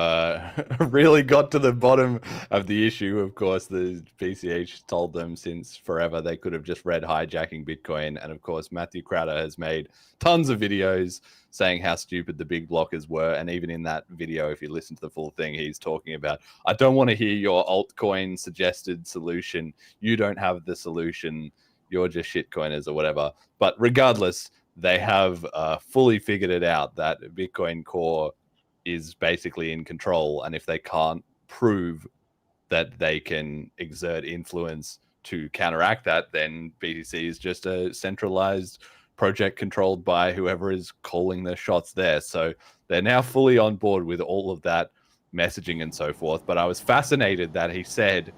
really got to the bottom of the issue. Of course, the BCH told them since forever they could have just read hijacking Bitcoin. And of course, Matthew Cratter has made tons of videos saying how stupid the big blockers were. And even in that video, if you listen to the full thing, he's talking about, I don't want to hear your altcoin suggested solution. You don't have the solution. You're just shitcoiners or whatever. But regardless, they have fully figured it out that Bitcoin Core is basically in control. And if they can't prove that they can exert influence to counteract that, then BTC is just a centralized project controlled by whoever is calling the shots there. So they're now fully on board with all of that messaging and so forth. But I was fascinated that he said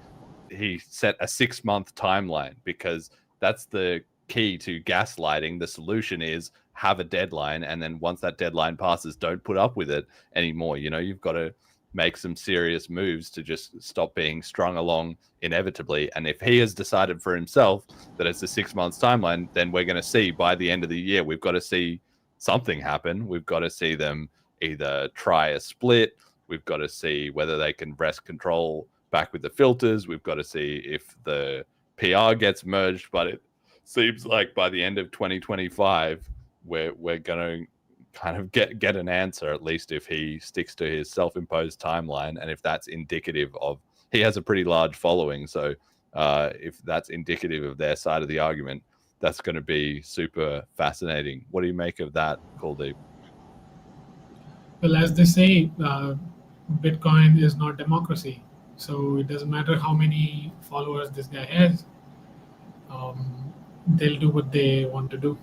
he set a 6-month timeline, because that's the key to gaslighting. The solution is have a deadline, and then once that deadline passes, don't put up with it anymore. You know, you've got to make some serious moves to just stop being strung along inevitably. And if he has decided for himself that it's a 6 months timeline, then we're going to see by the end of the year, we've got to see something happen. We've got to see them either try a split. We've got to see whether they can wrest control back with the filters. We've got to see if the PR gets merged, but it seems like by the end of 2025, we're going to kind of get an answer, at least if he sticks to his self-imposed timeline. And if that's indicative of, he has a pretty large following. So if that's indicative of their side of the argument, that's going to be super fascinating. What do you make of that, Kuldeep? Well, as they say, Bitcoin is not democracy. So it doesn't matter how many followers this guy has. They'll do what they want to do.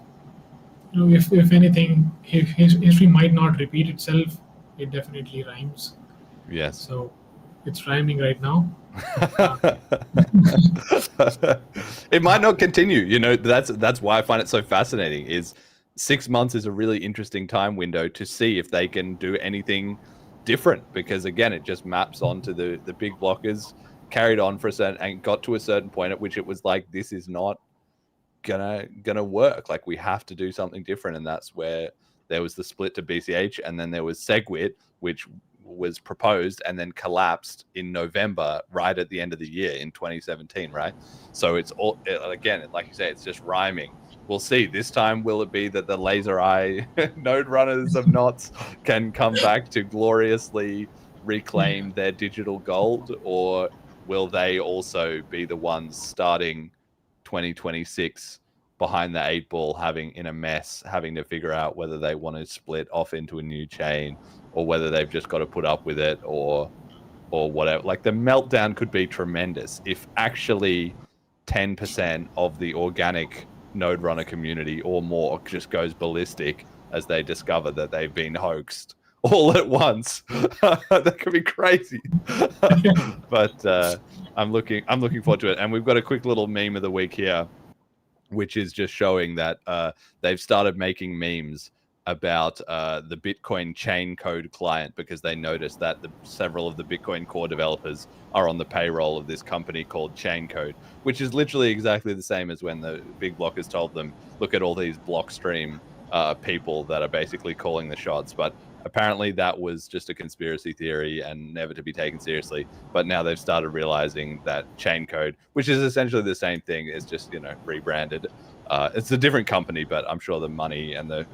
You know, if anything, if his history might not repeat itself, it definitely rhymes. Yes. So it's rhyming right now. It might not continue. You know, that's why I find it so fascinating. Is 6 months is a really interesting time window to see if they can do anything different, because again, it just maps onto the big blockers carried on for a certain and got to a certain point at which it was like, this is not gonna work. Like, we have to do something different. And that's where there was the split to BCH, and then there was SegWit, which was proposed and then collapsed in November, right at the end of the year in 2017, right? So it's all, again, like you say, it's just rhyming. We'll see. This time, will it be that the laser eye node runners of knots can come back to gloriously reclaim their digital gold, or will they also be the ones starting 2026 behind the 8 ball, having in a mess, having to figure out whether they want to split off into a new chain, or whether they've just got to put up with it, or whatever. Like, the meltdown could be tremendous if actually 10% of the organic node runner community or more just goes ballistic as they discover that they've been hoaxed all at once. That could be crazy. But I'm looking forward to it. And we've got a quick little meme of the week here, which is just showing that they've started making memes about the Bitcoin chain code client, because they noticed that several of the Bitcoin core developers are on the payroll of this company called Chain Code, which is literally exactly the same as when the big blockers told them, look at all these Blockstream people that are basically calling the shots. But apparently that was just a conspiracy theory and never to be taken seriously. But now they've started realizing that Chain Code, which is essentially the same thing, is just, rebranded. It's a different company, but I'm sure the money and the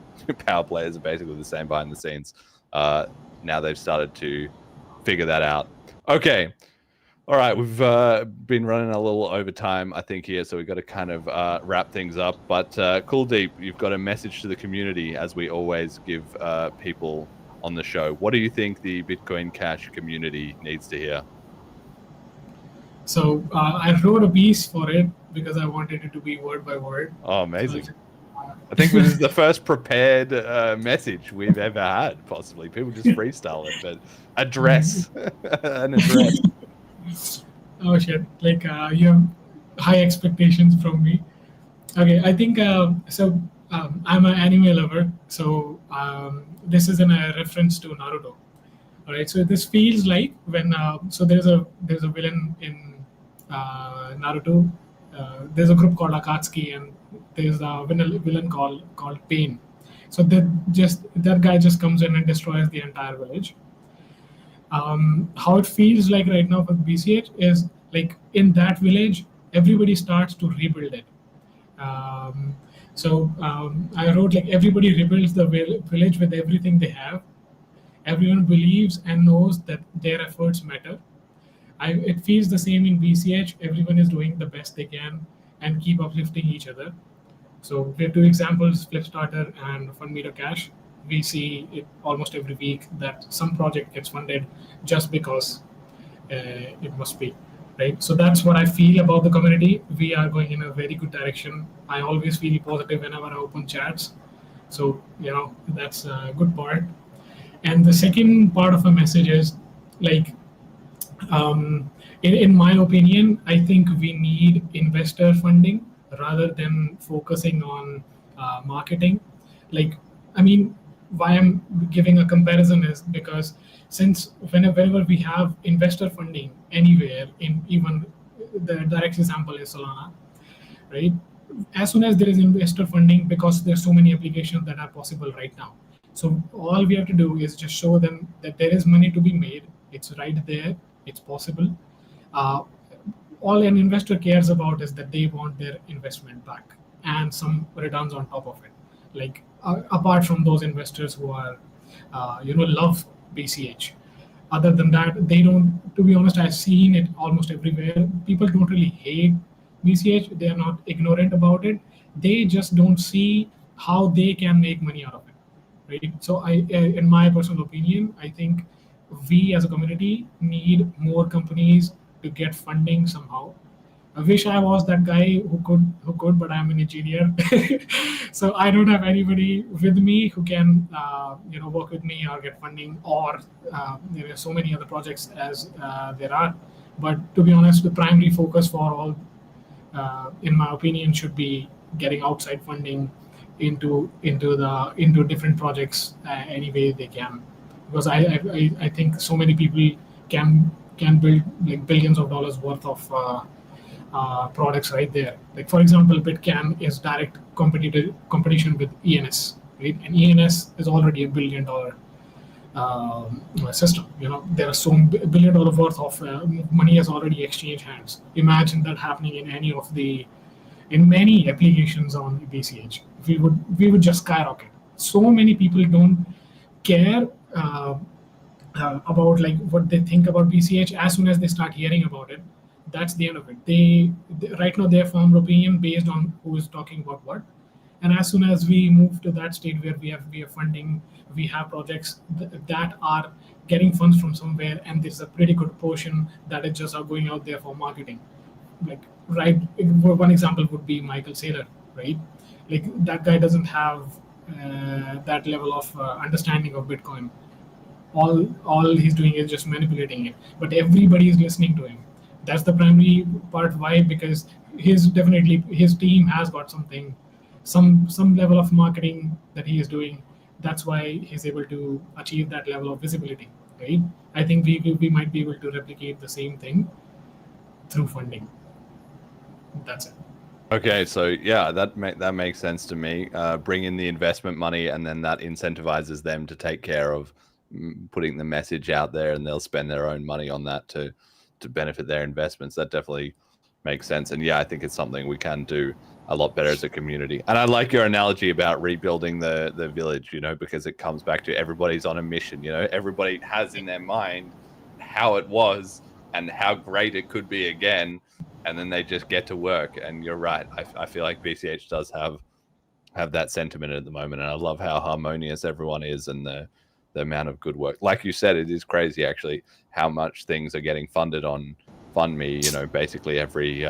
power players are basically the same behind the scenes. Now they've started to figure that out. Okay. All right. We've been running a little over time, I think, here, so we've got to kind of wrap things up. But Kuldeep, you've got a message to the community, as we always give people on the show. What do you think the Bitcoin Cash community needs to hear? So I wrote a piece for it because I wanted it to be word by word. Oh, amazing. I think this is the first prepared message we've ever had, possibly. People just freestyle it, but address. An address. Oh, shit. Like, you have high expectations from me. Okay, I think, I'm an anime lover, so this is in a reference to Naruto. All right, so this feels like when, so there's a villain in Naruto. There's a group called Akatsuki, and there's a villain called Pain. So that guy just comes in and destroys the entire village. How it feels like right now for BCH is like, in that village, everybody starts to rebuild it. I wrote, like, everybody rebuilds the village with everything they have. Everyone believes and knows that their efforts matter. It feels the same in BCH. Everyone is doing the best they can and keep uplifting each other. So we have two examples, Flipstarter and FundMeter Cash. We see it almost every week that some project gets funded just because it must be, right? So that's what I feel about the community. We are going in a very good direction. I always feel positive whenever I open chats. So, that's a good part. And the second part of a message is, like, in my opinion, I think we need investor funding rather than focusing on marketing. Like, why I'm giving a comparison is because since whenever we have investor funding anywhere, in even the direct example is Solana, right? As soon as there is investor funding, because there's so many applications that are possible right now. So all we have to do is just show them that there is money to be made. It's right there. It's possible. All an investor cares about is that they want their investment back and some returns on top of it. Like, apart from those investors who are, love BCH. Other than that, they don't, to be honest, I've seen it almost everywhere. People don't really hate BCH. They are not ignorant about it. They just don't see how they can make money out of it, right? So in my personal opinion, I think we as a community need more companies to get funding somehow. I wish I was that guy who could, but I'm an engineer. So I don't have anybody with me who can, work with me or get funding, or there are so many other projects as there are. But to be honest, the primary focus for all, in my opinion, should be getting outside funding into different projects any way they can, because I think so many people can build like billions of dollars worth of products right there. Like for example, BitCANN is direct competition with ENS, right? And ENS is already $1 billion system. There are $1 billion worth of money has already exchanged hands. Imagine that happening in many applications on BCH. We would just skyrocket. So many people don't care about like what they think about BCH. As soon as they start hearing about it, that's the end of it. They right now they have formed opinion based on who is talking about what. And as soon as we move to that state where we have funding, we have projects that are getting funds from somewhere, and there's a pretty good portion that is just going out there for marketing. Like one example would be Michael Saylor, right? Like that guy doesn't have that level of understanding of Bitcoin. All he's doing is just manipulating it, but everybody is listening to him. That's the primary part. Why? Because his team has got some level of marketing that he is doing. That's why he's able to achieve that level of visibility, right? I think we might be able to replicate the same thing through funding. That's it. Okay, so yeah, that makes sense to me. Bring in the investment money, and then that incentivizes them to take care of putting the message out there, and they'll spend their own money on that to benefit their investments. That definitely makes sense. And yeah, I think it's something we can do a lot better as a community. And I like your analogy about rebuilding the village, because it comes back to everybody's on a mission. Everybody has in their mind how it was and how great it could be again, and then they just get to work. And you're right. I feel like BCH does have that sentiment at the moment, and I love how harmonious everyone is and the amount of good work. Like you said, it is crazy actually how much things are getting funded on FundMe, basically every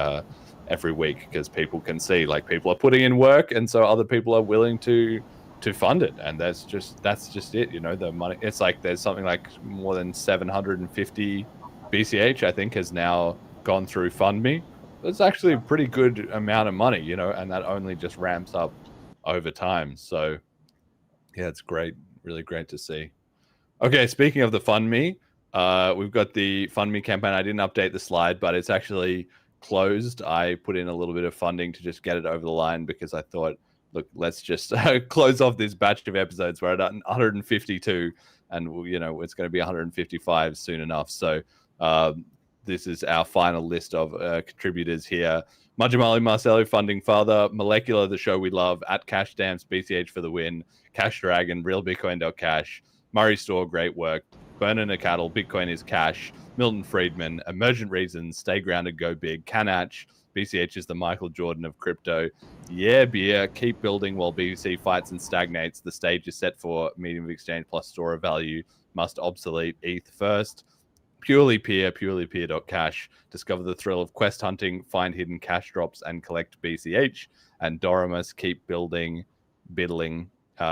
week, because people can see like people are putting in work, and so other people are willing to fund it, and that's just it. The money, it's like there's something like more than 750 BCH I think has now gone through FundMe. That's actually a pretty good amount of money, and that only just ramps up over time. So yeah, it's great, really great to see. Okay, speaking of the FundMe, we've got the FundMe campaign. I didn't update the slide, but it's actually closed. I put in a little bit of funding to just get it over the line, because I thought, look, let's just close off this batch of episodes. We're at 152, and it's going to be 155 soon enough. So this is our final list of contributors here. Majamali Marcelo, Funding Father, Molecular, the show we love, at Cash Stamps, BCH for the win, Cash Dragon, RealBitcoin.cash, Murray Store, great work, Burnin' a Cattle, Bitcoin is Cash, Milton Friedman, Emergent Reasons, Stay Grounded, Go Big, Canach, BCH is the Michael Jordan of crypto, Yeah Beer, Keep Building while BBC fights and stagnates, the stage is set for medium of exchange plus store of value, must obsolete ETH first, Purely Peer, purelypeer.cash, discover the thrill of quest hunting, find hidden cash drops and collect BCH, and Dorimus, Keep Building, Biddling,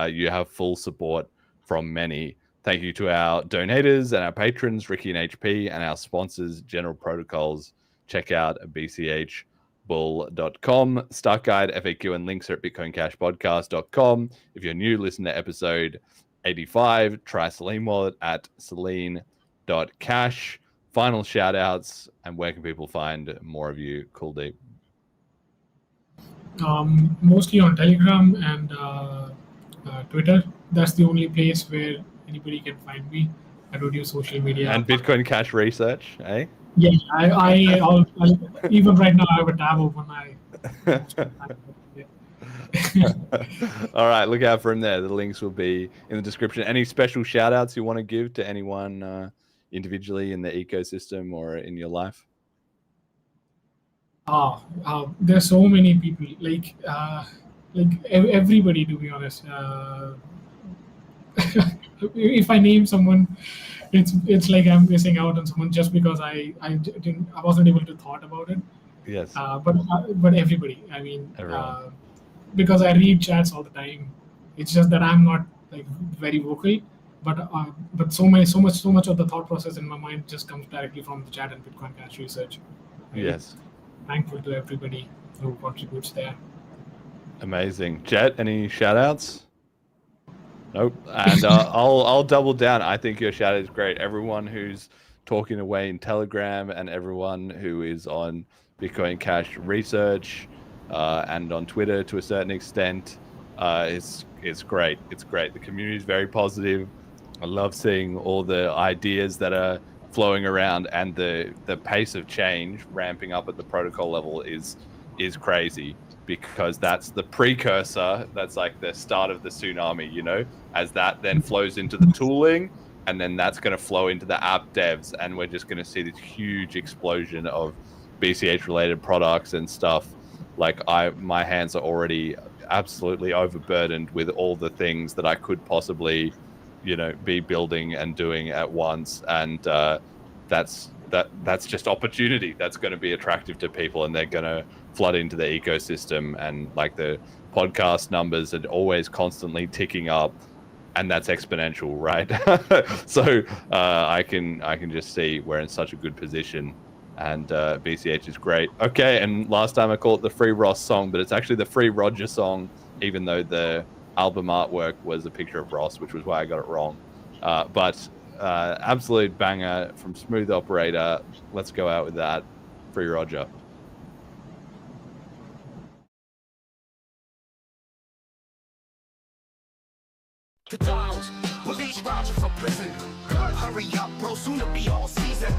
you have full support from many. Thank you to our donators and our patrons, Ricky and HP, and our sponsors, General Protocols. Check out bchbull.com. Start guide, FAQ, and links are at bitcoincashpodcast.com. If you're new, listen to episode 85. Try Selene Wallet at selene.cash. Final shout outs, and where can people find more of you, Kuldeep? Mostly on Telegram and Twitter. That's the only place where anybody can find me. I don't use social media. And Bitcoin Cash Research, eh? Yeah, I even right now I have a tab open. All right, look out for him there. The links will be in the description. Any special shout outs you want to give to anyone individually in the ecosystem or in your life? There's so many people, like everybody, to be honest. If I name someone, it's like I'm missing out on someone just because I wasn't able to thought about it. Yes. But everybody. I mean, because I read chats all the time. It's just that I'm not like very vocal. But so much of the thought process in my mind just comes directly from the chat and Bitcoin Cash Research. Right? Yes. Thankful to everybody who contributes there. Amazing. Jet, any shout outs? Nope. And I'll double down. I think your shout out is great. Everyone who's talking away in Telegram and everyone who is on Bitcoin Cash research and on Twitter to a certain extent, it's great. It's great. The community is very positive. I love seeing all the ideas that are flowing around, and the pace of change ramping up at the protocol level is crazy, because that's the precursor. That's like the start of the tsunami, you know, as that then flows into the tooling, and then that's going to flow into the app devs, and we're just going to see this huge explosion of BCH related products and stuff. Like my hands are already absolutely overburdened with all the things that I could possibly, you know, be building and doing at once. And that's just opportunity that's going to be attractive to people, and they're going to flood into the ecosystem. And like the podcast numbers are always constantly ticking up, and that's exponential, right? So I can just see we're in such a good position, and BCH is great. Okay, and last time I called it the Free Ross song, but it's actually the Free Roger song, even though the album artwork was a picture of Ross, which was why I got it wrong. But absolute banger from Smooth Operator. Let's go out with that. Free Roger. The Donalds, release Roger from prison. Hurry up, bro, soon to be all season.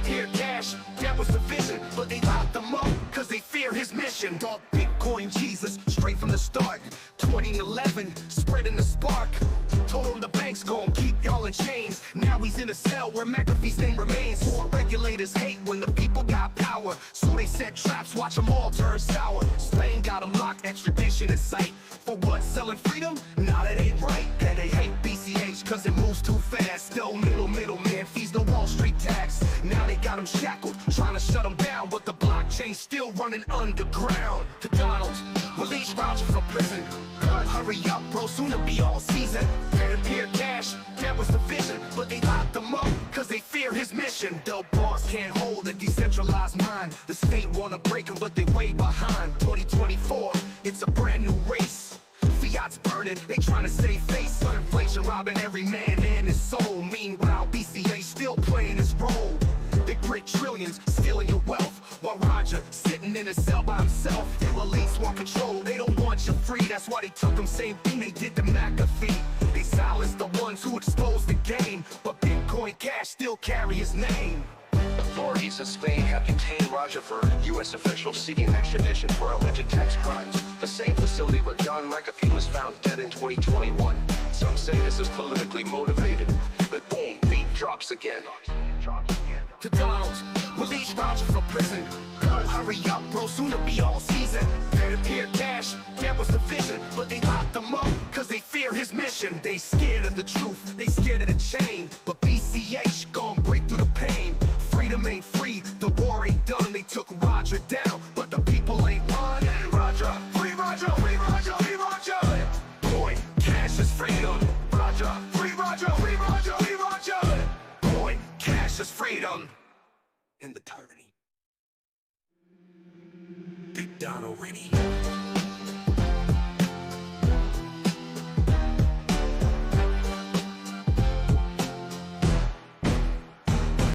Peer cash, that was the vision, but they locked them up, cause they fear his mission. Dog Bitcoin Jesus, straight from the start. 2011, spreading the spark. Told him the bank's gon' keep y'all in chains. Now he's in a cell where McAfee's name remains. Regulators hate when the people got power, so they set traps, watch them all turn sour. Spain got him locked, extradition in sight. For what, selling freedom? Nah, that ain't right. That they hate BCH cause it moves too fast. Still middleman, fees no Wall Street tax. Now they got him shackled, trying to shut him down, but the blockchain's still running underground. The Donalds, release Roger from prison. Hurry up, bro, soon to be all season. Peer cash, that was the vision, but they locked them up, cause they fear his mission. The boss can't hold a decentralized mind. The state wanna break him, but they way behind. 2024, it's a brand new race. Fiat's burning, they trying to save face. Inflation robbing every man and his soul. Meanwhile, BCH still playing his role. They print trillions, stealing your wealth, while Roger sitting in a cell by himself. The elites want control, they don't want you free. That's why they took them same thing they did to McAfee. They silenced the ones who exposed the game, but Bitcoin Cash still carry his name. Authorities in Spain have detained Roger for U.S. officials seeking extradition for alleged tax crimes. The same facility where John McAfee was found dead in 2021. Some say this is politically motivated, but boom, beat drops again. The Donalds, release Roger from prison. Hurry up, bro, soon to be all season. Peer cash, that was the vision, but they locked them up, cause they fear his mission. They scared of the truth, they scared of the chain, but BCH gon' break through the pain. Freedom ain't free, the war ain't done. They took Roger down, but the people ain't won. Roger, free Roger, free Roger, free Roger. Coin, cash is freedom. Roger, free Roger, free Roger, free Roger. Coin, cash is freedom. In the tyranny. Big Donald Rennie.